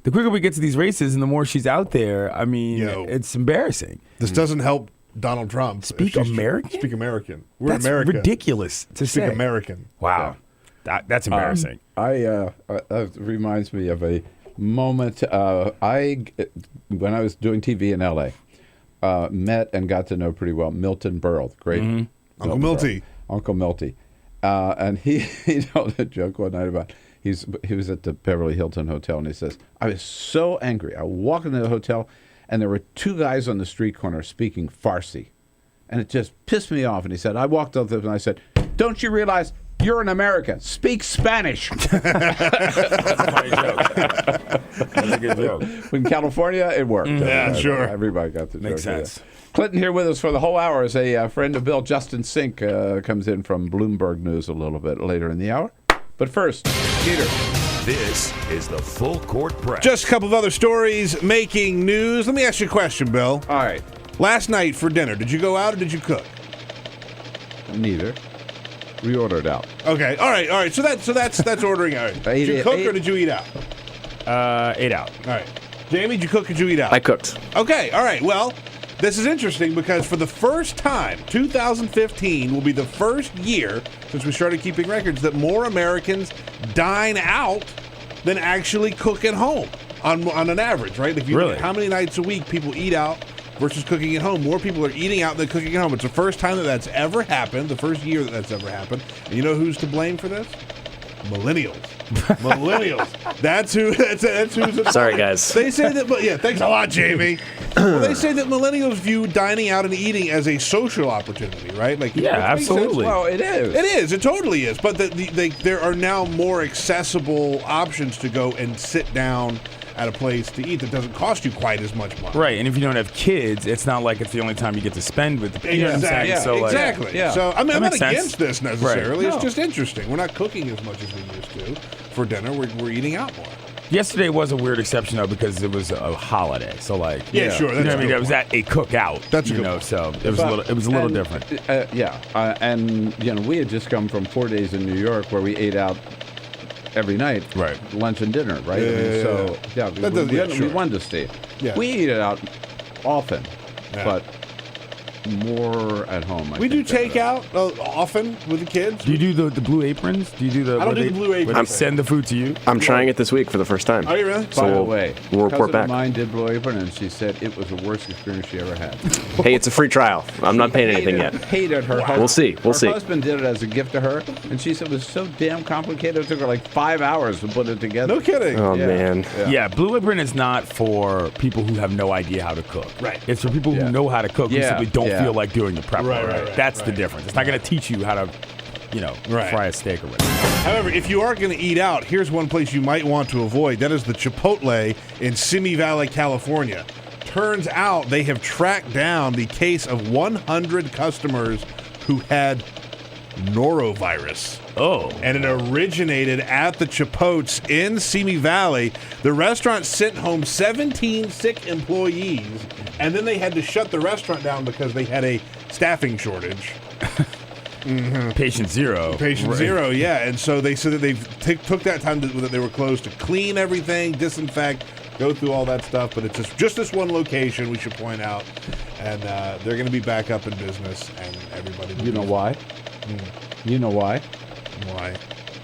races and the more she's out there, I mean, it's embarrassing. This doesn't help Donald Trump. Speak American? Speak American. We're That's America. ridiculous to speak say. American. Wow. That's embarrassing. That reminds me of a moment. When I was doing TV in L.A., met and got to know pretty well Milton Berle, great Uncle Milty. Uncle Milty. And he told a joke one night about he was at the Beverly Hilton Hotel, and he says, I was so angry. I walked into the hotel, and there were 2 guys on the street corner speaking Farsi. And it just pissed me off. And he said, I walked up to them and I said, don't you realize you're in America? Speak Spanish. That's a funny joke. That's a good joke. In California, it worked. Yeah, sure. Everybody got the joke. Makes sense. Clinton here with us for the whole hour as a friend of Bill, Justin Sink, comes in from Bloomberg News a little bit later in the hour. But first, Peter. This is the Full Court Press. Just a couple of other stories making news. Let me ask you a question, Bill. All right. Last night for dinner, did you go out or did you cook? Neither. We ordered out. Okay. All right. So that's ordering out. Did you cook or did you eat out? Ate out. All right. Jamie, did you cook or did you eat out? I cooked. Okay. All right. Well, this is interesting because for the first time, 2015 will be the first year since we started keeping records that more Americans dine out than actually cook at home on an average, right? If you Really? look at how many nights a week people eat out versus cooking at home, more people are eating out than cooking at home. It's the first time that that's ever happened, the first year that that's ever happened. And you know who's to blame for this? Millennials. That's who's. Sorry, guys. They say that. Yeah, thanks a lot, Jamie. Well, they say that millennials view dining out and eating as a social opportunity, right? Like, Yeah, it makes sense. absolutely. Well, it is. It is. It totally is. But there are now more accessible options to go and sit down at a place to eat that doesn't cost you quite as much money. Right, and if you don't have kids, it's not like it's the only time you get to spend with the people. You know what I'm saying? Yeah, So, like, exactly. yeah. So, I mean, I'm That not makes sense. against this necessarily. Right. It's No. just interesting. We're not cooking as much as we used to for dinner. We're eating out more. Yesterday was a weird exception though because it was a holiday. So like, Yeah, sure, you that's know what a I mean? good It was at a cookout. That's a you good know, point. so it was a little different. And we had just come from 4 days in New York where we ate out every night, right? Lunch and dinner, right? We wanted to stay. Yeah. We eat it out often, Yeah. but more at home. We do takeout often with the kids. Do you do the blue aprons? Do you do the? I don't where do they- the blue aprons. where they send the food to you. I'm trying it this week for the first time. Are you really? So By the way, we'll report cousin back. of mine did Blue Apron, and she said it was the worst experience she ever had. Hey, it's a free trial. I'm not paying anything yet. Hated her. We'll see. We'll see. Her husband did it as a gift to her, and she said it was so damn complicated. It took her like 5 hours to put it together. No kidding. Oh, Yeah. man. Yeah, blue apron is not for people who have no idea how to cook. Right. It's for people who know how to cook who Yeah. simply don't Yeah. feel like doing the prep. Right. That's the difference. It's not going to teach you how to, fry a steak or whatever. However, if you are going to eat out, here's one place you might want to avoid. That is the Chipotle in Simi Valley, California. Turns out they have tracked down the case of 100 customers who had norovirus. Oh. And it originated at the Chipotle in Simi Valley. The restaurant sent home 17 sick employees, and then they had to shut the restaurant down because they had a staffing shortage. Patient zero. Patient zero, yeah. And so they said that they took that time that they were closed to clean everything, disinfect, go through all that stuff. But it's just this one location, we should point out. And they're going to be back up in business, and everybody will You know why? You know why? Why?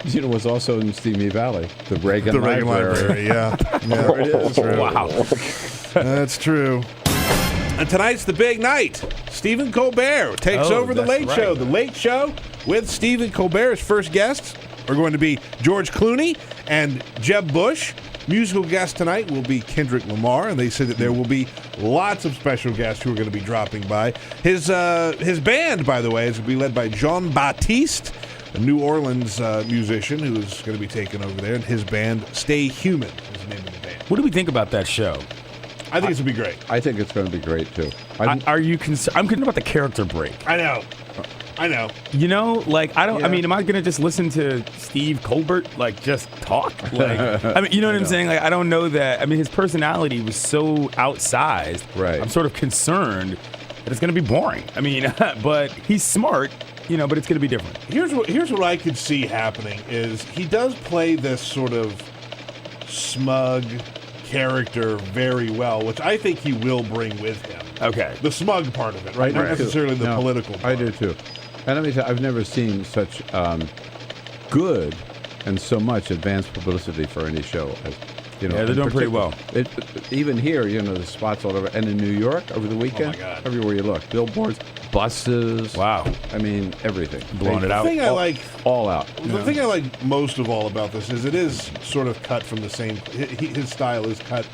You know what's also in Simi Valley? The Reagan Library. Yeah. There it is. Wow. That's true. And tonight's the big night. Stephen Colbert takes over The Late Show. The Late Show with Stephen Colbert's first guests are going to be George Clooney and Jeb Bush. Musical guest tonight will be Kendrick Lamar, and they say that there will be lots of special guests who are going to be dropping by. His band, by the way, is going to be led by Jean-Baptiste, a New Orleans musician who is going to be taking over there, and his band, Stay Human, is the name of the band. What do we think about that show? I think it's going to be great. I think it's going to be great, too. Are you concerned? I'm concerned about the character break. I know. You know, like, I don't, I mean, am I going to just listen to Steve Colbert, like, just talk? Like, I mean, you know what I'm saying? Like, I don't know that. I mean, his personality was so outsized. Right. I'm sort of concerned that it's going to be boring. I mean, but he's smart, but it's going to be different. Here's what I could see happening is he does play this sort of smug character very well, which I think he will bring with him. Okay. The smug part of it, right? Not necessarily the political part. I do, too. And let me tell you, I've never seen such good and so much advanced publicity for any show. Yeah, they're doing pretty well. Even here, the spots all over. And in New York over the weekend, my God. everywhere you look. Billboards, buses. Wow. I mean, everything. Blowing it out. The thing I like all out. The thing I like most of all about this is it is sort of cut from the same. His style is cut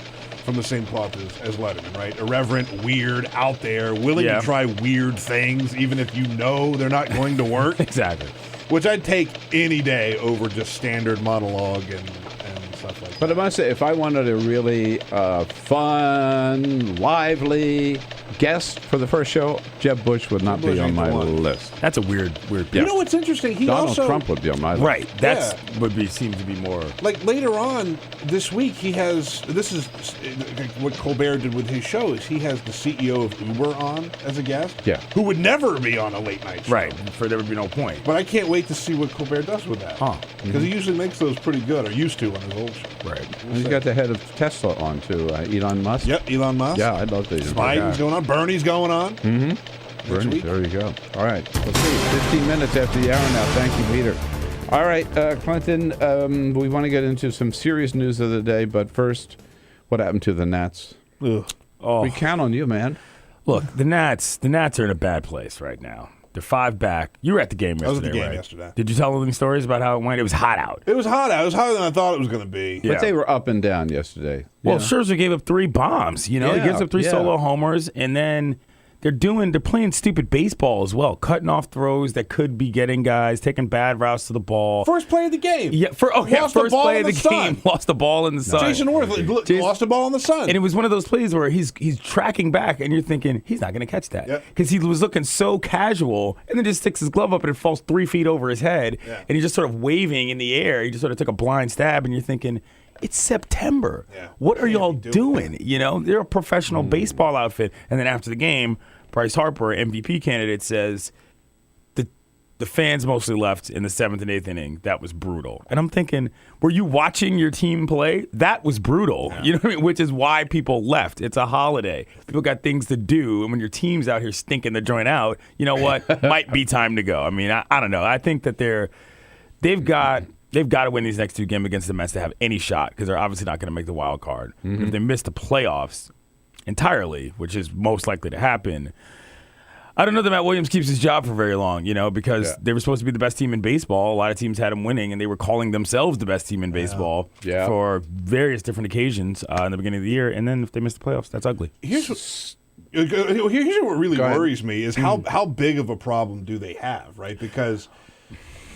from the same cloth as Letterman, right? Irreverent, weird, out there, willing to try weird things, even if you know they're not going to work. Exactly. Which I'd take any day over just standard monologue and stuff like that. But I must say, if I wanted a really fun, lively, guest for the first show, Jeb Bush would not be on my list. That's a weird You thing. know what's interesting? He Donald also, Trump would be on my list. Right. That's would be seems to be more. Like later on this week, he has. This is what Colbert did with his show. Is he has the CEO of Uber on as a guest? Yeah. Who would never be on a late night show. Right. For there would be no point. But I can't wait to see what Colbert does with that. Huh. Because he usually makes those pretty good, or used to on his old show. Right. He's got the head of Tesla on too, Elon Musk. Yep, Elon Musk. Yeah, I'd love to. Biden's going on. Bernie's going on. Mm-hmm. Bernie, there you go. All right. Let's see. 15 minutes after the hour now. Thank you, Peter. All right, Clinton, we want to get into some serious news of the day, but first, what happened to the Nats? Ugh. Oh. We count on you, man. Look, the Nats are in a bad place right now. They're 5 back. You were at the game yesterday, I was at the game right? yesterday. Did you tell them any stories about how it went? It was hot out. It was hot out. It was hotter than I thought it was going to be. Yeah. But they were up and down yesterday. Well, Yeah. Scherzer gave up 3 bombs. He gives up 3 solo homers, and then they're playing stupid baseball as well, cutting off throws that could be getting guys, taking bad routes to the ball. First play of the game. Yeah, Lost first the ball play in of the the game, sun. lost the ball in the sun. Jason Worth lost the ball in the sun. And it was one of those plays where he's tracking back, and you're thinking, he's not going to catch that. Because he was looking so casual, and then just sticks his glove up, and it falls 3 feet over his head, and he's just sort of waving in the air. He just sort of took a blind stab, and you're thinking, it's September. What are y'all doing? They're a professional baseball outfit. And then after the game, Bryce Harper, MVP candidate, says the fans mostly left in the 7th and 8th inning. That was brutal. And I'm thinking, were you watching your team play? That was brutal. You know what I mean? Which is why people left. It's a holiday. People got things to do. And when your team's out here stinking the joint out, you know what? Might be time to go. I mean, I don't know. I think that they've got to win these next 2 games against the Mets to have any shot, because they're obviously not going to make the wild card. Mm-hmm. If they miss the playoffs entirely, which is most likely to happen, I don't know that Matt Williams keeps his job for very long, because they were supposed to be the best team in baseball. A lot of teams had them winning, and they were calling themselves the best team in baseball for various different occasions in the beginning of the year. And then if they miss the playoffs, that's ugly. Here's what really worries me is how big of a problem do they have, right? Because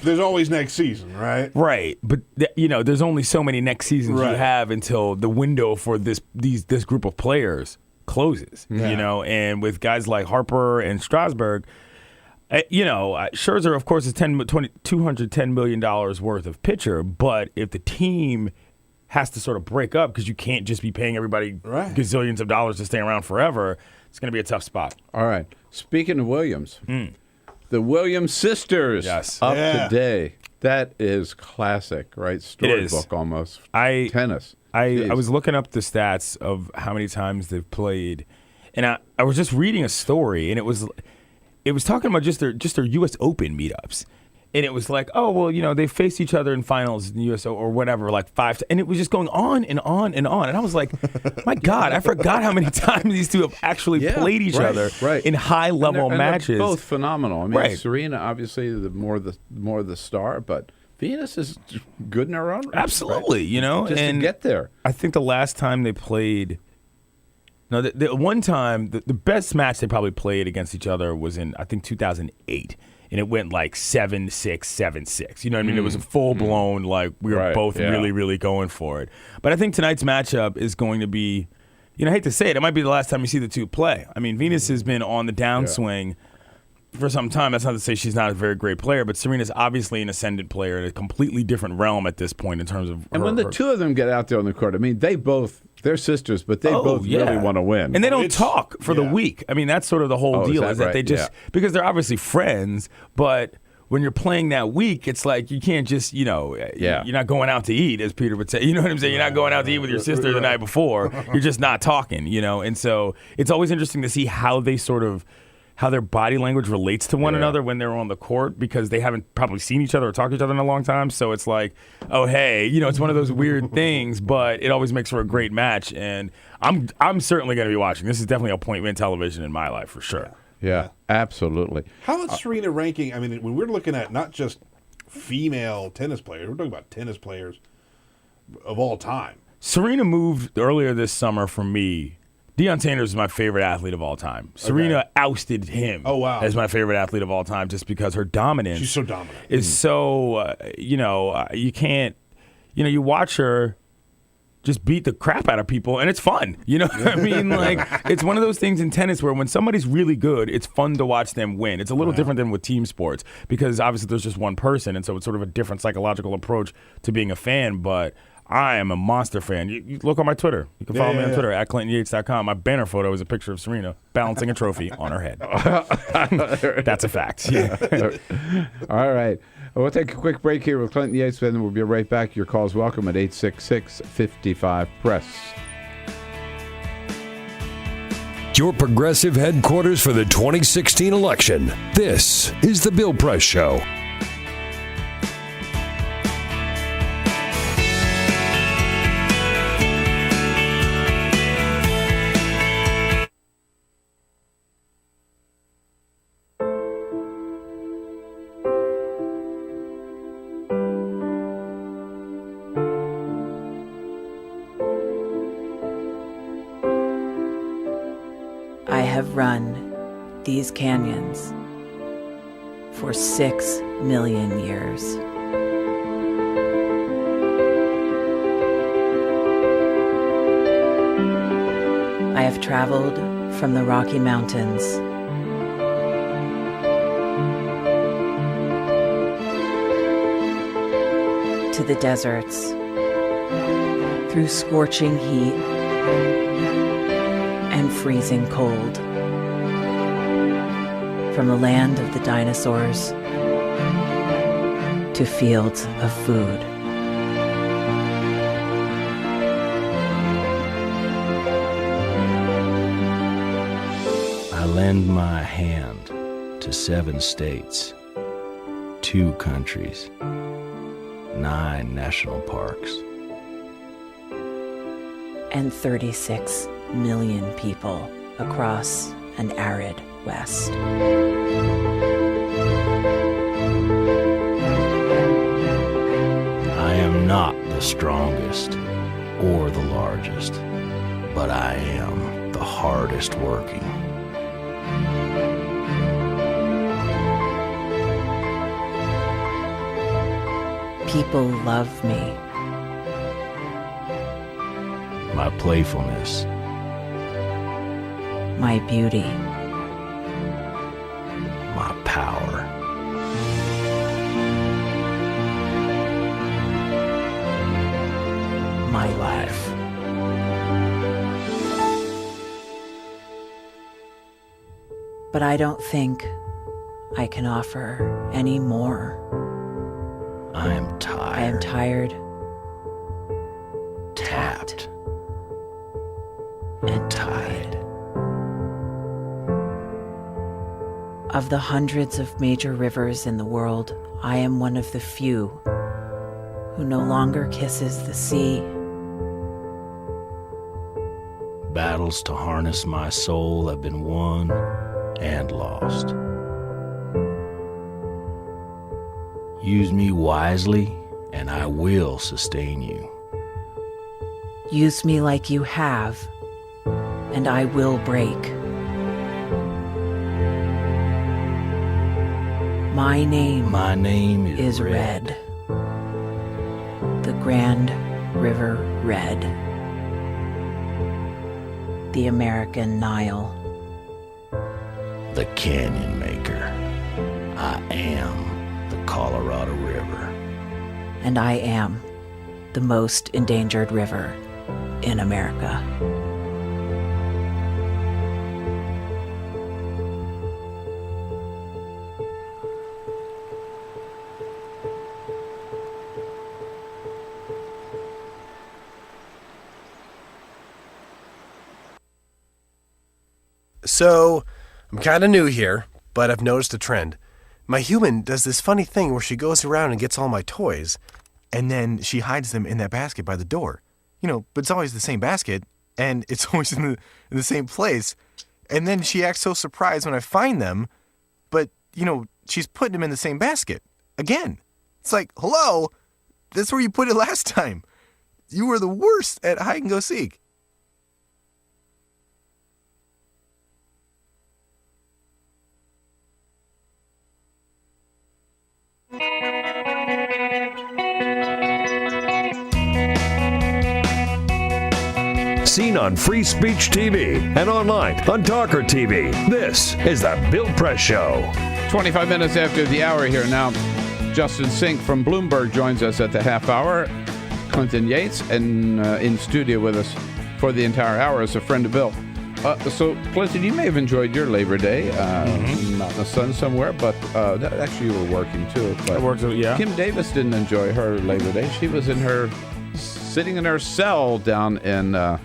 there's always next season, right? Right, but there's only so many next seasons you have until the window for this group of players closes. And with guys like Harper and Strasburg, Scherzer, of course, is $210 million worth of pitcher, but if the team has to sort of break up because you can't just be paying everybody gazillions of dollars to stay around forever, it's going to be a tough spot. All right. Speaking of Williams, the Williams sisters up today. That is classic, right? Storybook almost. Tennis. I was looking up the stats of how many times they've played, and I was just reading a story, and it was talking about just their U.S. Open meetups, and it was like, oh well, they faced each other in finals in the U.S. or whatever, like 5, and it was just going on and on and on, and I was like, my God, I forgot how many times these two have actually played each other in high level matches. They're both phenomenal. I mean, Serena obviously the more the star, but Venus is good in her own right. Absolutely, Just to get there. I think the last time they played, the one time, the best match they probably played against each other was in, I think, 2008. And it went like 7-6, 7-6. You know what I mean? It was a full-blown, like, we were both really, really going for it. But I think tonight's matchup is going to be, I hate to say it might be the last time you see the two play. I mean, Venus has been on the downswing for some time. That's not to say she's not a very great player, but Serena's obviously an ascendant player in a completely different realm at this point in terms of And when the two of them get out there on the court, I mean, they're sisters, but they both really want to win. And they don't talk for the week. I mean, that's sort of the whole deal, is that they just, because they're obviously friends, but when you're playing that week, it's like you can't just, you're not going out to eat, as Peter would say. You know what I'm saying? You're not going out to eat with your sister the night before. You're just not talking, And so it's always interesting to see how they how their body language relates to one another when they're on the court, because they haven't probably seen each other or talked to each other in a long time. So it's like, oh, hey, it's one of those weird things, but it always makes for a great match. And I'm certainly going to be watching. This is definitely a point-win television in my life for sure. Yeah, absolutely. How about Serena ranking? I mean, when we're looking at not just female tennis players, we're talking about tennis players of all time. Serena moved earlier this summer from me. Deion Sanders is my favorite athlete of all time. Serena ousted him as my favorite athlete of all time just because her dominance. She's so dominant. Is so, you can't, you watch her, just beat the crap out of people, and it's fun. You know what I mean? Like, it's one of those things in tennis where when somebody's really good, it's fun to watch them win. It's a little different than with team sports because obviously there's just one person, and so it's sort of a different psychological approach to being a fan, but I am a monster fan. You look on my Twitter. You can follow me on Twitter at ClintonYates.com. My banner photo is a picture of Serena balancing a trophy on her head. That's a fact. Yeah. All right. We'll take a quick break here with Clinton Yates, and we'll be right back. Your call's welcome at 866-55-PRESS. Your progressive headquarters for the 2016 election. This is The Bill Press Show. I have run these canyons for 6 million years. I have traveled from the Rocky Mountains to the deserts, through scorching heat and freezing cold, from the land of the dinosaurs to fields of food. I lend my hand to 7 states, 2 countries, 9 national parks, and 36 million people across an arid West. I am not the strongest or the largest, but I am the hardest working. People love me. My playfulness, My beauty, my power, my life. But I don't think I can offer any more. I am tired. I am tired, tapped, and tied. Of the hundreds of major rivers in the world, I am one of the few who no longer kisses the sea. Battles to harness my soul have been won and lost. Use me wisely, and I will sustain you. Use me like you have, and I will break. My name is Red. The Grand River Red. The American Nile. The Canyon Maker. I am the Colorado River. And I am the most endangered river in America. So, I'm kind of new here, but I've noticed a trend. My human does this funny thing where she goes around and gets all my toys, and then she hides them in that basket by the door. You know, but it's always the same basket, and it's always in the same place. And then she acts so surprised when I find them, but, you know, she's putting them in the same basket. Again. It's like, hello? That's where you put it last time. You were the worst at hide and go seek. seen on Free Speech TV and online on TawkrTV. This is the Bill Press Show. 25 minutes after the hour here now. Justin Sink from Bloomberg joins us at the half hour. Clinton Yates and in studio with us for the entire hour is a friend of Bill. So, Clinton, you may have enjoyed your Labor Day, not in the sun somewhere, but actually you were working too. But I worked, yeah. Kim Davis didn't enjoy her Labor Day. She was sitting in her cell down in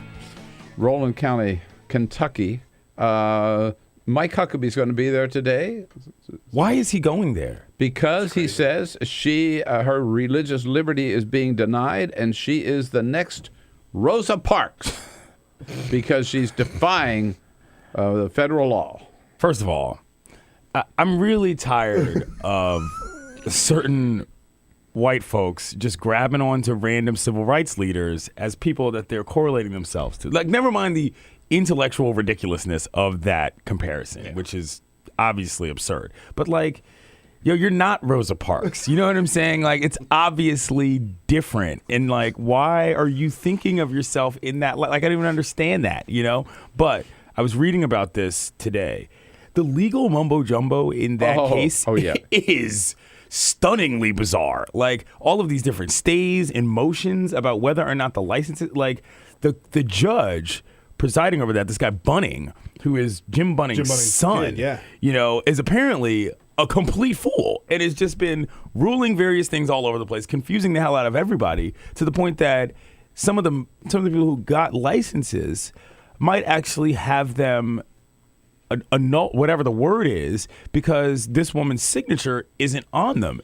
Roland County, Kentucky. Mike Huckabee's going to be there today. Why is he going there? Because he says her religious liberty is being denied, and she is the next Rosa Parks because she's defying the federal law. First of all, I'm really tired of certain white folks just grabbing onto random civil rights leaders as people that they're correlating themselves to. Like, never mind the intellectual ridiculousness of that comparison, which is obviously absurd. But, like, you're not Rosa Parks. You know what I'm saying? Like, it's obviously different. And, like, why are you thinking of yourself in that? Like, I don't even understand that, you know? But I was reading about this today. The legal mumbo jumbo in that case is stunningly bizarre. Like, all of these different stays and motions about whether or not the license is, like, the judge presiding over that, this guy Bunning, who is Jim Bunning's son, you know, is apparently a complete fool and has just been ruling various things all over the place, confusing the hell out of everybody to the point that some of the people who got licenses might actually have them annul, whatever the word is, because this woman's signature isn't on them.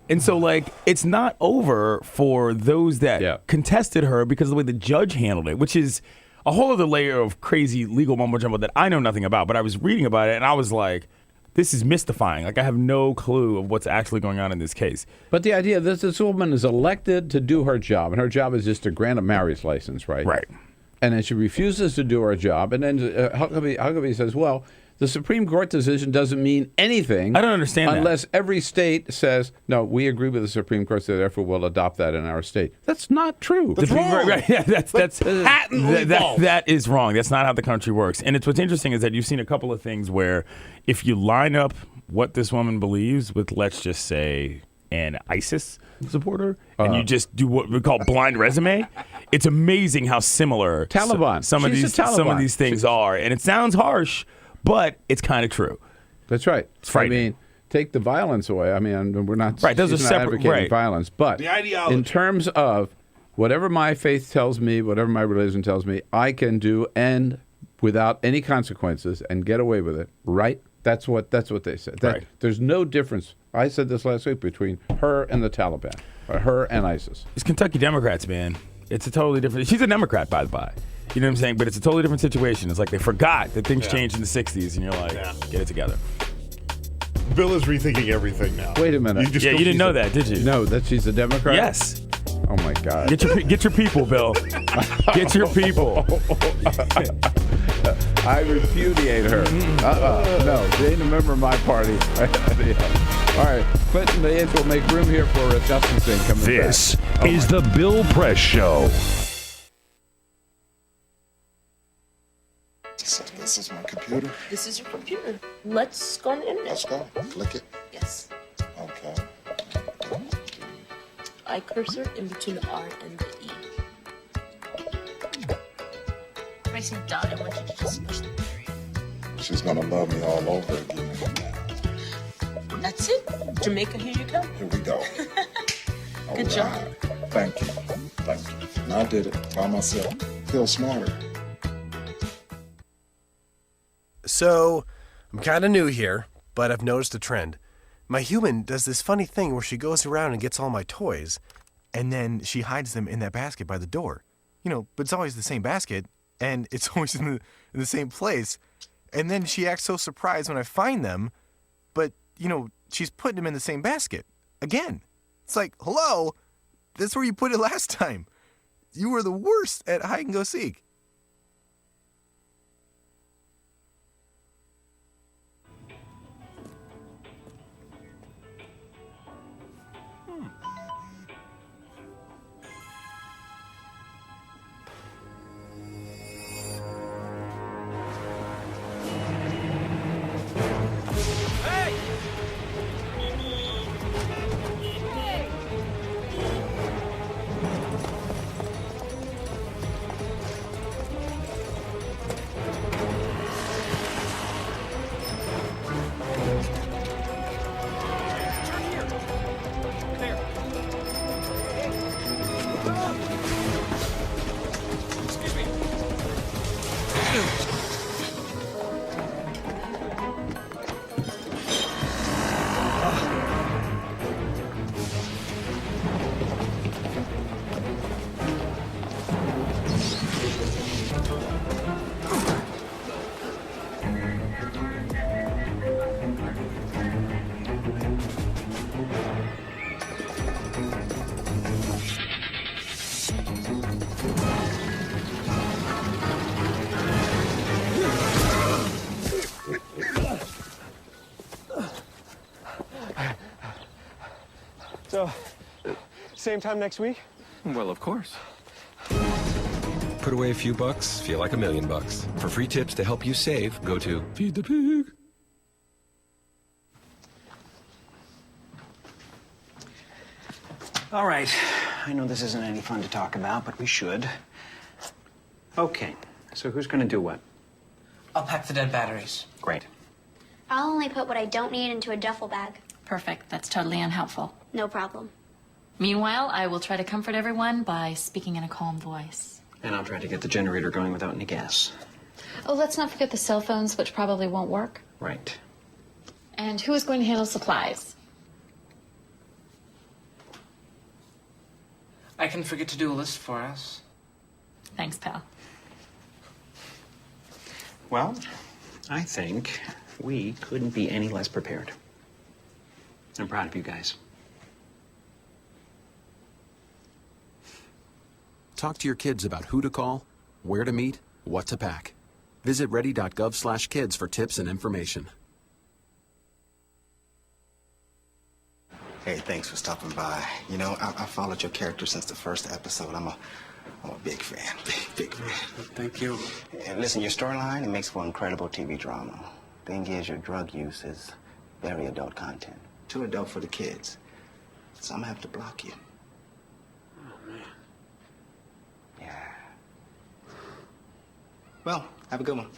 And so, like, it's not over for those that contested her because of the way the judge handled it, which is a whole other layer of crazy legal mumbo jumbo that I know nothing about. But I was reading about it and I was like, this is mystifying. Like, I have no clue of what's actually going on in this case. But the idea that this woman is elected to do her job, and her job is just to grant a marriage license, right? Right. And then she refuses to do her job, and then Huckabee says, well, the Supreme Court decision doesn't mean anything. I don't understand that. Unless every state says, no, we agree with the Supreme Court, so therefore we'll adopt that in our state. That's not true. That's wrong. Right. Yeah, that's patently false. That is wrong. That's not how the country works. And what's interesting is that you've seen a couple of things where if you line up what this woman believes with, let's just say, an ISIS supporter, and you just do what we call blind resume, it's amazing how similar Taliban. Some of these things are. And it sounds harsh, but it's kind of true. That's right. It's frightening. I mean, take the violence away. I mean, we're not, those are separate, advocating violence. But the ideology. In terms of whatever my faith tells me, whatever my religion tells me, I can do and without any consequences and get away with it, right? That's what they said. Right. There's no difference. I said this last week between her and the Taliban, or her and ISIS. It's Kentucky Democrats, man. It's a totally different. She's a Democrat, by the by. You know what I'm saying? But it's a totally different situation. It's like they forgot that things changed in the 60s, and you're like, get it together. Bill is rethinking everything now. Wait a minute. You didn't know that, did you? No, that she's a Democrat? Yes. Oh, my God. Get your people, Bill. Get your people. I repudiate her. No, she ain't a member of my party. All right, Clinton Yates will make room here for Justin Singh coming back. This is the Bill Press Show. This is my computer. This is your computer. Let's go on the internet. Let's go. Click it. Yes. Okay. I cursor in between the R and the E. Pressing dot, I want you to just push the period. She's gonna love me all over again. That's it. Jamaica, here you come. Here we go. Good job. Thank you. Thank you. And I did it by myself. Feel smarter. So, I'm kind of new here, but I've noticed a trend. My human does this funny thing where she goes around and gets all my toys, and then she hides them in that basket by the door. You know, but it's always the same basket, and it's always in the same place. And then she acts so surprised when I find them, but, you know, she's putting them in the same basket. Again. It's like, hello? That's where you put it last time. You were the worst at hide and go seek. So, same time next week? Well, of course. Put away a few bucks, feel like $1 million. For free tips to help you save, go to Feed the Pig. All right. I know this isn't any fun to talk about, but we should. Okay. So who's going to do what? I'll pack the dead batteries. Great. I'll only put what I don't need into a duffel bag. Perfect. That's totally unhelpful. No problem. Meanwhile, I will try to comfort everyone by speaking in a calm voice. And I'll try to get the generator going without any gas. Oh, let's not forget the cell phones, which probably won't work. Right. And who is going to handle supplies? I can forget to do a list for us. Thanks, pal. Well, I think we couldn't be any less prepared. I'm proud of you guys. Talk to your kids about who to call, where to meet, what to pack. Visit ready.gov/kids for tips and information. Hey, thanks for stopping by. You know, I followed your character since the first episode. I'm a big fan. Big fan. Thank you. And listen, your storyline, it makes for incredible TV drama. Thing is, your drug use is very adult content. Too adult for the kids. So I'm gonna have to block you. Oh, man. Yeah. Well, have a good one.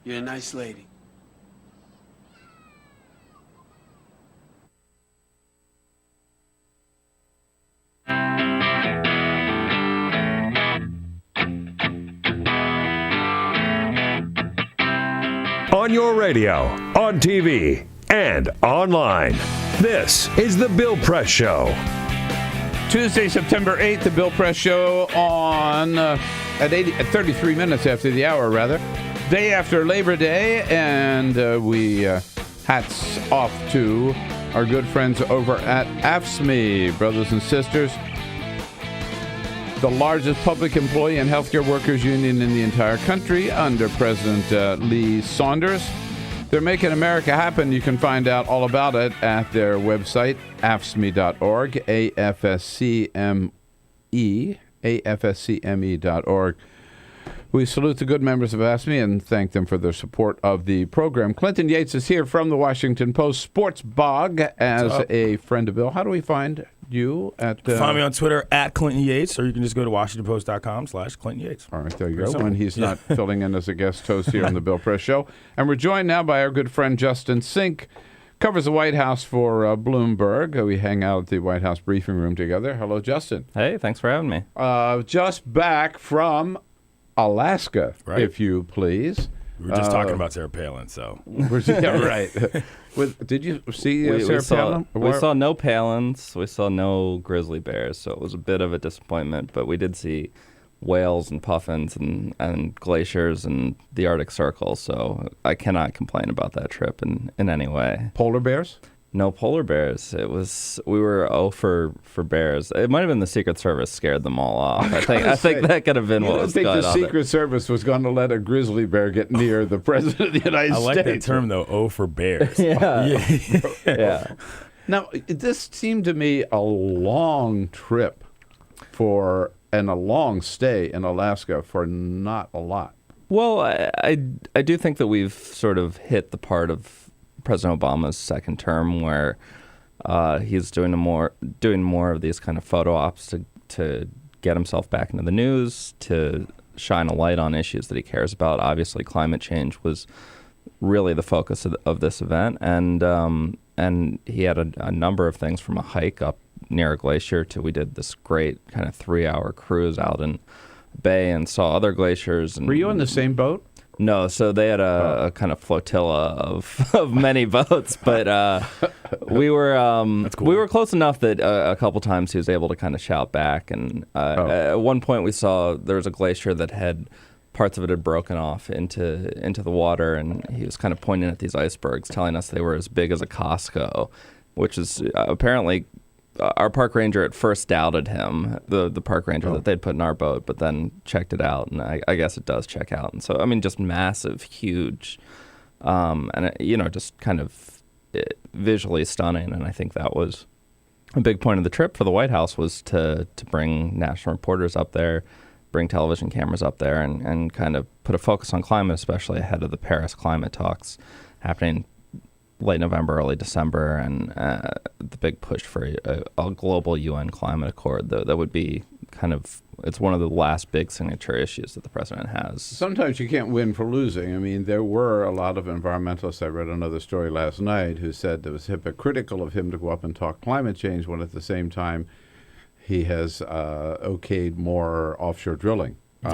You're a nice lady. On your radio, on TV, and online. This is The Bill Press Show. Tuesday, September 8th, The Bill Press Show on at 33 minutes after the hour, rather. Day after Labor Day, and we hats off to our good friends over at AFSCME, brothers and sisters. The largest public employee and healthcare workers union in the entire country under President Lee Saunders. They're making America happen. You can find out all about it at their website, afscme.org, AFSCME.org. We salute the good members of AFSCME and thank them for their support of the program. Clinton Yates is here from the Washington Post Sports Bog as a friend of Bill. How do we find you? Find me on Twitter at Clinton Yates, or you can just go to WashingtonPost.com/Clinton Yates. All right, there you go. When he's not filling in as a guest host here on the Bill Press Show. And we're joined now by our good friend Justin Sink, covers the White House for Bloomberg. We hang out at the White House briefing room together. Hello, Justin. Hey, thanks for having me. Just back from Alaska, if you please. We were just talking about Sarah Palin, so. Yeah, right. Did you see Sarah Palin? We saw no Palins. We saw no grizzly bears, so it was a bit of a disappointment. But we did see whales and puffins and glaciers and the Arctic Circle, so I cannot complain about that trip in any way. Polar bears? No polar bears. We were for bears. It might have been the Secret Service scared them all off. I think that could have been what was going on. I think the Secret Service was going to let a grizzly bear get near the president of the United States. I like that term though. For bears. Yeah. Now this seemed to me a long trip and a long stay in Alaska for not a lot. Well, I do think that we've sort of hit the part of President Obama's second term where he's doing more of these kind of photo ops to get himself back into the news, to shine a light on issues that he cares about. Obviously, climate change was really the focus of this event, and he had a number of things from a hike up near a glacier to we did this great kind of 3-hour cruise out in Bay and saw other glaciers. And, were you on the same boat? No, so they had a kind of flotilla of many boats, but we were close enough that a couple times he was able to kind of shout back. And at one point we saw there was a glacier that had parts of it had broken off into the water, and he was kind of pointing at these icebergs, telling us they were as big as a Costco, which is apparently. Our park ranger at first doubted him, the park ranger that they'd put in our boat, but then checked it out, and I guess it does check out. And so, I mean, just massive, huge, and just kind of visually stunning. And I think that was a big point of the trip for the White House was to bring national reporters up there, bring television cameras up there, and kind of put a focus on climate, especially ahead of the Paris climate talks happening late November, early December, and the big push for a global UN climate accord that would be kind of, it's one of the last big signature issues that the president has. Sometimes you can't win for losing. I mean, there were a lot of environmentalists. I read another story last night who said it was hypocritical of him to go up and talk climate change when at the same time he has okayed more offshore drilling in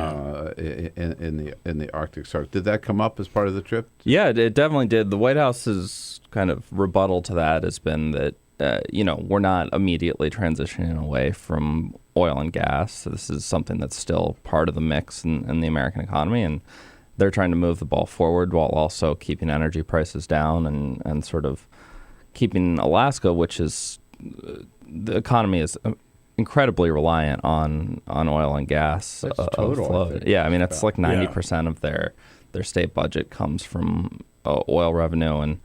the Arctic Circle. Did that come up as part of the trip? Yeah, it definitely did. The White House's kind of rebuttal to that has been that, we're not immediately transitioning away from oil and gas. So this is something that's still part of the mix in the American economy. And they're trying to move the ball forward while also keeping energy prices down and sort of keeping Alaska, which is, the economy is incredibly reliant on oil and gas. That's total. Yeah, I mean, it's like 90% of their state budget comes from oil revenue.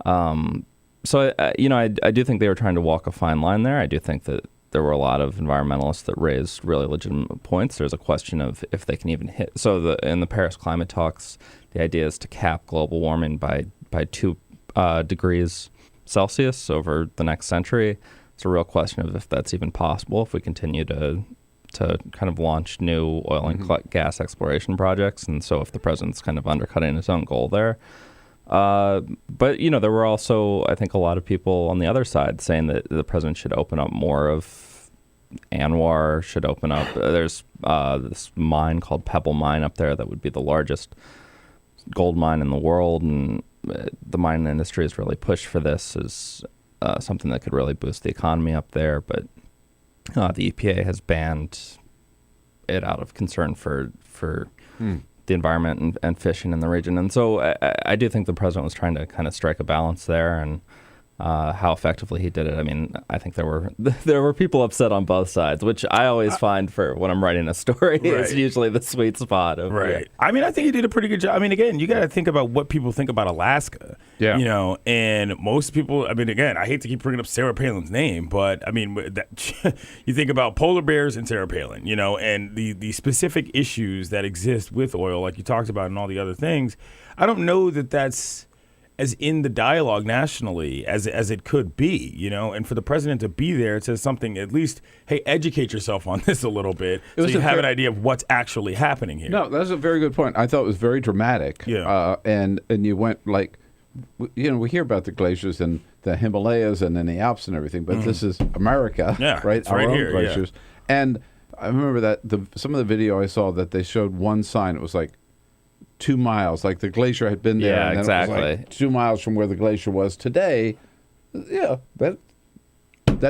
And so, I do think they were trying to walk a fine line there. I do think that there were a lot of environmentalists that raised really legitimate points. There's a question of if they can even hit. So in the Paris climate talks, the idea is to cap global warming by 2 degrees Celsius over the next century. It's a real question of if that's even possible if we continue to kind of launch new oil and gas exploration projects. And so if the president's kind of undercutting his own goal there. But, there were also, I think, a lot of people on the other side saying that the president should open up more of Anwar, should open up. There's this mine called Pebble Mine up there that would be the largest gold mine in the world. And the mining industry has really pushed for this as something that could really boost the economy up there. But the EPA has banned it out of concern for the environment and fishing in the region. And so I do think the president was trying to kind of strike a balance there, and how effectively he did it. I mean, I think there were people upset on both sides, which I always find for when I'm writing a story. It's usually the sweet spot of I mean, I think he did a pretty good job. I mean, again, you got to think about what people think about Alaska. Yeah. And most people, I mean, again, I hate to keep bringing up Sarah Palin's name, but I mean, you think about polar bears and Sarah Palin, and the specific issues that exist with oil, like you talked about, and all the other things. I don't know that that's as in the dialogue nationally as it could be, and for the president to be there, it says something, at least, hey, educate yourself on this a little bit so you have an idea of what's actually happening here. No, that's a very good point. I thought it was very dramatic. Yeah. And you went like, we hear about the glaciers and the Himalayas and then the Alps and everything, but this is America, right? It's right Our own here, glaciers. And I remember that some of the video I saw that they showed one sign, it was like 2 miles, like the glacier had been there. Yeah, and then exactly. It was like 2 miles from where the glacier was today. Yeah, that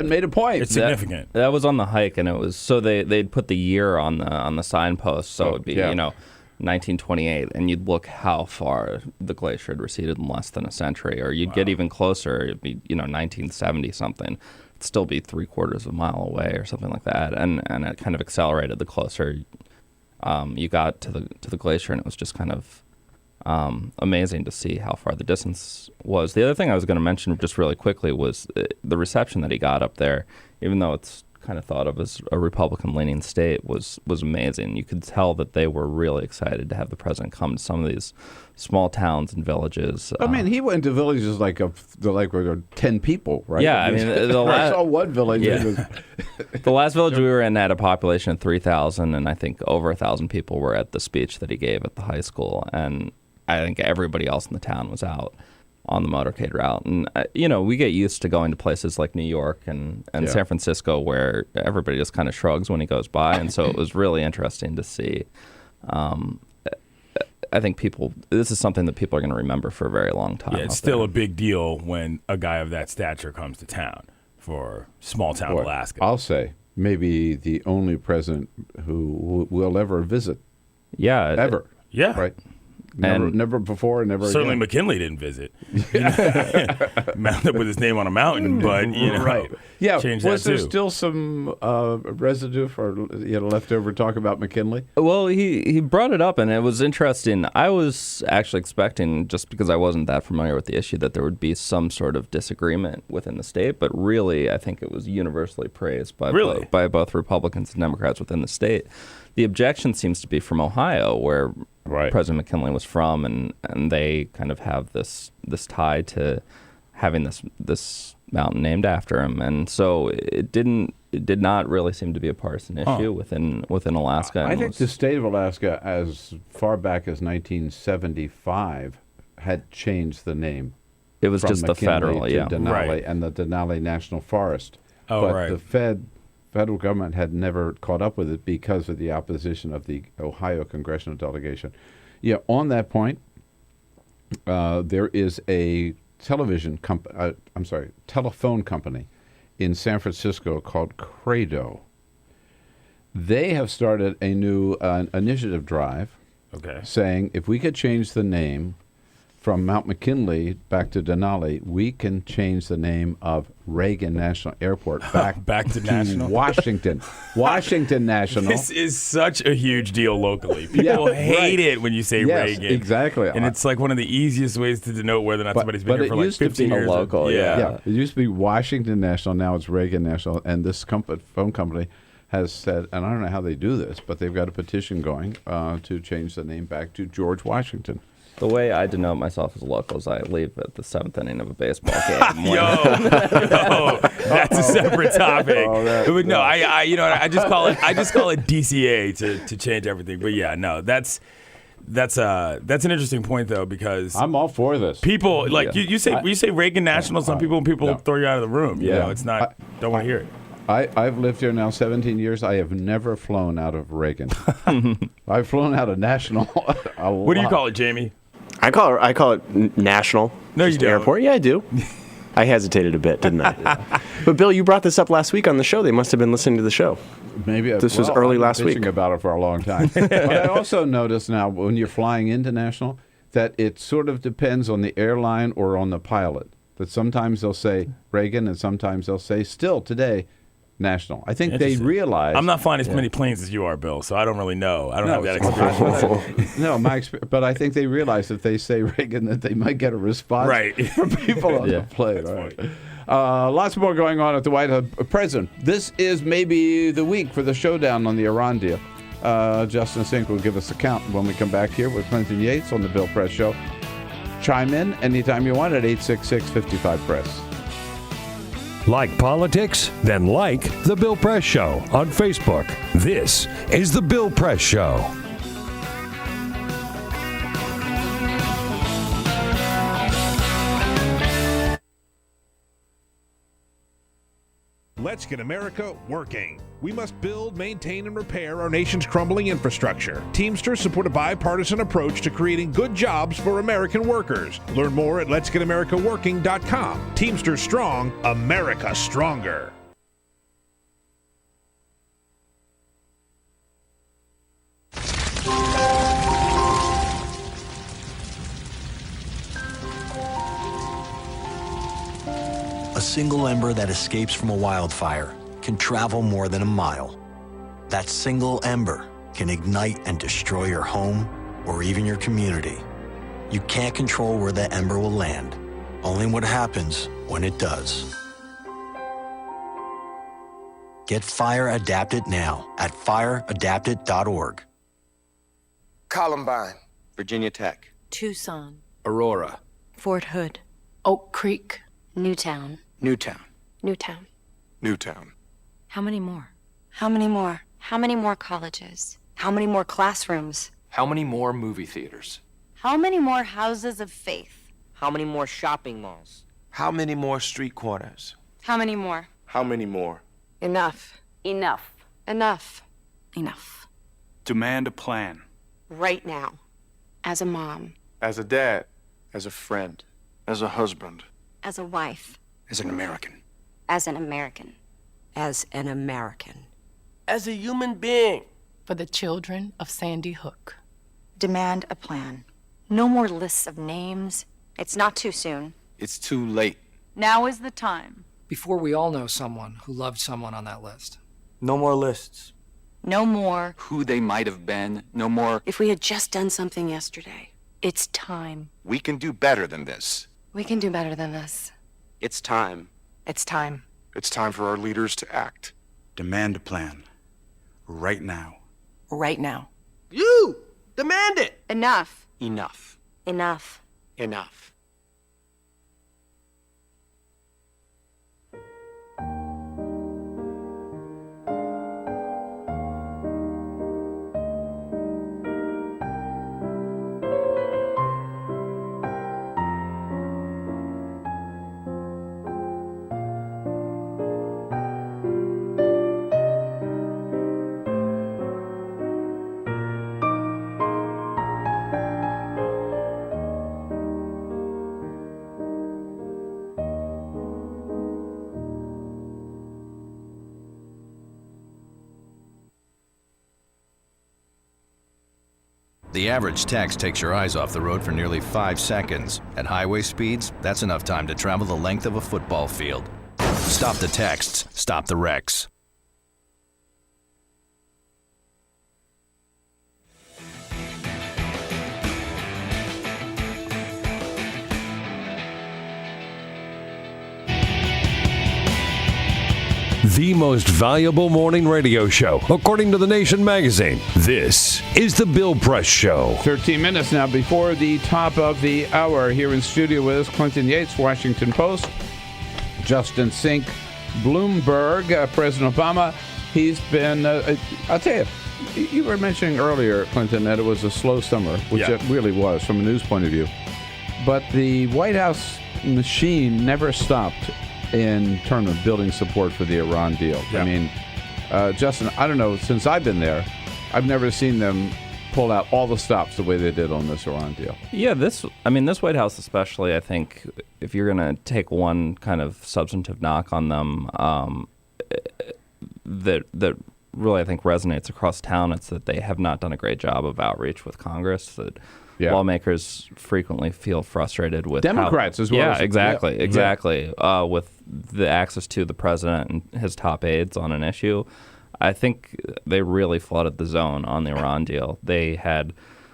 made a point. It's significant. That was on the hike, and it was so they'd put the year on the signpost, so it'd be 1928, and you'd look how far the glacier had receded in less than a century, or you'd get even closer. It'd be 1970 something. It'd still be 3/4 of a mile away or something like that, and it kind of accelerated the closer you got to the glacier, and it was just kind of amazing to see how far the distance was. The other thing I was going to mention just really quickly was the reception that he got up there, even though it's kind of thought of as a Republican-leaning state, was amazing. You could tell that they were really excited to have the president come to some of these small towns and villages. I mean, he went to villages where there are 10 people, right? Yeah, I mean, I saw one village. Yeah. The last village we were in had a population of 3,000, and I think over 1,000 people were at the speech that he gave at the high school, and I think everybody else in the town was out on the motorcade route. And, we get used to going to places like New York and San Francisco where everybody just kind of shrugs when he goes by. And so it was really interesting to see. I think this is something that people are going to remember for a very long time. Yeah, it's still a big deal when a guy of that stature comes to town for small town Alaska. I'll say maybe the only president who will ever visit. Yeah. Ever. Yeah. Right. Never before, never certainly again. McKinley didn't visit. Mounted with his name on a mountain, but right. Yeah, change was that there too. still some residue for leftover talk about McKinley? Well, he brought it up, and it was interesting. I was actually expecting, just because I wasn't that familiar with the issue, that there would be some sort of disagreement within the state. But really, I think it was universally praised by both Republicans and Democrats within the state. The objection seems to be from Ohio, where President McKinley was from, and they kind of have this tie to having this mountain named after him, and so it did not really seem to be a partisan issue within Alaska. I think the state of Alaska, as far back as 1975, had changed the name. It was from just McKinley the federal, to yeah, Denali and the Denali National Forest. Oh, but right. the federal government had never caught up with it because of the opposition of the Ohio congressional delegation. Yeah, on that point, there is a telephone company in San Francisco called Credo. They have started a new initiative drive saying if we could change the name from Mount McKinley back to Denali, we can change the name of Reagan National Airport back to National? Washington National. This is such a huge deal locally. People hate it when you say Reagan. Exactly. And it's like one of the easiest ways to denote whether or not somebody's been here for like 15 years. Local, yeah. It used to be Washington National. Now it's Reagan National. And this phone company has said, and I don't know how they do this, but they've got a petition going to change the name back to George Washington. The way I denote myself as a local is I leave at the 7th inning of a baseball game. Yo, that's a separate topic. I just call it DCA to change everything. But yeah, no, that's an interesting point though, because I'm all for this. People you say Reagan National, some people throw you out of the room. You know, it's not. Don't want to hear it. I've lived here now 17 years. I have never flown out of Reagan. I've flown out of National. What do you call it, Jamie? I call it National. No, you don't. Airport. Yeah, I do. I hesitated a bit, didn't I? But Bill, you brought this up last week on the show. They must have been listening to the show. Maybe this was early last week. I've been bitching about it for a long time. But I also notice now when you're flying into National that it sort of depends on the airline or on the pilot. That sometimes they'll say Reagan and sometimes they'll say still today National. I think they realize. I'm not flying as many planes as you are, Bill, so I don't really know. I don't have that experience. But I think they realize if they say Reagan that they might get a response from people on the plane. Lots more going on at the White House. President, this is maybe the week for the showdown on the Iran deal. Justin Sink will give us a count when we come back here with Clinton Yates on the Bill Press Show. Chime in anytime you want at 866-55-PRESS. Like politics? Then like The Bill Press Show on Facebook. This is The Bill Press Show. Let's get America working. We must build, maintain, and repair our nation's crumbling infrastructure. Teamsters support a bipartisan approach to creating good jobs for American workers. Learn more at letsgetamericaworking.com. Teamsters strong, America stronger. A single ember that escapes from a wildfire can travel more than a mile. That single ember can ignite and destroy your home or even your community. You can't control where that ember will land, only what happens when it does. Get Fire Adapted now at fireadapted.org. Columbine, Virginia Tech, Tucson, Aurora, Fort Hood, Oak Creek, Newtown. Newtown, Newtown. Newtown. How many more? How many more? How many more colleges? How many more classrooms? How many more movie theaters? How many more houses of faith? How many more shopping malls? How many more street corners? How many more? How many more? Enough. Enough. Enough. Enough. Demand a plan. Right now. As a mom. As a dad. As a friend. As a husband. As a wife. As an American. As an American. As an American. As a human being. For the children of Sandy Hook. Demand a plan. No more lists of names. It's not too soon. It's too late. Now is the time. Before we all know someone who loved someone on that list. No more lists. No more. Who they might have been. No more. If we had just done something yesterday. It's time. We can do better than this. We can do better than this. It's time. It's time. It's time for our leaders to act. Demand a plan. Right now. Right now. You! Demand it! Enough. Enough. Enough. Enough. The average text takes your eyes off the road for nearly 5 seconds. At highway speeds, that's enough time to travel the length of a football field. Stop the texts, stop the wrecks. The most valuable morning radio show, according to The Nation magazine. This is The Bill Press Show. 13 minutes now before the top of the hour. Here in studio with us, Clinton Yates, Washington Post, Justin Sink, Bloomberg, President Obama. He's been, I'll tell you, you were mentioning earlier, Clinton, that it was a slow summer, which it really was from a news point of view. But the White House machine never stopped in terms of building support for the Iran deal. I mean, Justin, I don't know, since I've been there, I've never seen them pull out all the stops the way they did on this Iran deal. Yeah, this White House especially, I think, if you're going to take one kind of substantive knock on them, that really, I think, resonates across town, it's that they have not done a great job of outreach with Congress, that lawmakers frequently feel frustrated with Democrats as well. Yeah, exactly. With the access to the president and his top aides on an issue. I think they really flooded the zone on the Iran deal. They had,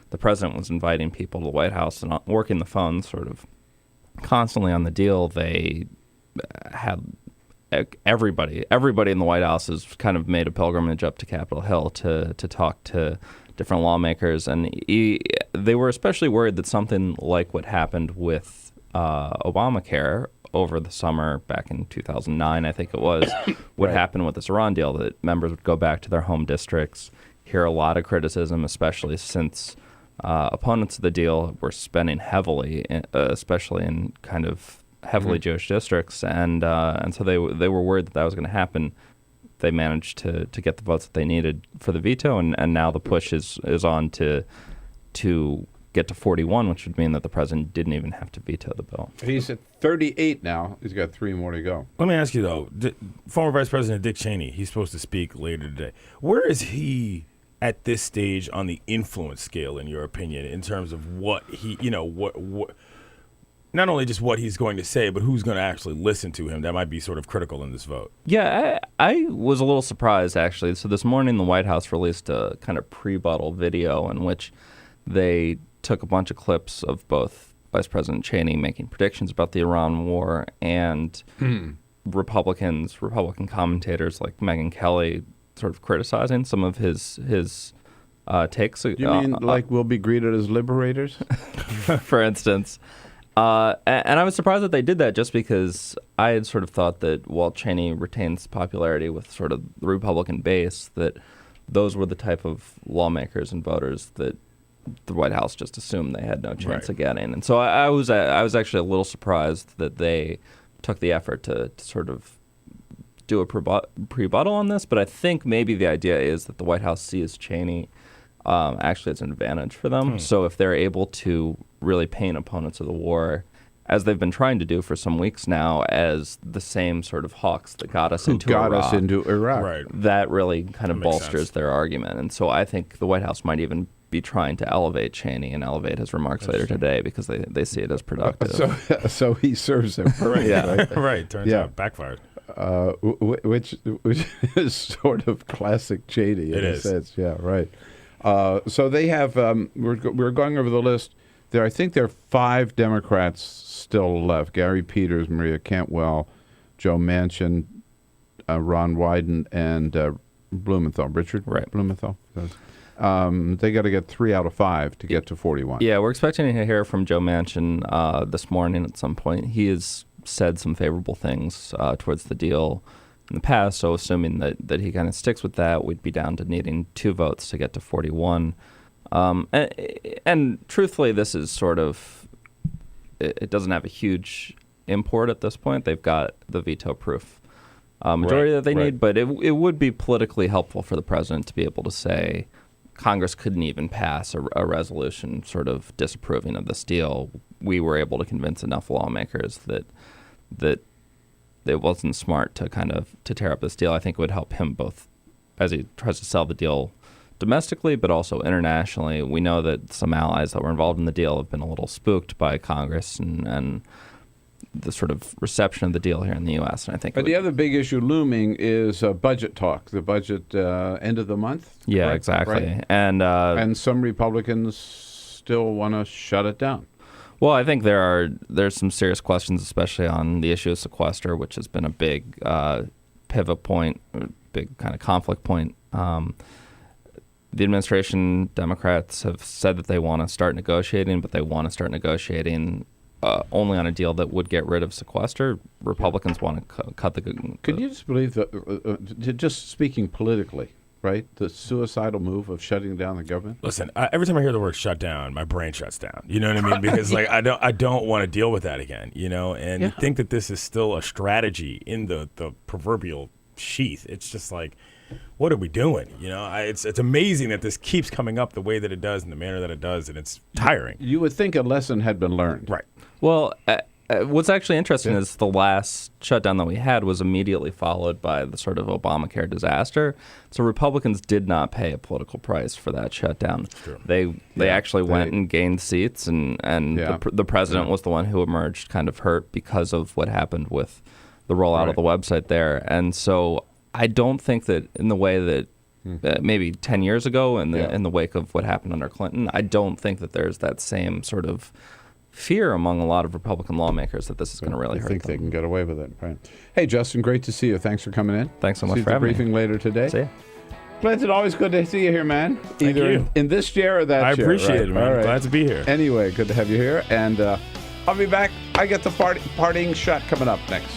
the president was inviting people to the White House and working the phone sort of constantly on the deal. They had everybody in the White House has kind of made a pilgrimage up to Capitol Hill to talk to different lawmakers, and they were especially worried that something like what happened with Obamacare over the summer back in 2009, I think it was, would happen with this Iran deal, that members would go back to their home districts, hear a lot of criticism, especially since opponents of the deal were spending heavily, especially in kind of heavily Jewish districts, and so they were worried that was going to happen. They managed to get the votes that they needed for the veto, and now the push is on to get to 41, which would mean that the president didn't even have to veto the bill. He's at 38 now. He's got 3 more to go. Let me ask you, though, former Vice President Dick Cheney, he's supposed to speak later today. Where is he at this stage on the influence scale, in your opinion, in terms of what he, what not only just what he's going to say, but who's going to actually listen to him? That might be sort of critical in this vote. Yeah, I was a little surprised, actually. So this morning, the White House released a kind of pre-buttal video in which they took a bunch of clips of both Vice President Cheney making predictions about the Iran war and Republican commentators like Megyn Kelly sort of criticizing some of his takes. You mean like we'll be greeted as liberators? For instance. And I was surprised that they did that, just because I had sort of thought that while Cheney retains popularity with sort of the Republican base, that those were the type of lawmakers and voters that the White House just assumed they had no chance of getting. And so I was actually a little surprised that they took the effort to sort of do a pre-buttal on this. But I think maybe the idea is that the White House sees Cheney actually as an advantage for them. So if they're able to really paint opponents of the war, as they've been trying to do for some weeks now, as the same sort of hawks that got us into Iraq. Right. That really kind of bolsters their argument. And so I think the White House might even be trying to elevate Cheney and elevate his remarks later today because they see it as productive. So he serves him. Right. Yeah. Right. Right. Turns out backfired. Which is sort of classic Cheney in a sense. Yeah, right. So they have. We're going over the list. I think there are 5 Democrats still left: Gary Peters, Maria Cantwell, Joe Manchin, Ron Wyden, and Blumenthal. Richard Blumenthal. They got to get 3 out of 5 to get to 41. Yeah, we're expecting to hear from Joe Manchin this morning at some point. He has said some favorable things towards the deal in the past, so assuming that he kind of sticks with that, we'd be down to needing 2 votes to get to 41. And truthfully, this is sort of, it doesn't have a huge import at this point. They've got the veto-proof majority that they need, but it would be politically helpful for the president to be able to say Congress couldn't even pass a resolution sort of disapproving of this deal. We were able to convince enough lawmakers that it wasn't smart to tear up this deal. I think it would help him both as he tries to sell the deal domestically, but also internationally. We know that some allies that were involved in the deal have been a little spooked by Congress and the sort of reception of the deal here in the U.S. And I think. But the other big issue looming is budget talk. The budget end of the month. Yeah, correct? exactly. Right. And some Republicans still want to shut it down. Well, I think there's some serious questions, especially on the issue of sequester, which has been a big pivot point, a big kind of conflict point. The administration, Democrats, have said that they want to start negotiating, but they want to start negotiating only on a deal that would get rid of sequester. Republicans want to cut the. Could you just believe that? Just speaking politically, right? The suicidal move of shutting down the government. Listen, every time I hear the word "shut down," my brain shuts down. You know what I mean? Because like I don't want to deal with that again. You know, and think that this is still a strategy in the proverbial sheath. It's just like, what are we doing? You know, it's amazing that this keeps coming up the way that it does in the manner that it does, and it's tiring. You would think a lesson had been learned. Right. Well, what's actually interesting is the last shutdown that we had was immediately followed by the sort of Obamacare disaster. So Republicans did not pay a political price for that shutdown. They actually went and gained seats, and the president was the one who emerged kind of hurt because of what happened with the rollout of the website there. And so I don't think that in the way that maybe 10 years ago in the wake of what happened under Clinton, I don't think that there's that same sort of fear among a lot of Republican lawmakers that this is going to really hurt them. I think they can get away with it. Right. Hey, Justin, great to see you. Thanks for coming in. Thanks so much for having me. See you at the briefing later today. See you. Clinton, always good to see you here, man. Either in this chair or that chair. I appreciate it, man. All right. Glad to be here. Anyway, good to have you here. And I'll be back. I get the parting shot coming up next.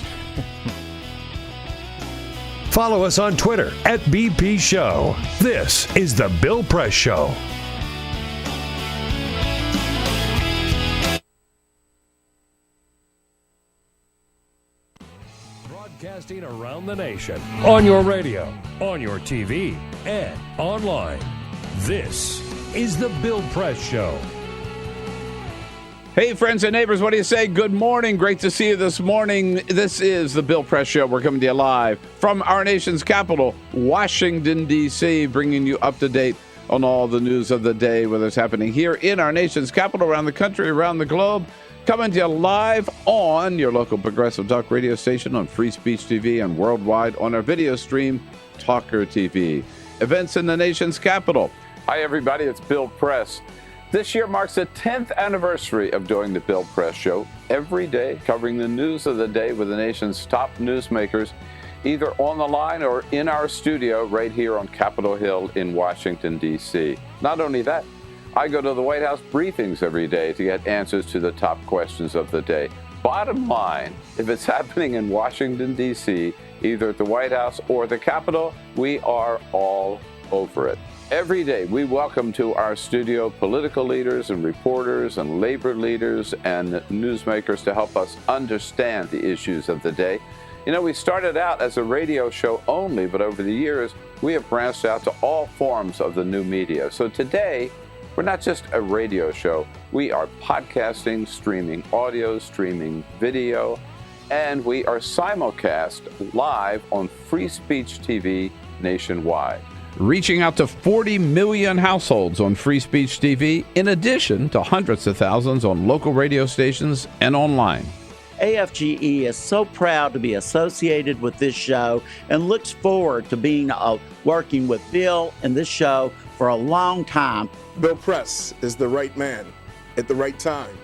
Follow us on Twitter at BP Show. This is The Bill Press Show. Broadcasting around the nation, on your radio, on your TV, and online. This is The Bill Press Show. Hey, friends and neighbors, what do you say? Good morning. Great to see you this morning. This is the Bill Press Show. We're coming to you live from our nation's capital, Washington, D.C., bringing you up to date on all the news of the day, whether it's happening here in our nation's capital, around the country, around the globe. Coming to you live on your local progressive talk radio station, on Free Speech TV, and worldwide on our video stream, TawkrTV. Events in the nation's capital. Hi, everybody. It's Bill Press. This year marks the 10th anniversary of doing the Bill Press Show, every day covering the news of the day with the nation's top newsmakers, either on the line or in our studio right here on Capitol Hill in Washington, D.C. Not only that, I go to the White House briefings every day to get answers to the top questions of the day. Bottom line, if it's happening in Washington, D.C., either at the White House or the Capitol, we are all over it. Every day, we welcome to our studio political leaders and reporters and labor leaders and newsmakers to help us understand the issues of the day. You know, we started out as a radio show only, but over the years, we have branched out to all forms of the new media. So today, we're not just a radio show. We are podcasting, streaming audio, streaming video, and we are simulcast live on Free Speech TV nationwide. reaching out to 40 million households on Free Speech TV, in addition to hundreds of thousands on local radio stations and online. AFGE is so proud to be associated with this show and looks forward to being working with Bill and this show for a long time. Bill Press is the right man at the right time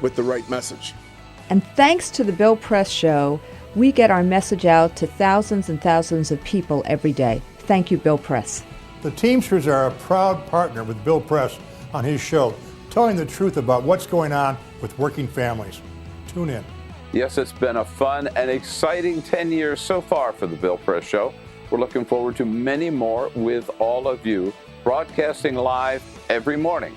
with the right message. And thanks to the Bill Press Show, we get our message out to thousands and thousands of people every day. Thank you, Bill Press. The Teamsters are a proud partner with Bill Press on his show, telling the truth about what's going on with working families. Tune in. Yes, it's been a fun and exciting 10 years so far for the Bill Press Show. We're looking forward to many more with all of you, broadcasting live every morning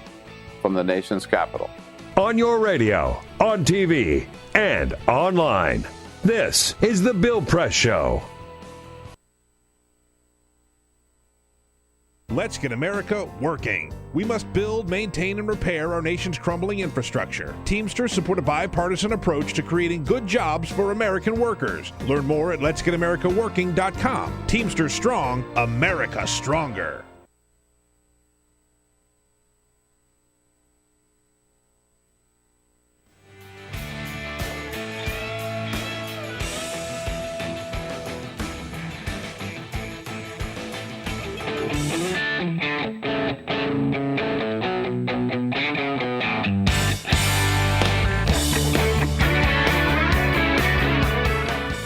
from the nation's capital. On your radio, on TV, and online. This is the Bill Press Show. Let's get America working. We must build, maintain, and repair our nation's crumbling infrastructure. Teamsters support a bipartisan approach to creating good jobs for American workers. Learn more at letsgetamericaworking.com. Teamsters strong, America stronger.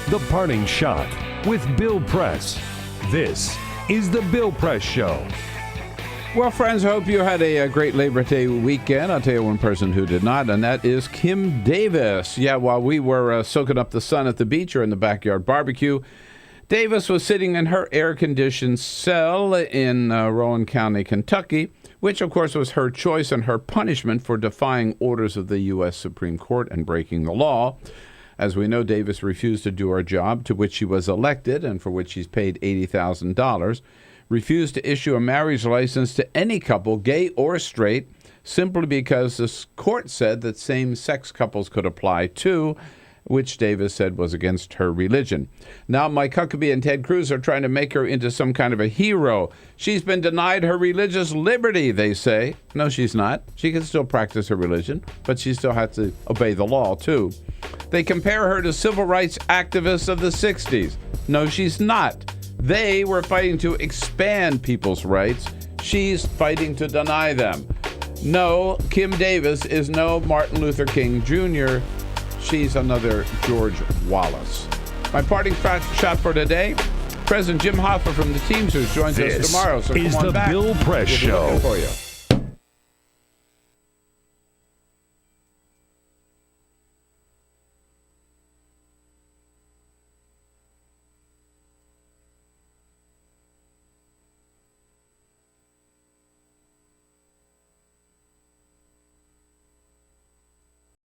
The Parting Shot with Bill Press. This is the Bill Press Show. Well, friends, I hope you had a great Labor Day weekend. I'll tell you one person who did not, and that is Kim Davis. Yeah, while we were soaking up the sun at the beach or in the backyard barbecue, Davis was sitting in her air-conditioned cell in Rowan County, Kentucky, which, of course, was her choice and her punishment for defying orders of the U.S. Supreme Court and breaking the law. As we know, Davis refused to do her job, to which she was elected and for which she's paid $80,000, refused to issue a marriage license to any couple, gay or straight, simply because the court said that same-sex couples could apply too, which Davis said was against her religion. Now Mike Huckabee and Ted Cruz are trying to make her into some kind of a hero. She's been denied her religious liberty, they say. No, she's not. She can still practice her religion, but she still has to obey the law, too. They compare her to civil rights activists of the 60s. No, she's not. They were fighting to expand people's rights. She's fighting to deny them. No, Kim Davis is no Martin Luther King Jr., she's another George Wallace. My parting shot for today, President Jim Hoffa from the Teamsters joins us tomorrow. So this is the Bill Press Show. For you.